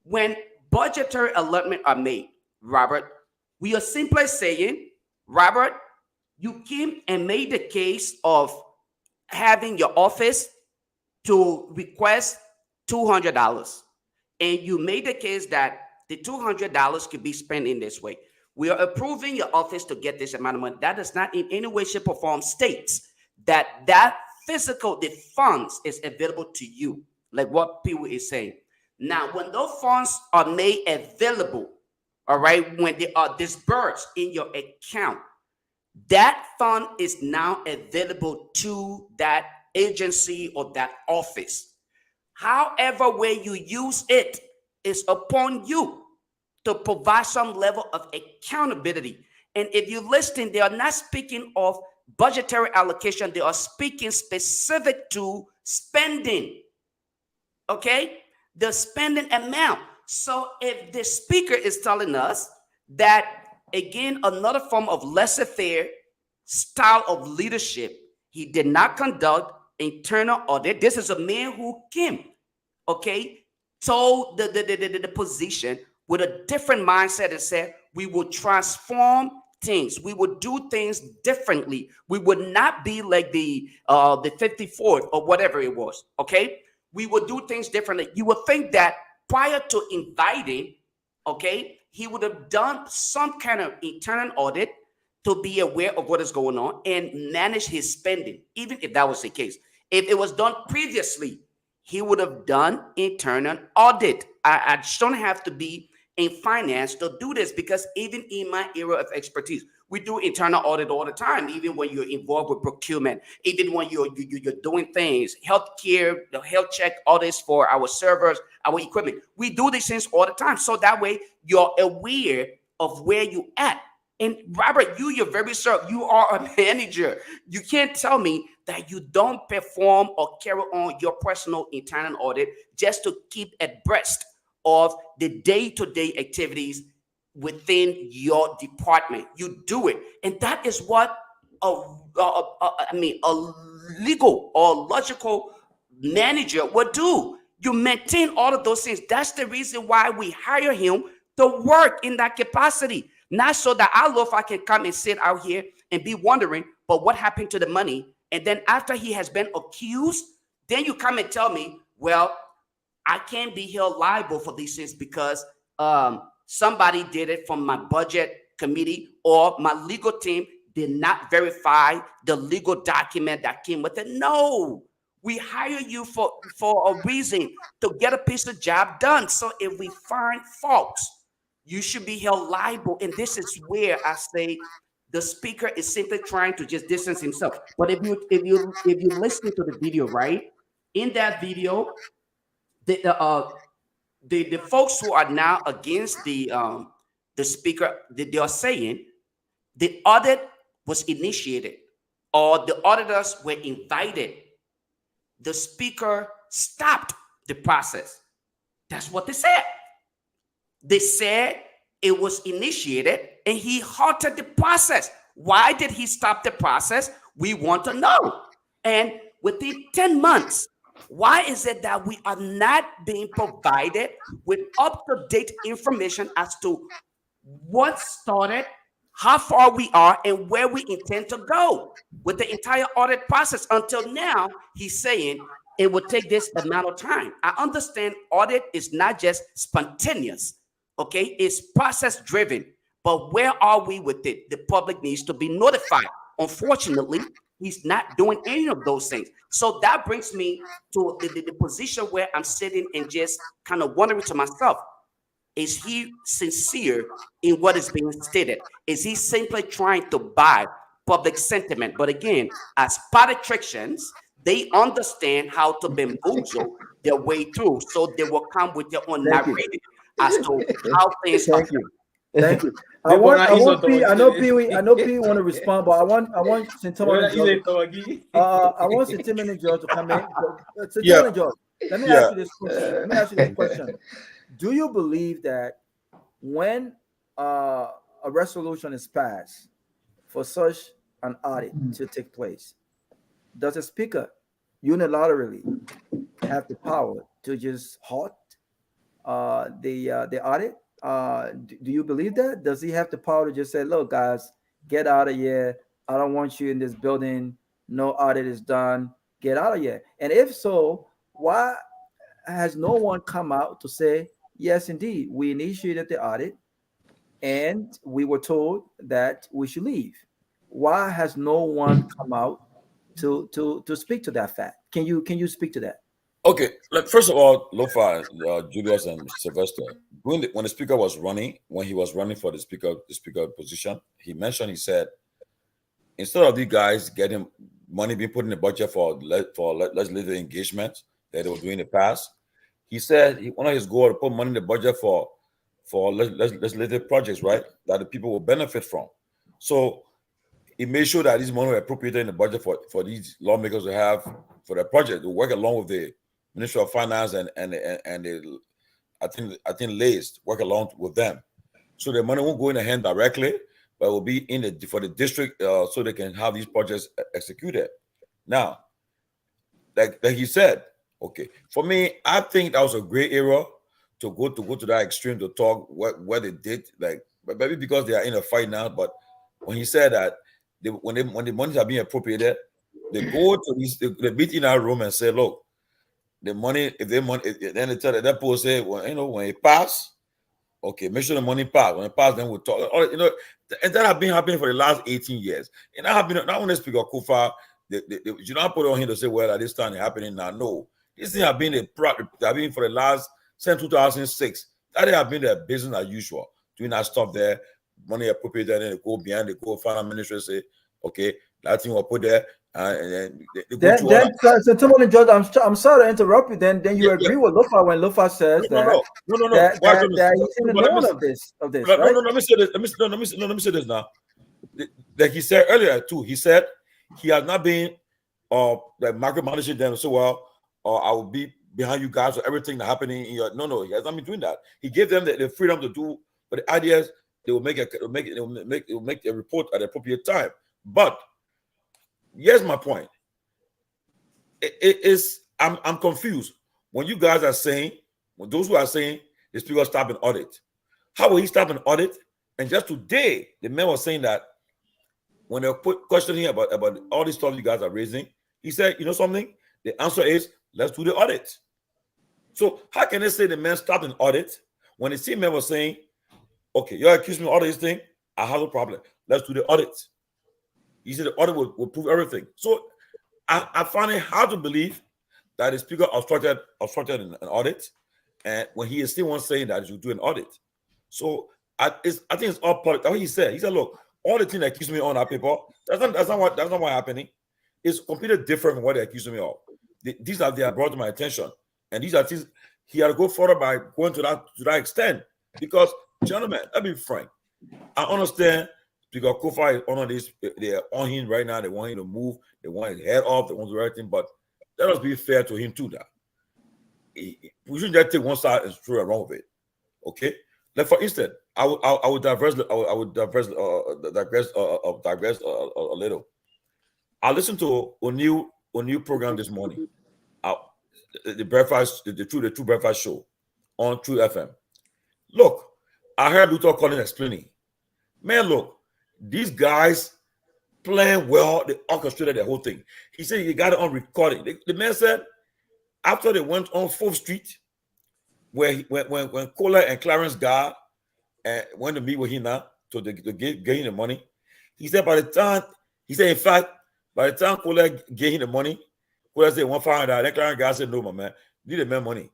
When budgetary allotment are made, Robert, we are simply saying, Robert, you came and made the case of having your office to request $200, and you made the case that the $200 could be spent in this way. We are approving your office to get this amount of money. That does not in any way, shape, or form states that the funds is available to you, like what Pewee is saying. Now, when those funds are made available, all right, when they are disbursed in your account, that fund is now available to that agency or that office. However way you use it is upon you to provide some level of accountability. And if you listen, they are not speaking of budgetary allocation. They are speaking specific to spending, okay? The spending amount. So if the speaker is telling us that, again, another form of laissez-faire style of leadership, he did not conduct internal audit. This is a man who came, okay, told the position with a different mindset and said, we will transform things. We would do things differently. We would not be like the 54th or whatever it was, okay? We would do things differently. You would think that prior to inviting, okay, he would have done some kind of internal audit to be aware of what is going on and manage his spending, even if that was the case. If it was done previously, he would have done internal audit. I just don't have to be in finance to do this, because even in my area of expertise, we do internal audit all the time, even when you're involved with procurement, even when you're doing things, healthcare, the health check audits for our servers, our equipment. We do these things all the time. So that way you're aware of where you at. And Robert, you're very sure you are a manager. You can't tell me that you don't perform or carry on your personal internal audit just to keep abreast of the day-to-day activities within your department. You do it. And that is what a legal or logical manager would do. You maintain all of those things. That's the reason why we hire him to work in that capacity. Not so that our Lofa can come and sit out here and be wondering, but what happened to the money? And then after he has been accused, then you come and tell me, well, I can't be held liable for these things because somebody did it from my budget committee, or my legal team did not verify the legal document that came with it. No, we hire you for a reason, to get a piece of job done. So if we find faults, you should be held liable. And this is where I say the speaker is simply trying to just distance himself. But if you listen to the video, right, in that video, the folks who are now against the speaker, they are saying the audit was initiated, or the auditors were invited. The speaker stopped the process. That's what they said. They said it was initiated and he halted the process. Why did he stop the process? We want to know. And within 10 months, why is it that we are not being provided with up-to-date information as to what started, how far we are, and where we intend to go with the entire audit process? Until now, he's saying it would take this amount of time. I understand audit is not just spontaneous, okay? It's process-driven. But where are we with it? The public needs to be notified. Unfortunately, he's not doing any of those things. So that brings me to the position where I'm sitting and just kind of wondering to myself, is he sincere in what is being stated? Is he simply trying to buy public sentiment? But again, as politicians, they understand how to bamboozle their way through. So they will come with their own narrative as to how things are. Thank you. I want P. I know Pewee. I know Pewee want to respond, but I want Tomalin George. I want Tomalin George to come in. Tomalin George, let me ask you this question. Do you believe that when a resolution is passed for such an audit to take place, does the speaker unilaterally have the power to just halt the audit? Do you believe that? Does he have the power to just say, look, guys, get out of here. I don't want you in this building. No audit is done. Get out of here. And if so, why has no one come out to say, yes, indeed, we initiated the audit and we were told that we should leave? Why has no one come out to speak to that fact? Can you speak to that? Okay, first of all, Lofa, Julius, and Sylvester, when the speaker was running, when he was running for the speaker position, he said, instead of these guys getting money being put in the budget for legislative engagement that they were doing in the past, he said one of his goals to put money in the budget for legislative projects, right, that the people will benefit from. So he made sure that these money were appropriated in the budget for these lawmakers to have for their project to work along with the Ministry of Finance and the, I think Lays work along with them, so the money won't go in the hand directly, but it will be for the district, so they can have these projects executed. Now, like he said, okay, for me, I think that was a great era to go to that extreme to talk what they did, like, but maybe because they are in a fight now. But when he said that when the monies are being appropriated, they go to they meet in our room and say, look, the money, then they tell that people say, well, when it pass, okay, make sure the money pass. When it pass, then we'll talk. And that have been happening for the last 18 years. And that have been not only Speaker Kufa, you don't put it on him to say, well, at this time it's happening now. No, this thing have been for the last since 2006. That have been their business as usual, doing that stuff there, money appropriated, and they go behind, they go finance ministry, say, okay, that thing will put there. And then so Tomalin George, I'm sorry to interrupt you. Then you agree with Lofa when Lofa says that he's in the known of this, right? No, let me say this. Let me say this now. Like he said earlier too, he said he has not been like micromanaging them so well, or I will be behind you guys for everything that happening in your. No, he has not been doing that. He gave them the freedom to do, but the ideas they will make a report at the appropriate time. But here's my point. I'm confused when you guys are saying, when those who are saying the speaker stop an audit. How will he stop an audit? And just today, the man was saying that when they put questioning about all this stuff you guys are raising, he said, you know something? The answer is let's do the audit. So how can they say the man stopped an audit when the same man was saying, okay, you're accusing me of all this thing, I have no problem. Let's do the audit. He said the audit will prove everything. So I find it hard to believe that the speaker obstructed an audit, and when he is still one saying that he should do an audit. So I think it's all politics. That's what he said. He said, look, all the things they accuse me on our paper, that's not what happening. It's completely different from what they accuse me of. These are they are brought to my attention, and these are things he had to go further by going to that extent. Because, gentlemen, let me be frank. I understand because Kofa is on this, they are on him right now. They want him to move. They want his head off. They want to do everything. But let us be fair to him too. That we shouldn't just take one side and throw it wrong with it. Okay. Like for instance, I would digress a little. I listened to a new program this morning. The breakfast, the True Breakfast Show on True FM. Look, I heard Luther Collins explaining. Man, look, these guys playing well. They orchestrated the whole thing. He said he got it on recording. The man said after they went on 4th Street, where when Kohler and Clarence Guar went to meet with him now to get him the money, he said in fact, by the time Kohler gave him the money, Kohler said $1,500. Then Clarence Guar said, no, my man, need the man money.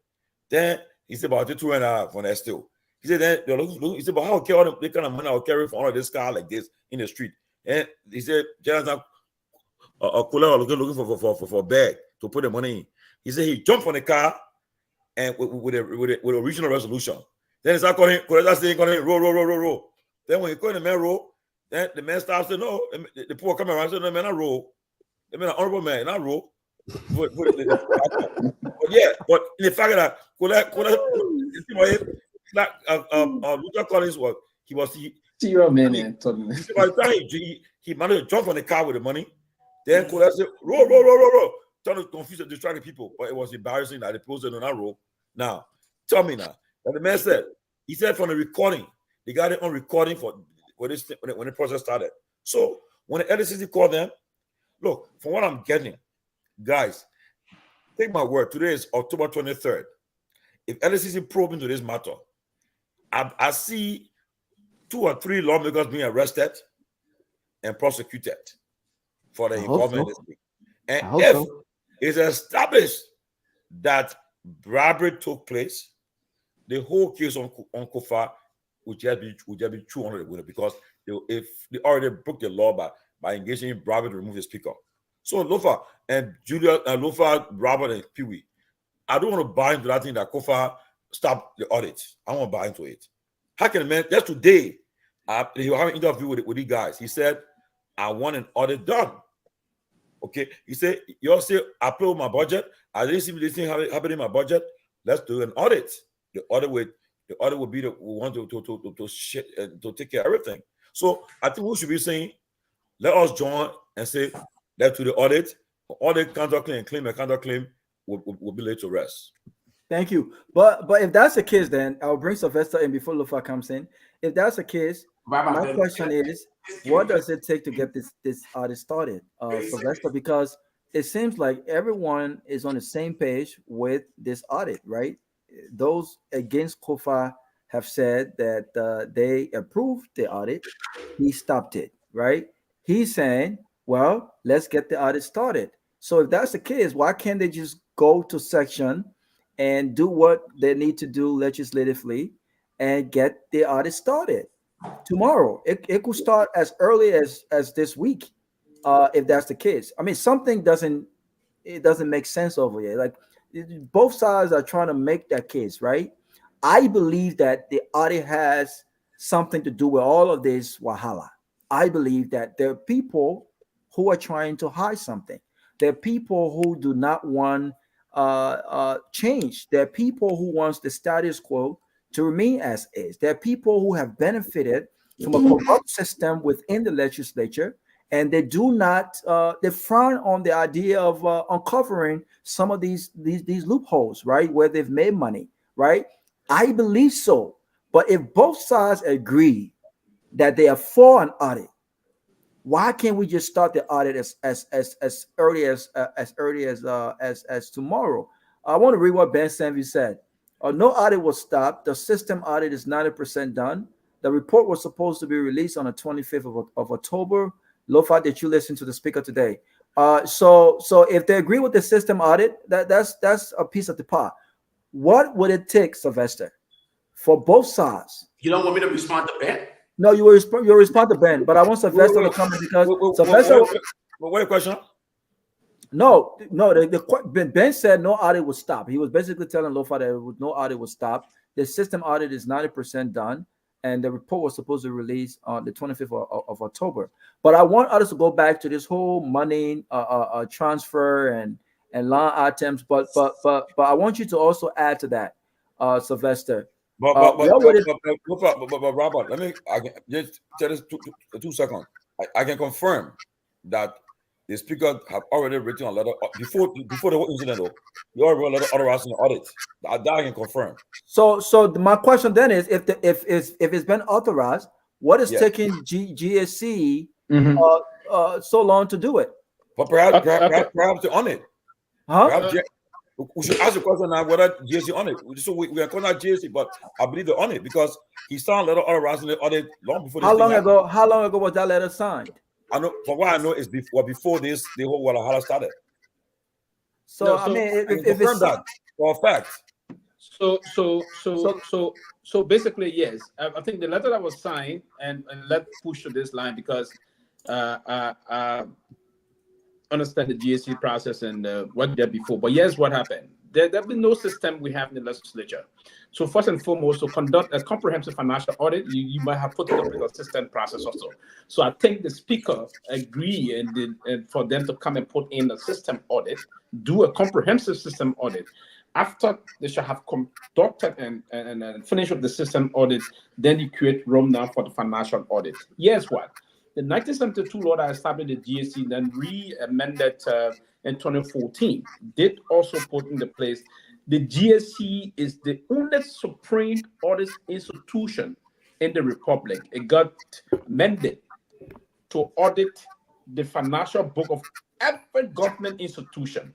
Then he said about $2.5 from that still. He said, he said, but how carry all the kind of money I'll carry for all of this car like this in the street? And he said, Jonathan, Kohler was looking for a bag to put the money in. He said he jumped on the car and with a regional resolution. Then it's not calling, roll. Then when you go in the man roll, then the man starts to know. The poor come around and say, no, man, I roll. The man, an honorable man, I roll. But yeah, but in the fact that like Luther Collins was, he managed to jump on the car with the money. Then Kola said, roll, trying to confuse and distract people. But it was embarrassing that they posted on that roll. Now, tell me now. And the man said, he said from the recording, they got it on recording for when the process started. So when the LCC called them, look, from what I'm getting, guys, take my word, today is October 23rd. If LCC probe into this matter, I see 2 or 3 lawmakers being arrested and prosecuted for their involvement in this thing. And if it's established that bribery took place, the whole case on Kofa would just be 200 winner, because they already broke the law by engaging in bribery to remove the speaker. So Lofa and Julius, Lofa, Robert and Pewee, I don't want to buy into that thing that Kofa stopped the audit. I want to buy into it. How can a man, just today, he was having an interview with these guys. He said, I want an audit done. Okay. He said, you all say, I play with my budget. I didn't see this thing happening in my budget. Let's do an audit. The audit will be the we want to take care of everything. So I think we should be saying, let us join and say, let's do the audit. Audit, counterclaim, claim and counterclaim will be laid to rest. Thank you. But if that's the case, then I'll bring Sylvester in before Lofa comes in. If that's the case, my question is, what does it take to get this audit started, Sylvester? Because it seems like everyone is on the same page with this audit, right? Those against Kofa have said that they approved the audit. He stopped it, right? He's saying, well, let's get the audit started. So if that's the case, why can't they just go to section and do what they need to do legislatively and get the audit started tomorrow? It could start as early as this week, if that's the case. I mean, something doesn't make sense over here. Like, both sides are trying to make that case, right? I believe that the audit has something to do with all of this wahala. I believe that there are people who are trying to hide something. There are people who do not want change. There are people who want the status quo to remain as is. There are people who have benefited from a corrupt system within the legislature, and they do not they frown on the idea of uncovering some of these loopholes, right, where they've made money, right? I believe so. But if both sides agree that they are for an audit, why can't we just start the audit as early as tomorrow? I want to read what Ben Sanvee said. No audit was stopped. The system audit is 90% done. The report was supposed to be released on the 25th of October. Lofa, did you listen to the speaker today? So if they agree with the system audit, that's a piece of the pie. What would it take, Sylvester, for both sides? You don't want me to respond to Ben? No, you respond to Ben, but I want Sylvester to come in because Sylvester. What question? No. Ben said no audit would stop. He was basically telling Lofa that no audit would stop. The system audit is 90% done, and the report was supposed to release on the 25th of October. But I want others to go back to this whole money transfer and line items. But I want you to also add to that, Sylvester. But Robert, I can just tell us 2 seconds. I can confirm that the speaker have already written a letter before the whole incident. Though, you already wrote a letter authorizing the audit. That I can confirm. So my question then is, if it's been authorized, what is taking GSC so long to do it? But perhaps they're on it. Huh? We should ask the question now whether GSC on it. So we are calling out GSC, but I believe they're on it because he signed a letter authorizing the audit long before. How long ago was that letter signed? I know. From what I know, is before this the whole Jallah started. So I mean, if it's that for a fact. So basically, yes. I think the letter that was signed, and let's push to this line because understand the GSC process and what did before. But here's what happened. There'll be no system we have in the legislature. So first and foremost, to conduct a comprehensive financial audit, you might have put in place a system process also. So I think the speaker agree and for them to come and put in a system audit, do a comprehensive system audit. After they shall have conducted and finished with the system audit, then you create room now for the financial audit. Yes, what? The 1972 law that established the GSC, then re-amended in 2014, did also put into place the GSC is the only supreme audit institution in the Republic. It got mandate to audit the financial book of every government institution.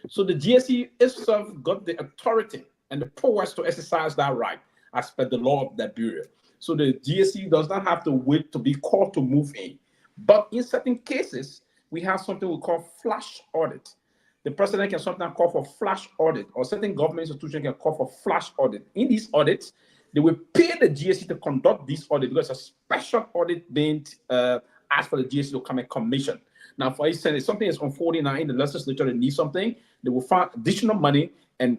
So the GSC itself got the authority and the powers to exercise that right as per the law of that bureau. So the GSC does not have to wait to be called to move in. But in certain cases, we have something we call flash audit. The president can sometimes call for flash audit, or certain government institutions can call for flash audit. In these audits, they will pay the GSC to conduct this audit because a special audit being asked for the GSC to come and commission. Now, for instance, if something is unfolding now in the legislature, they need something, they will find additional money and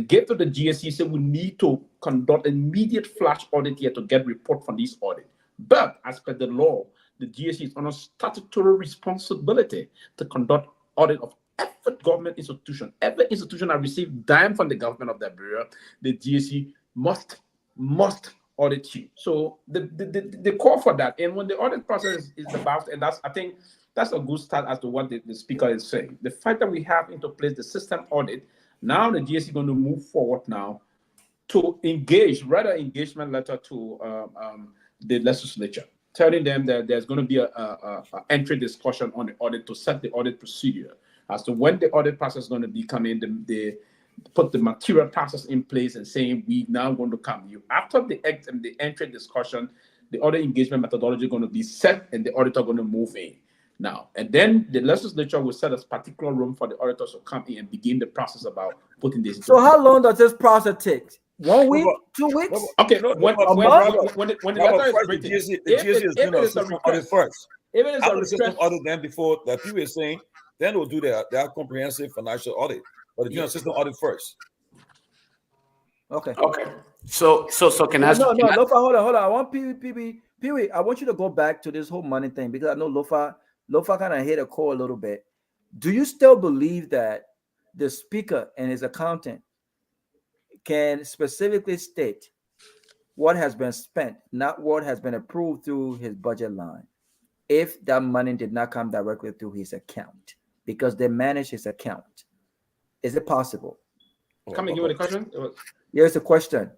give to the GSC, say we need to conduct immediate flash audit here to get report from this audit. But as per the law, the GSC is on a statutory responsibility to conduct audit of every government institution. Every institution that receives dime from the government of that bureau, the GSC must audit you. So the call for that, and when the audit process is about, and I think that's a good start as to what the speaker is saying. The fact that we have into place the system audit, now the GSC is going to move forward now to write an engagement letter to the legislature, telling them that there's going to be a entry discussion on the audit to set the audit procedure as to when the audit process is going to be coming. They put the material process in place and saying we now going to come. After the entry discussion, the audit engagement methodology is going to be set and the auditor going to move in now. And then the legislature will set a particular room for the auditors to come in and begin the process about putting this. So how long does this process take? 1 week, 2 weeks? Okay, when the letter is written, the GSC is doing a system audit first. If it is after the system audit, then before the people is saying, then they'll do their comprehensive financial audit. But they're doing a system audit first. Okay. So can I? No, Lofa, hold on. I want Pewee. I want you to go back to this whole money thing because I know Lofa kind of hit a core a little bit. Do you still believe that the speaker and his accountant can specifically state what has been spent, not what has been approved through his budget line, if that money did not come directly through his account because they manage his account? Is it possible? Come and give me the question. Here's the question.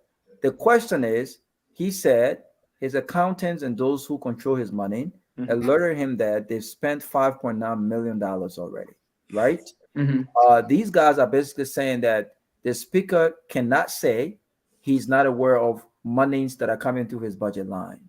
The question is, he said his accountants and those who control his money alerted him that they've spent $5.9 million already, right? These guys are basically saying that the speaker cannot say he's not aware of monies that are coming through his budget line.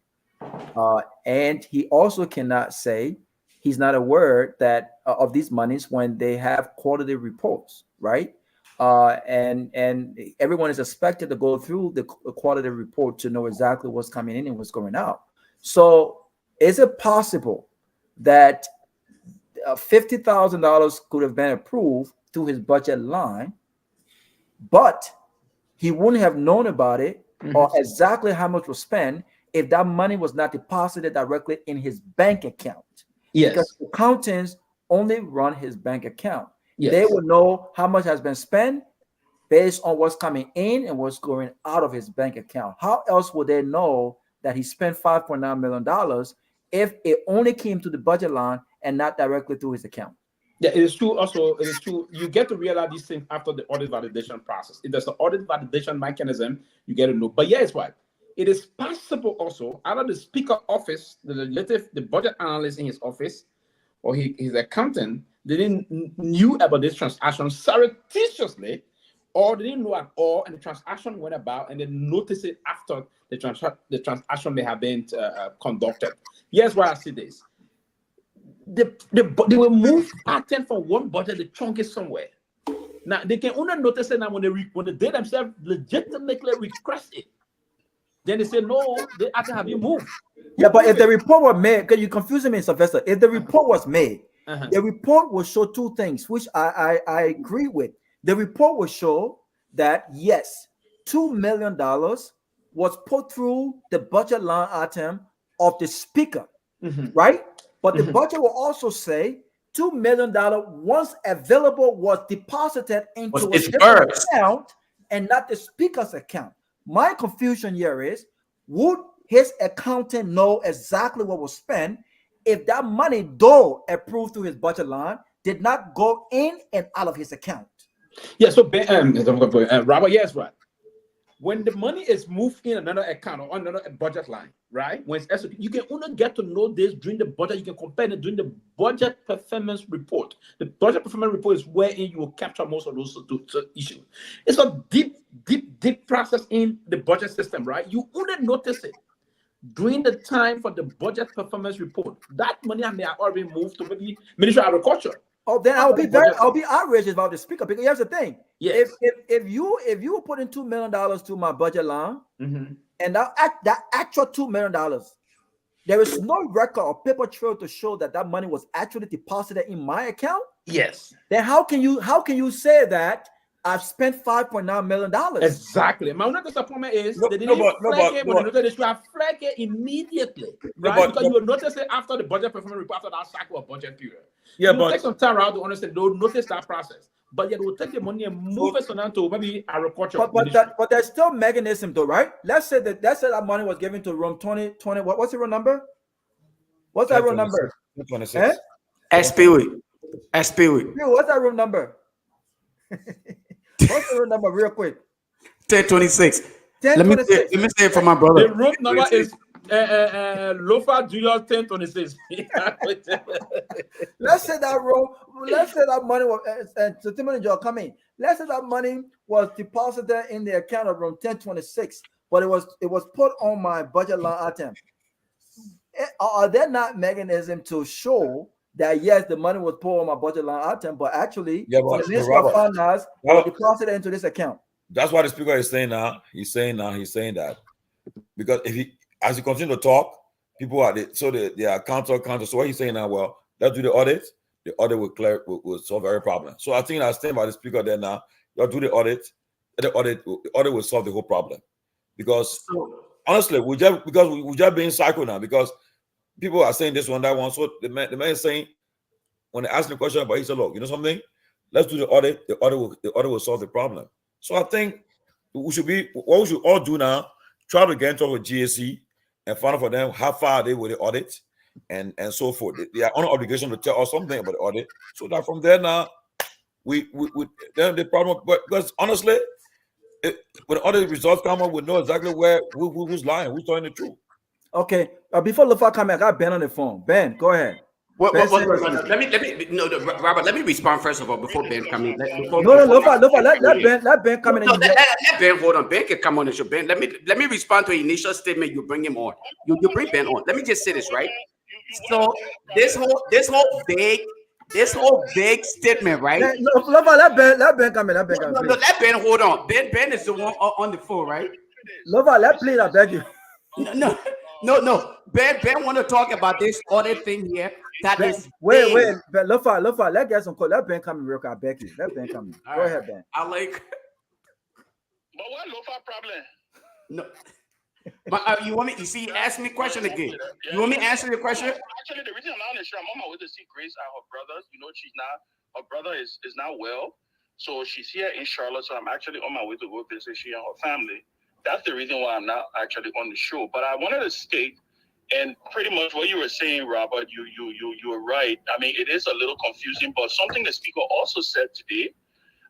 And he also cannot say he's not aware that of these monies when they have quarterly reports, right? And everyone is expected to go through the quarterly report to know exactly what's coming in and what's going out. So is it possible that $50,000 could have been approved through his budget line, but he wouldn't have known about it or exactly how much was spent if that money was not deposited directly in his bank account? Yes. Because accountants only run his bank account. Yes. They will know how much has been spent based on what's coming in and what's going out of his bank account. How else would they know that he spent $5.9 million if it only came to the budget line and not directly through his account? Yeah, it is true. Also, it is true. You get to realize these things after the audit validation process. If there's an audit validation mechanism, you get to know. But yes, what? It is possible also out of the speaker office, the budget analyst in his office, or his accountant, they didn't knew about this transaction surreptitiously, or they didn't know at all, and the transaction went about, and they noticed it after the transaction may have been conducted. Here's why I see this. They will move pattern from one budget, the chunk is somewhere. Now they can only notice it now when they themselves legitimately request it. Then they say no, they actually have you moved. Yeah, but if the report was made, because you confusing me, Sylvester. If the report was made, the report will show two things, which I agree with. the report will show that yes, $2 million was put through the budget line item of the speaker, right? But the budget will also say $2 million once available was deposited into a different account and not the speaker's account. My confusion here is, would his accountant know exactly what was spent if that money, though approved through his budget line, did not go in and out of his account? Yeah, so Robert, yes, right. When the money is moved in another account or another budget line, right? When it's you can only get to know this during the budget. You can compare it during the budget performance report. The budget performance report is wherein you will capture most of those issues. It's a deep process in the budget system, right? You only notice it during the time for the budget performance report. That money may have already moved to maybe Ministry of Agriculture. Oh, then I'll be outraged about the speaker, because here's the thing. Yes. If you put in $2 million to my budget line, and that actual $2 million, there is no record or paper trail to show that money was actually deposited in my account. Yes. Then how can you say that I've spent $5.9 million? Exactly. My only disappointment is they didn't flag it when they noticed. They should have flagged it immediately, right? Because you will notice it after the budget performance report, after that cycle of budget period. Yeah, but take some time out to understand. They'll notice that process, but yet we'll take the money and move it to maybe agriculture. But there's still mechanism, though, right? Let's say that money was given to room 2020. What's the room number? What's that room number? 26. SPW. What's that room number? What's the room number, real quick? 1026. Let me say it for my brother. The room number is Lofa Julius 1026. Let's say that money was so Timothy Joe come in. Let's say that money was deposited in the account of room 1026, but it was put on my budget line item. Are there not mechanism to show that yes, the money was put on my budget line item, but actually the list of funders were deposited into this account? That's what the speaker is saying now. He's saying that because as he continue to talk, people are they are counter. So what he's saying now, well, let's do the audit. The audit will solve every problem. So I think I stand by the speaker there now. You'll do the audit. The audit will solve the whole problem. Because honestly, we just being cycled now because people are saying this one, that one. So the man is saying, when they ask the question about, he said, look, you know something? Let's do the audit. The audit will solve the problem. So I think what we should all do now, try to get in touch with GSC and find out for them how far are they with the audit and so forth. They are on obligation to tell us something about the audit. So that from there now, we then the problem, because honestly, when the audit results come up, we know exactly who's lying, who's telling the truth. Okay. Before Lofa come in, I got Ben on the phone. Ben, go ahead. Robert, let me respond first of all before Ben come in. Lofa, let Ben come in. Let Ben hold on. Ben can come on the show. Ben, let me respond to the initial statement. You bring him on. You bring Ben on. Let me just say this, right? So this whole vague statement, right? Lofa, let Ben come in. Let Ben hold on. Ben is the one on the phone, right? Lofa, please, I beg you. No. Ben want to talk about this other thing here. Wait. But Lofa, let's get some call. Let Ben come in real quick. I beg you. Let Ben come in. Go ahead, Ben. I like. But what Lofa problem? No. But you want me? You see, ask me a question again. You want me to answer your question? Actually, the reason I'm not on the show, I'm on my way to see Grace and her brothers. You know, her brother is not well, so she's here in Charlotte. So I'm actually on my way to go visit she and her family. That's the reason why I'm not actually on the show. But I wanted to state, and pretty much what you were saying, Robert, you were right. I mean, it is a little confusing, but something the speaker also said today,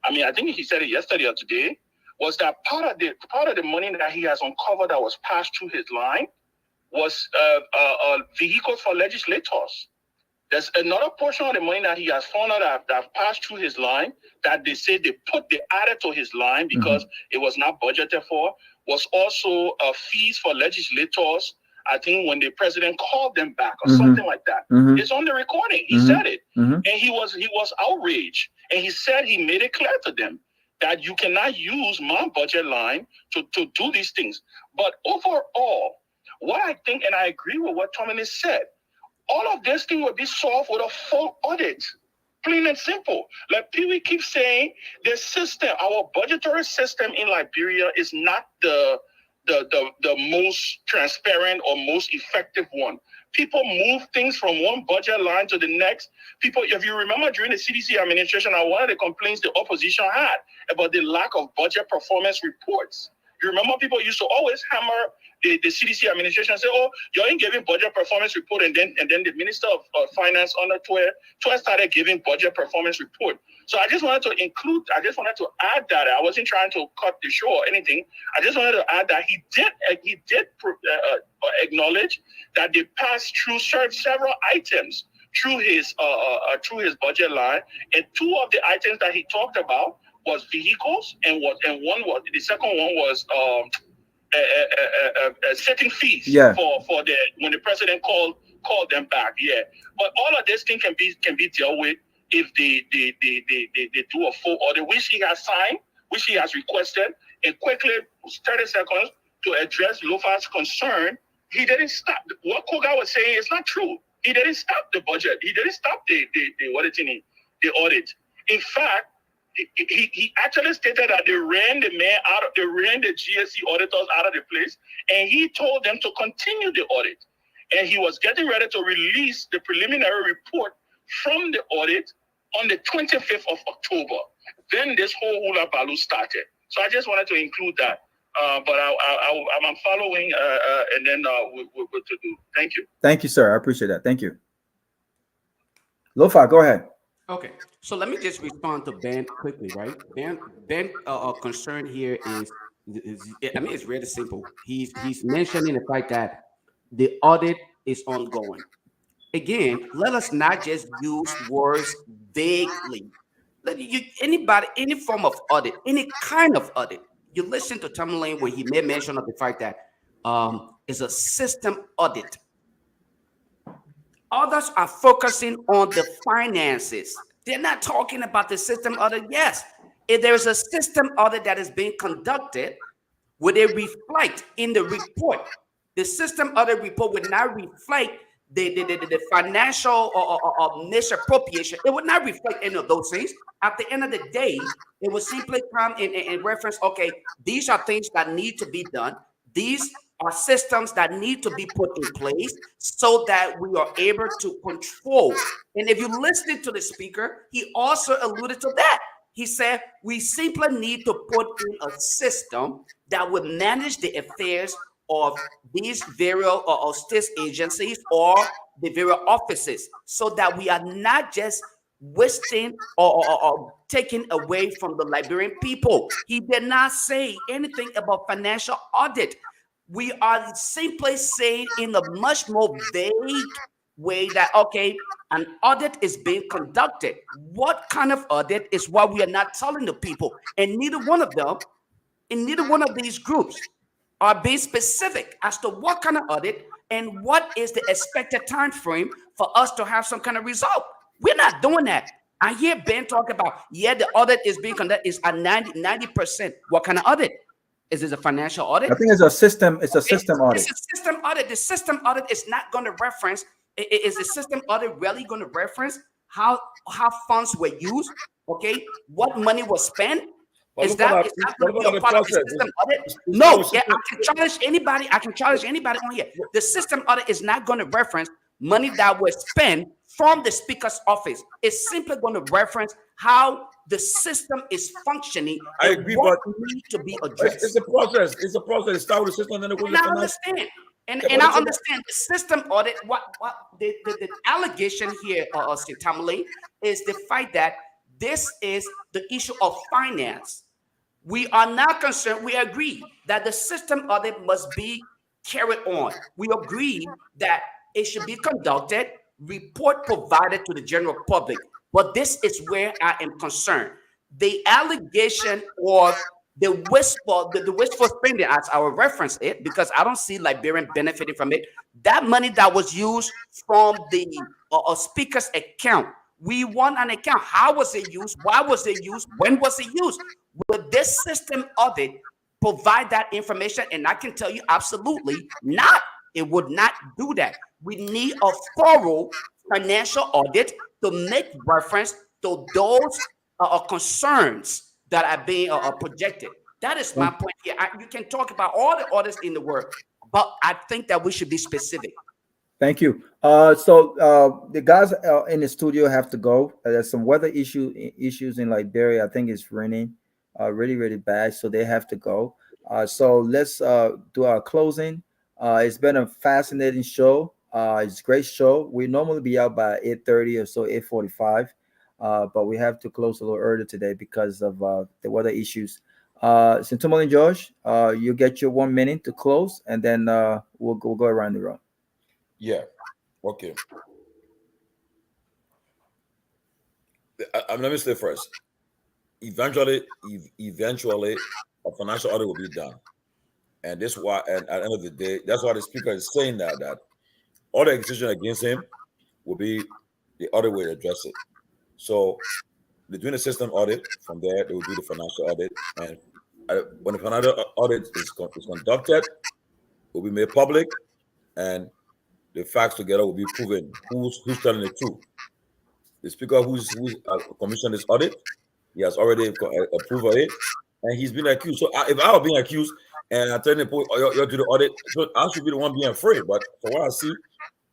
I mean, I think he said it yesterday or today, was that part of the money that he has uncovered that was passed through his line was a vehicle for legislators. There's another portion of the money that he has found out that passed through his line that they say they added to his line because it was not budgeted for, was also fees for legislators. I think when the president called them back or something like that. It's on the recording. He said it. And he was outraged. And he said he made it clear to them that you cannot use my budget line to do these things. But overall, what I think, and I agree with what Tomalin said, all of this thing will be solved with a full audit. Plain and simple. Like Pewee keeps saying, the system, our budgetary system in Liberia is not the most transparent or most effective one. People move things from one budget line to the next. People, if you remember during the CDC administration, one of the complaints the opposition had about the lack of budget performance reports. You remember people used to always hammer the CDC administration and say, oh, you ain't giving budget performance report. And then the Minister of Finance under Twe started giving budget performance report. So I just wanted to add that. I wasn't trying to cut the show or anything. I just wanted to add that he did acknowledge that they passed through several items through his budget line. And two of the items that he talked about was vehicles, and the second one was setting fees for the when the president called them back. Yeah, but all of this thing can be dealt with if they do a full order, which he has signed, which he has requested, and quickly 30 seconds to address Lofa's concern. He didn't stop what Togar was saying is not true. He didn't stop the budget. He didn't stop the audit. In fact, he actually stated that they ran the GSC auditors out of the place, and he told them to continue the audit. And he was getting ready to release the preliminary report from the audit on the 25th of October. Then this whole hula baloo started. So I just wanted to include that. But I'm following, and then we'll to do. Thank you. Thank you, sir. I appreciate that. Thank you. Lofa, go ahead. Okay, so let me just respond to Ben quickly, right? Ben concern here is I mean, it's really simple. He's mentioning the fact that the audit is ongoing. Again, let us not just use words vaguely. Any form of audit, any kind of audit. You listen to Tomalin when he made mention of the fact that it's a system audit. Others are focusing on the finances. They're not talking about the system audit. Yes, if there's a system audit that is being conducted, would it reflect in the report? The system audit report would not reflect the financial or misappropriation. It would not reflect any of those things. At the end of the day, it would simply come in reference, okay, these are things that need to be done. These are systems that need to be put in place so that we are able to control. And if you listen to the speaker, he also alluded to that. He said, we simply need to put in a system that would manage the affairs of these various state agencies or the various offices so that we are not just wasting or taking away from the Liberian people. He did not say anything about financial audit. We are simply saying in a much more vague way that, okay, an audit is being conducted. What kind of audit is what we are not telling the people. And neither one of them, in neither one of these groups are being specific as to what kind of audit and what is the expected time frame for us to have some kind of result. We're not doing that. I hear Ben talk about, yeah, the audit is being conducted is at 90%. What kind of audit? Is it a financial audit? I think it's a system. It's a system audit. It's a system audit. The system audit is not going to reference. Is the system audit really going to reference how funds were used? Okay, what money was spent? Is that going to be a part of the system audit? No. Yeah, I can challenge anybody. I can challenge anybody on here. The system audit is not going to reference money that was spent from the speaker's office. It's simply going to reference how the system is functioning. I agree, what but needs to be addressed. It's a process. It's a process. It starts with the system, then it goes to I the understand. And I understand the system audit. What the allegation here, Tomalin, is the fact that this is the issue of finance. We are not concerned. We agree that the system audit must be carried on. We agree that it should be conducted, report provided to the general public. But this is where I am concerned. The allegation of the wasteful spending, as I will reference it, because I don't see Liberian benefiting from it. That money that was used from the speaker's account, we want an account. How was it used? Why was it used? When was it used? Will this system audit provide that information? And I can tell you absolutely not. It would not do that. We need a thorough financial audit to make reference to those concerns that are being projected. That is my point here. You can talk about all the others in the world, but I think that we should be specific. Thank you. So the guys in the studio have to go. There's some weather issues in Liberia. I think it's raining really, really bad. So they have to go. So let's do our closing. It's been a fascinating show. It's a great show. We normally be out by 8:30 or so, 8:45. But we have to close a little early today because of the weather issues. So Tomalin George, you get your 1 minute to close, and then we'll go around the room. Yeah. Okay. Let me say first. Eventually, a financial audit will be done, and this why. And at the end of the day, that's why the speaker is saying that all the accusation against him will be the audit will address it. So they're doing a system audit. From there, they will do the financial audit, and when the financial audit is conducted, it will be made public, and the facts together will be proven who's telling the truth. The speaker who's commissioned this audit, he has already approved of it, and he's been accused. So if I were being accused and I tell him, you're to the audit, so I should be the one being afraid. But for what I see,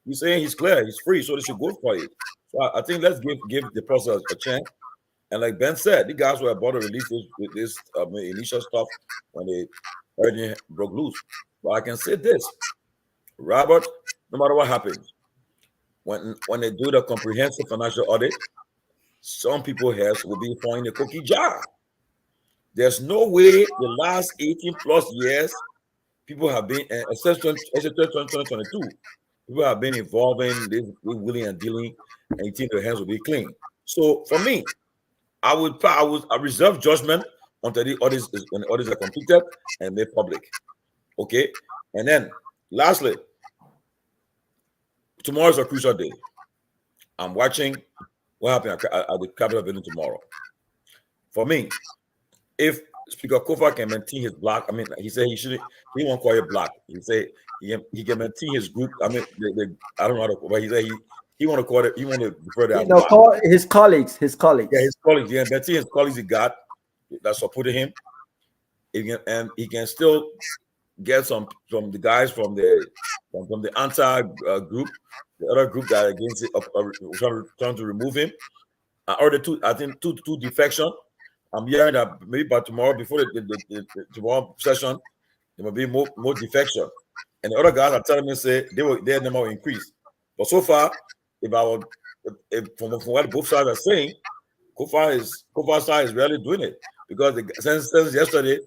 he's saying he's clear, he's free, so they should go for it. So I think let's give the process a chance. And like Ben said, the guys were about to release this initial stuff when they already broke loose. But I can say this, Robert, no matter what happens, when they do the comprehensive financial audit, some people heads will be falling in the cookie jar. There's no way the last 18 plus years, people have been, except 2022, people have been involved in this willing and dealing, and you think their hands will be clean. So for me, I reserve judgment until the audits when the audits are completed and made public. Okay, and then lastly, tomorrow is a crucial day. I'm watching what happened at the Capitol building tomorrow. For me, if Speaker Kofa can maintain his block, I mean, he said he won't call it block. He said he can maintain his group. I mean, I don't know how to, but he said he want to call it. He want to refer to that. Call his colleagues. Yeah, his colleagues. Yeah, maintain his colleagues he got that supported him. He can still get some from the guys from the anti group, the other group that against it, trying to remove him. Or two defection. I'm hearing that maybe by tomorrow, before the tomorrow session, there will be more defection. And the other guys are telling me say their number will increase. But so far, from what both sides are saying, Kofa's side is really doing it, because since yesterday,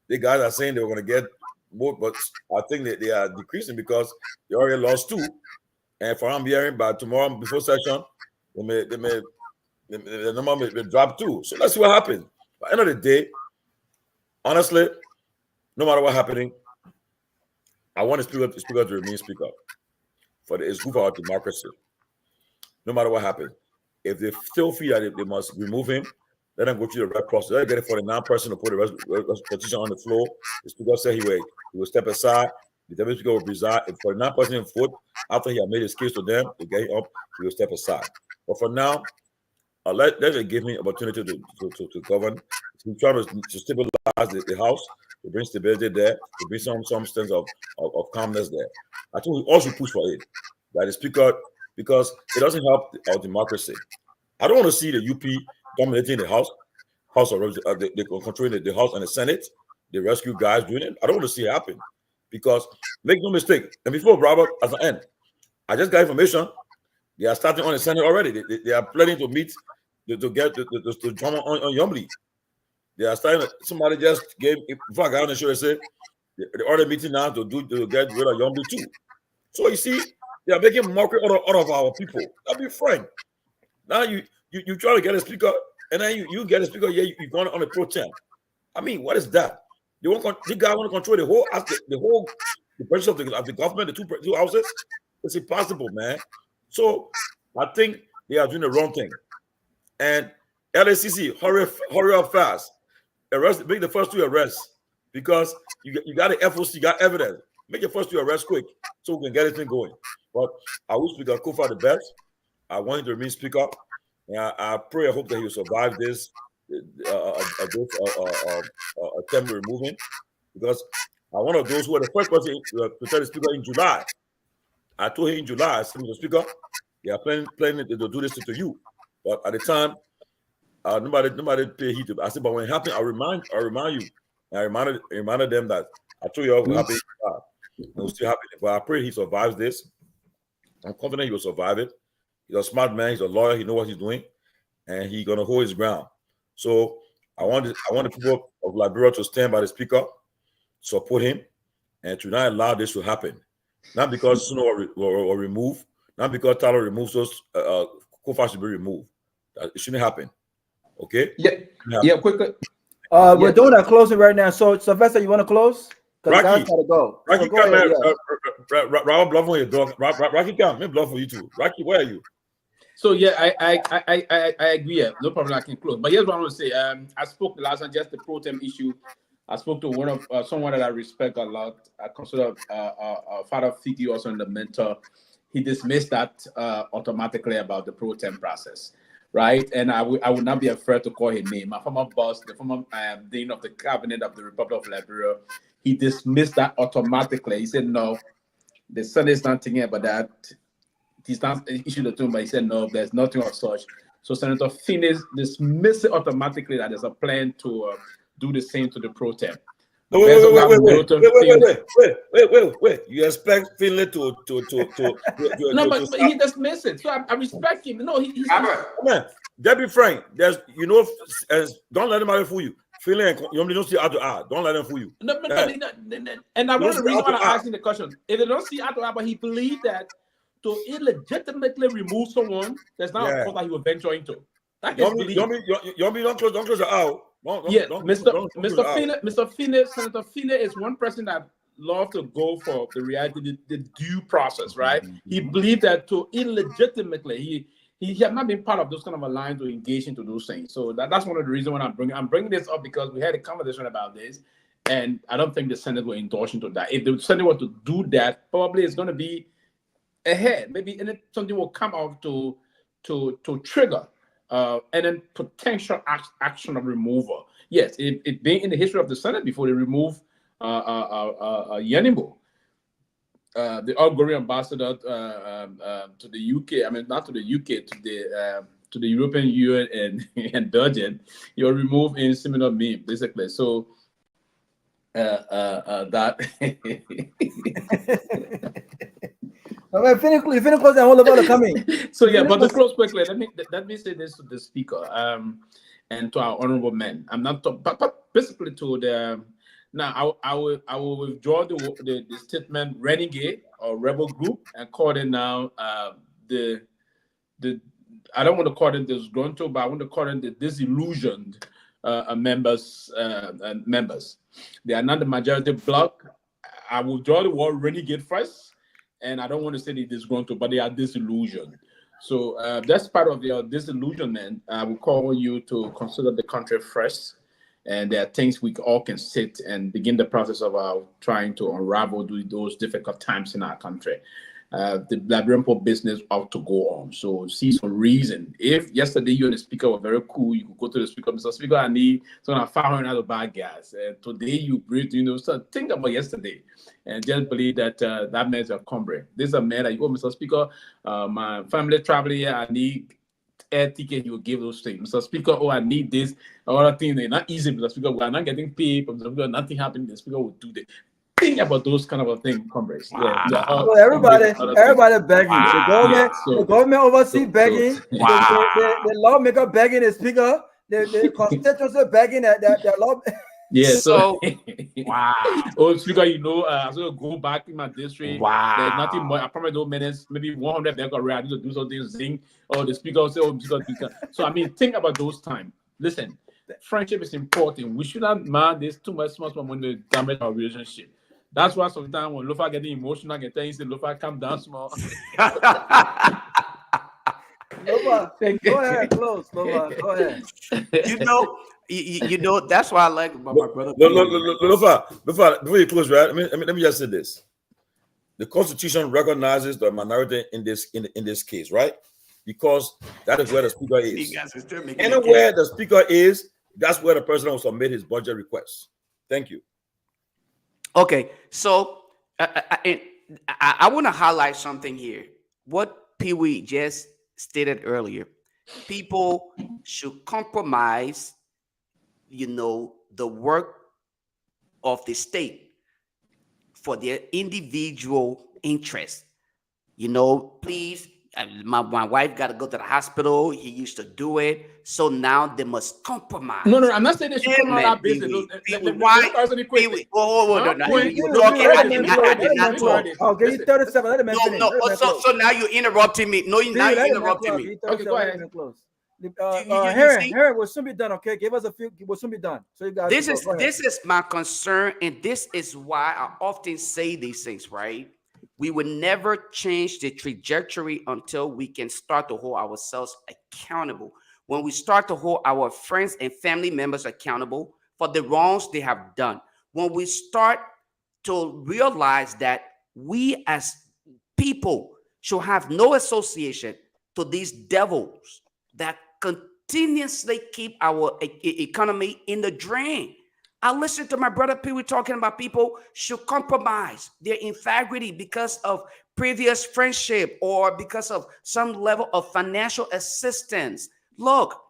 the guys are saying they were going to get more, but I think that they are decreasing because they already lost 2. And for I'm hearing by tomorrow before session, the number may drop 2. So let's see what happens. By the end of the day, honestly, no matter what happening, I want the speaker to remain speaker. It's good for our democracy. No matter what happens, if they still feel that they must remove him, let them go through the right process. Let them get it for the non-person to put the petition on the floor. The speaker said he will step aside. The deputy speaker will preside. If for the non-person vote, after he had made his case to them, to get him up, he will step aside. But for now, let them give me opportunity to govern. To try to stabilize the house, to bring stability there, to bring some sense of calmness there. I think we all should push for it. That the speaker, because it doesn't help our democracy. I don't want to see the UP dominating the House of Representatives, they controlling the House and the Senate, the rescue guys doing it. I don't want to see it happen, because make no mistake. And before Robert, as an end, I just got information. They are starting on the Senate already. They are planning to meet to get the drama on Yomli. They are starting. Somebody just gave. Before I got on the show, they said the order meeting now to get rid of Yomli too. So you see, they are making mockery out of our people. That'll be frank. Now you try to get a speaker, and then you get a speaker. Yeah, you're going on a pro temp. I mean, what is that? The guy want to control the whole purchase of the government, the two houses. It's impossible, man. So I think they are doing the wrong thing. And LACC, hurry up fast. Make the first 2 arrests, because you got the FOC, you got evidence. Make your first 2 arrests quick so we can get this thing going. But I wish Speaker Kofa the best. I want him to remain speaker. And I pray, I hope that he will survive this attempt removing, because I'm one of those who are the first person to tell the speaker in July. I told him in July, I said, Mr. Speaker, they are planning to do this to you. But at the time, nobody paid heed to it. I said, but when it happened, I'll remind you. And I reminded them that I told you all will happen. It will still happen. But I pray he survives this. I'm confident he will survive it. He's a smart man. He's a lawyer. He knows what he's doing, and he's gonna hold his ground. So I want the people of Liberia to stand by the speaker, support him, and to not allow this to happen. Not because or remove, not because Tyler removes those. Kofa should be removed. It shouldn't happen. Okay? Yeah. Quickly. We're doing our closing right now. So Sylvester, you want to close? Because guys gotta go. Rocky, come here. Robert, bluff on your dog. Rocky, come. Me bluff for you too. Rocky, where are you? So yeah, I agree. No problem. I can close. But here's what I want to say. I spoke last night just the pro tem issue. I spoke to one of someone that I respect a lot. I consider a father figure, also in the mentor. He dismissed that automatically about the pro tem process, right? And I would not be afraid to call his name. My former boss, the former dean of the cabinet of the Republic of Liberia, he dismissed that automatically. He said no, the Senate is not thinking about that. He's not issued the term, but he said no, there's nothing of such. So Senator Finney dismissed it automatically that there's a plan to do the same to the pro tem. Wait. You expect Finley to no, but he dismissed it. So I respect him. No, he's man. Debbie Frank, don't let anybody fool you. Finley, you don't see eye to eye. Don't let them fool you. No, and I want the reason why I'm asking the question. If they don't see eye to eye, but he believed that to illegitimately remove someone, that's not a course that he will venture into. That is belief. Don't close the eye. Mr. Finney, Senator Finney is one person that loves to go for the reality, the due process, right? He believed that to illegitimately, he had not been part of those kind of alliance or engage into those things. So that's one of the reasons why I'm bringing this up, because we had a conversation about this, and I don't think the Senate will endorse into that. If the Senate were to do that, probably it's going to be ahead. Maybe something will come out to trigger and then potential action of removal. Yes, it being in the history of the Senate before they remove Nyenwolo, the outgoing ambassador to the UK. I mean, not to the UK, to the European Union and Belgium. You're removed in similar meme, basically. So that. Finish close and all of us are coming. So yeah, but to close quickly, let me say this to the speaker and to our honorable men. I'm not, but basically to the. Now I will withdraw the statement renegade or rebel group and call it now the I don't want to call it disgruntled, but I want to call it the disillusioned members. They are not the majority bloc. I will draw the word renegade first. And I don't want to say they disgruntled, but they are disillusioned. So that's part of your disillusionment. I will call you to consider the country first. And there are things we all can sit and begin the process of trying to unravel those difficult times in our country. The Liberian business ought to go on. So see some reason. If yesterday you and the speaker were very cool, you could go to the speaker, Mr. Speaker, I need some 500 bad gas. And today you breathe, so think about yesterday and just believe that that man's a comrade. This is a man that you, Mr. Speaker, my family traveling here, I need air ticket, you will give those things. Mr. Speaker, I need this. Other things, they're not easy, Mr. Speaker. We are not getting paid, Mr. Speaker, nothing happening. The Speaker will do that. Think about those kind of things, comrades. Wow. So everybody begging. Wow. The government oversees begging. The lawmaker begging the speaker. The constituency begging the law. Yeah. So wow. Oh, Speaker, I still go back in my district. Wow. There's nothing more. I probably don't minutes, maybe 100 back already. I need to do something, sing. Or the speaker will say, speaker. So I mean, think about those times. Listen, friendship is important. We should not mind this too much when they damage our relationship. That's why sometimes when Lofa getting emotional, I can tell you, say, Lofa, calm down small. Lofa, go ahead, close. Lofa, go ahead. That's why I like about my brother. Lofa, before you close, right? Let me just say this: the Constitution recognizes the minority in this case, right? because that is where the speaker You is. guys are still making it Anywhere the speaker is, that's where the president will submit his budget request. Thank you. Okay, so I want to highlight something here. What Pewee just stated earlier, people should compromise, the work of the state for their individual interest. Please, my wife got to go to the hospital. He used to do it. So now they must compromise. No, I'm not saying they should compromise our business. Why? I did not talk. I'll give you 37. Let him finish. No. So now you're interrupting me. No, now you're interrupting me. Okay, go ahead. Harry, will soon be done. Okay, give us a few. Will soon be done. So you guys. This is my concern, and this is why I often say these things. Right? We will never change the trajectory until we can start to hold ourselves accountable. When we start to hold our friends and family members accountable for the wrongs they have done, when we start to realize that we as people should have no association to these devils that continuously keep our economy in the drain. I listened to my brother Pewee talking about people should compromise their integrity because of previous friendship or because of some level of financial assistance. Look,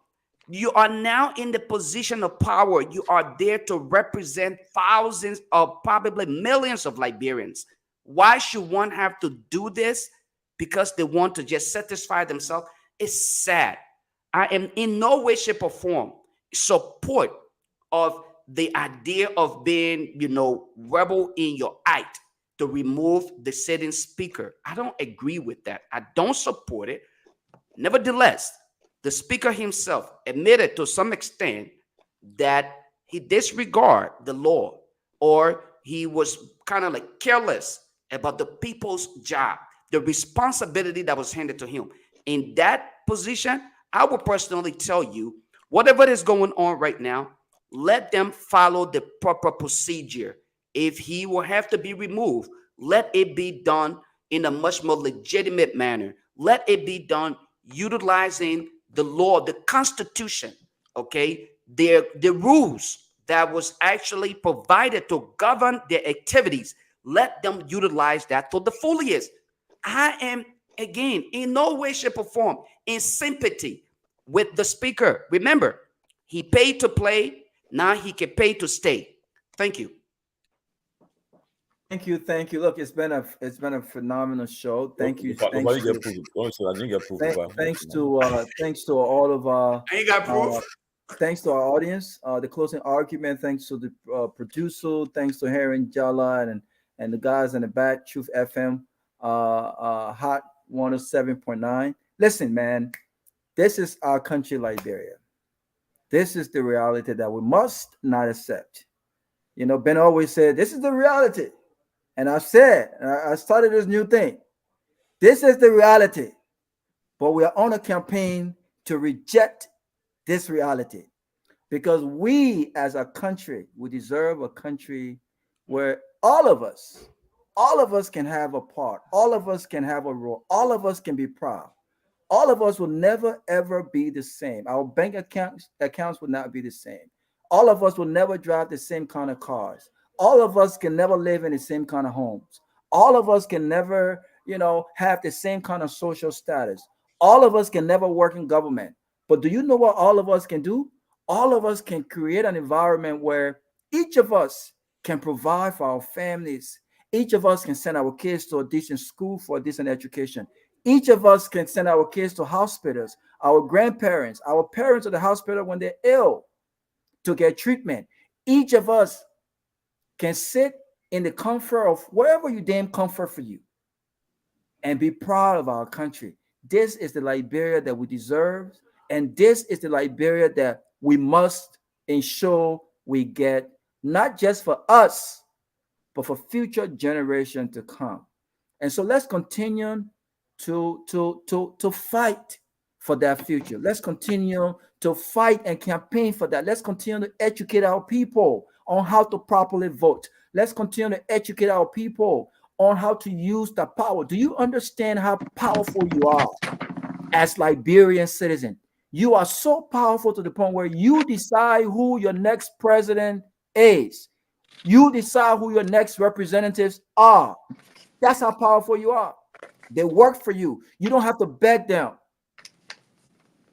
you are now in the position of power. You are there to represent thousands or probably millions of Liberians. Why should one have to do this? Because they want to just satisfy themselves? It's sad. I am in no way, shape, or form support of the idea of being, rebel in your act to remove the sitting speaker. I don't agree with that. I don't support it. Nevertheless, the speaker himself admitted to some extent that he disregarded the law, or he was kind of like careless about the people's job, the responsibility that was handed to him. In that position, I will personally tell you, whatever is going on right now, let them follow the proper procedure. If he will have to be removed, let it be done in a much more legitimate manner. Let it be done utilizing the law, the Constitution, okay? The rules that was actually provided to govern their activities. Let them utilize that to the fullest. I am, again, in no way, shape, or form in sympathy with the speaker. Remember, he paid to play. Now he can pay to stay. Thank you. Thank you. Look, it's been a phenomenal show. Thank you. Thanks to all of our. I ain't got proof. Thanks to our audience. The closing argument. Thanks to the producer. Thanks to Harry and Jallah and the guys in the back. Truth FM, Hot 107.9. Listen, man, this is our country, Liberia. This is the reality that we must not accept. Ben always said, this is the reality. And I said, I started this new thing. This is the reality. But we are on a campaign to reject this reality. Because we as a country, we deserve a country where all of us can have a part. All of us can have a role. All of us can be proud. All of us will never, ever be the same. Our bank accounts will not be the same. All of us will never drive the same kind of cars. All of us can never live in the same kind of homes. All of us can never, have the same kind of social status. All of us can never work in government. But do you know what all of us can do? All of us can create an environment where each of us can provide for our families. Each of us can send our kids to a decent school for a decent education. Each of us can send our kids to hospitals, our grandparents, our parents to the hospital when they're ill to get treatment. Each of us can sit in the comfort of wherever you deem comfort for you and be proud of our country. This is the Liberia that we deserve, and this is the Liberia that we must ensure we get, not just for us, but for future generations to come. And so let's continue to fight for that future. Let's continue to fight and campaign for that. Let's continue to educate our people on how to properly vote. Let's continue to educate our people on how to use the power. Do you understand how powerful you are? as Liberian citizen. You are so powerful to the point where you decide who your next president is. You decide who your next representatives are. That's how powerful you are. They work for you. You don't have to beg them.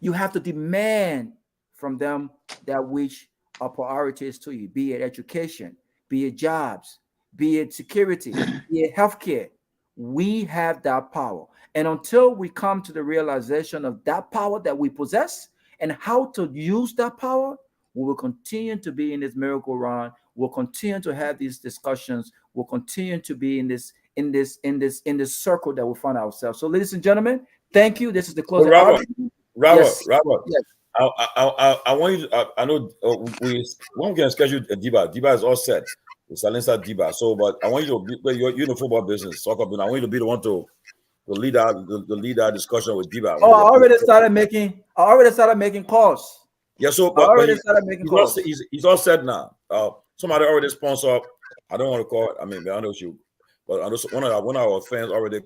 You have to demand from them that which are priorities to you, be it education, be it jobs, be it security, be it healthcare. We have that power. And until we come to the realization of that power that we possess and how to use that power, we will continue to be in this miracle run. We'll continue to have these discussions. We'll continue to be in this circle that we find ourselves. So, ladies and gentlemen, thank you. This is the closing. Robert, yes. Yes. I want you to, I know we can schedule a Diba. Diba is all set. It's Silencer Diba. So, but I want you to be, you're in the football business, soccer business. I want you to be the one to lead our discussion with Diba. Oh, I already started making calls. Yeah, so I already started making calls. He's all set now. Somebody already sponsored. I don't want to call it. I mean, I know you. But I know one of our fans already.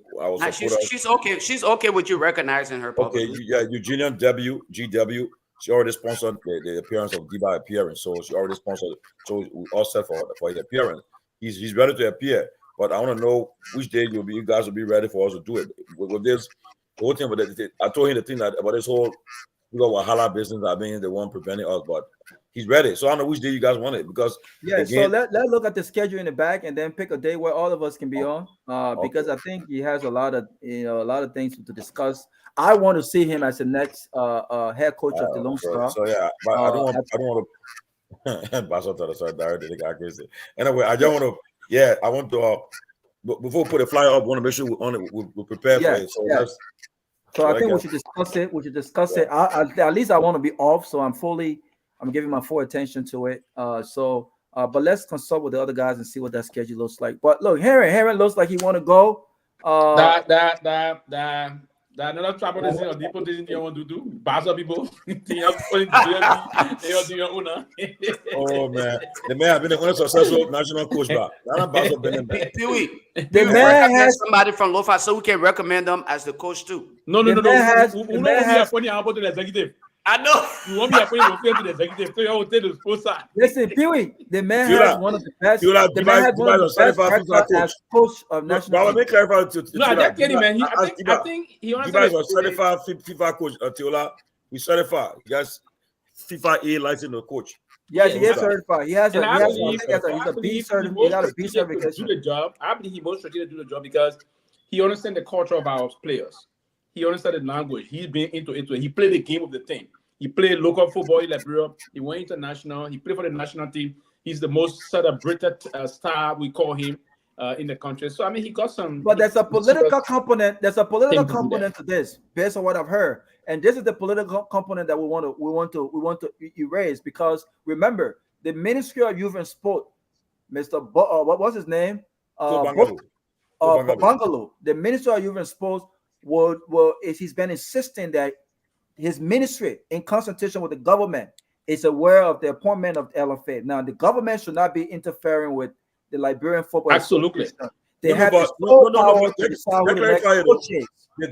She's okay. She's okay with you recognizing her publicly. Okay, yeah, Eugenia GW. She already sponsored the appearance of Diba appearance, so she already sponsored. So we all set for his appearance. He's ready to appear, but I want to know which day you guys will be ready for us to do it. With this the whole thing, but I told him the thing that about this whole Wahala business. I mean, the one preventing us, but he's ready. So I don't know which day you guys want it because again, so let's look at the schedule in the back and then pick a day where all of us can be on. Because I think he has a lot of things to discuss. I want to see him as the next head coach of the Lone Star. So yeah, but I don't want to. Anyway, I don't want to. Yeah, I want to. Before we put a flyer up, I want to make sure we're prepared for it. So I think we should discuss it. At least I want to be off, so I'm giving my full attention to it. But let's consult with the other guys and see what that schedule looks like. But look, Heron looks like he want to go. Another trouble is people didn't want to do. Baza people. Oh man, the man has been a successful national coach. Pewee, the man has somebody from Lofa, so we can recommend them as the coach too. No. The man has appointed the executive. I know. You won't be appointed to the executive, so you will take the sponsor. Listen, Pewee, the man has one of the best. The man has one of the best as coach of national. Let me clarify to no, I just kidding, man. I think he was certified FIFA coach. Tiola, we certified. He has FIFA A license to coach. Yes, he is certified. He has a B certification. He got a B certification. Do the job. I believe he most ready to do the job because he understands the culture of our players. He understands the language. He's been into it. He played the game of the team. He played local football in Liberia. He went international. He played for the national team. He's the most celebrated star, we call him, in the country. So I mean, he got some. But there's a political component. There's a political component to this, based on what I've heard. And this is the political component that we want to erase, because remember, the Ministry of Youth and Sport, Mr. What was his name? Gongloe. The Ministry of Youth and Sport he's been insisting that his ministry, in consultation with the government, is aware of the appointment of the LFA. Now, the government should not be interfering with the Liberian football. Absolutely. They have the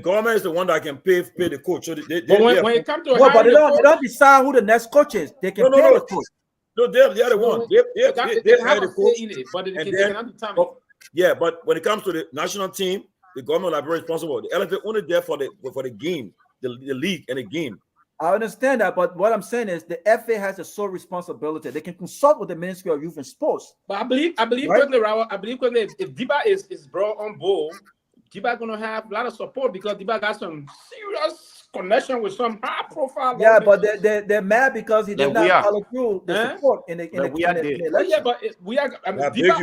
government is the one that can pay the coach. So they when it comes to they don't decide who the next coach is. They can pay the coach. No, they are the one. They have the coach in it, but they cannot determine. Yeah, but when it comes to the national team, the government of Liberia is responsible. The LFA only there for the game, the league and the game. I understand that, but what I'm saying is the FA has a sole responsibility. They can consult with the Ministry of Youth and Sports. But I believe quickly, Raul, if Diba is brought on board, Diba gonna have a lot of support because Diba got some serious connection with some high profile. Yeah, but they're mad because he did not follow through the support in the election. Yeah, but we are. I mean, Diba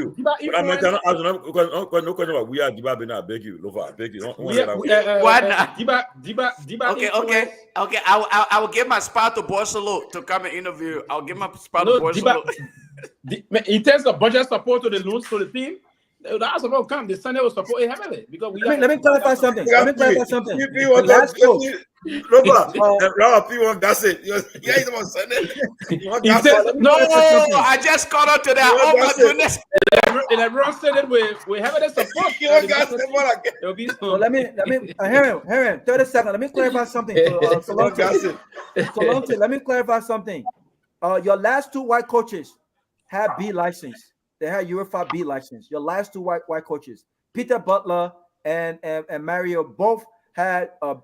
no question about we are Diba. Been I beg you, Lofa. I beg you. Okay. I will give my spot to Borsalo to come and interview. I'll give my spot to Borsalo. In terms of budget support to the loans to the team. That's about come. The Sunday will support it heavily because let me clarify something. Lofa, a lot of people gossip. Yeah, he's about Sunday. You want gossip? No, I just caught up to that. Oh my goodness. LeBron said it with heavy support. You want gossip? There'll be some. So let me Heron, 30 seconds. Let me clarify something. Solonte, let me clarify something. Your last two white coaches had B license. They had UEFA B license. Your last two white coaches, Peter Butler and Mario, both had a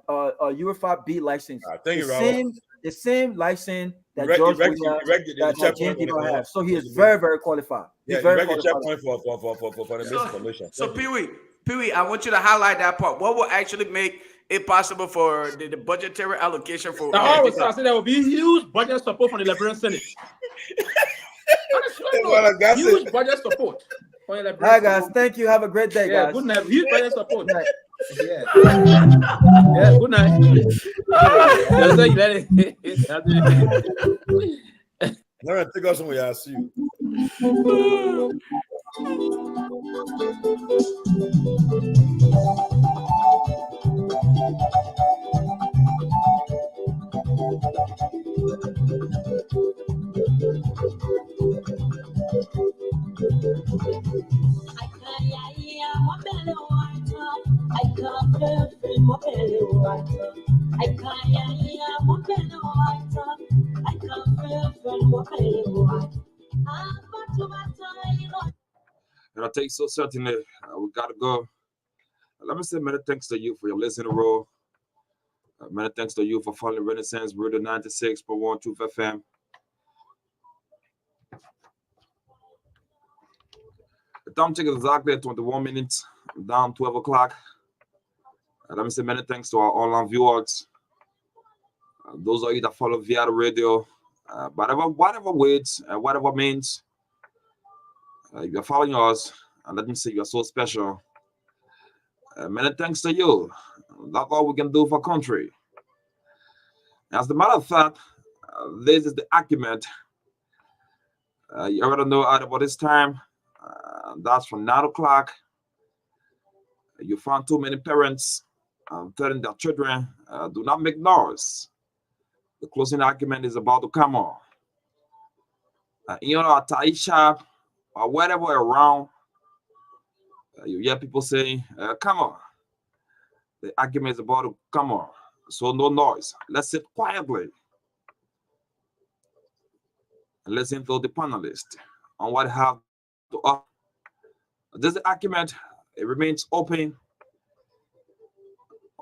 UEFA B license. Thank you, Robert. The same license that George Williams that James don't have. So he is very, very qualified. He's very qualified. For the misinformation. So Pewee, I want you to highlight that part. What will actually make it possible for the budgetary allocation for? I always say there will be huge budget support from the Liberian Senate. Huge budget support. All right, guys. Thank you. Have a great day, guys. Good night. Huge budget support. Yeah. Good night. Let me take us somewhere. I see you. And I take so certainly we gotta go. Let me say many thanks to you for your listening role. Many thanks to you for following Renaissance Radio 96.1 Truth FM. The time check is exactly 21 minutes down 12 o'clock. Let me say many thanks to our online viewers. Those of you that follow via the radio, whatever ways and whatever means, you're following us, and let me say you're so special. Many thanks to you. That's all we can do for country. As a matter of fact, this is the argument. You already know at about this time. That's from 9 o'clock. You find too many parents telling their children, do not make noise. The closing argument is about to come on. At Taisha or whatever around, you hear people saying, come on. The argument is about to come on. So no noise. Let's sit quietly and listen to the panelists on what they have to offer. This argument, it remains open.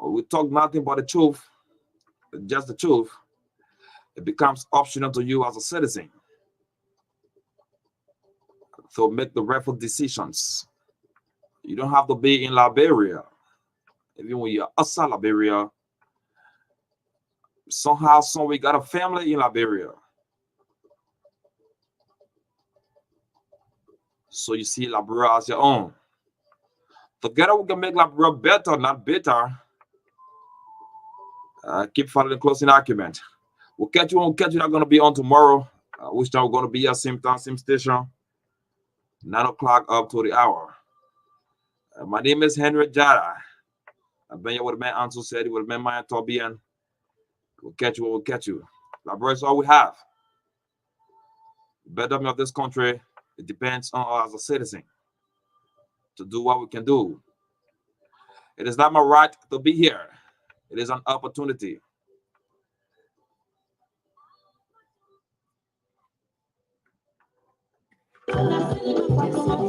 We talk nothing but the truth, just the truth. It becomes optional to you as a citizen. So make the rightful decisions. You don't have to be in Liberia. Even when you're outside Liberia, somehow, we got a family in Liberia. So you see Liberia as your own. Together we can make Liberia better, not better. Keep following the closing argument. We'll catch you. Not going to be on tomorrow. Which time we're going to be at same time, same station. 9 o'clock up to the hour. My name is Henry Jallah. I've been here with man Ansu Sirleaf, with man Myean Torgbean. We'll catch you. We'll catch you. Liberia is all we have. The betterment of this country, it depends on us as a citizen to do what we can do. It is not my right to be here. It is an opportunity. Thank you.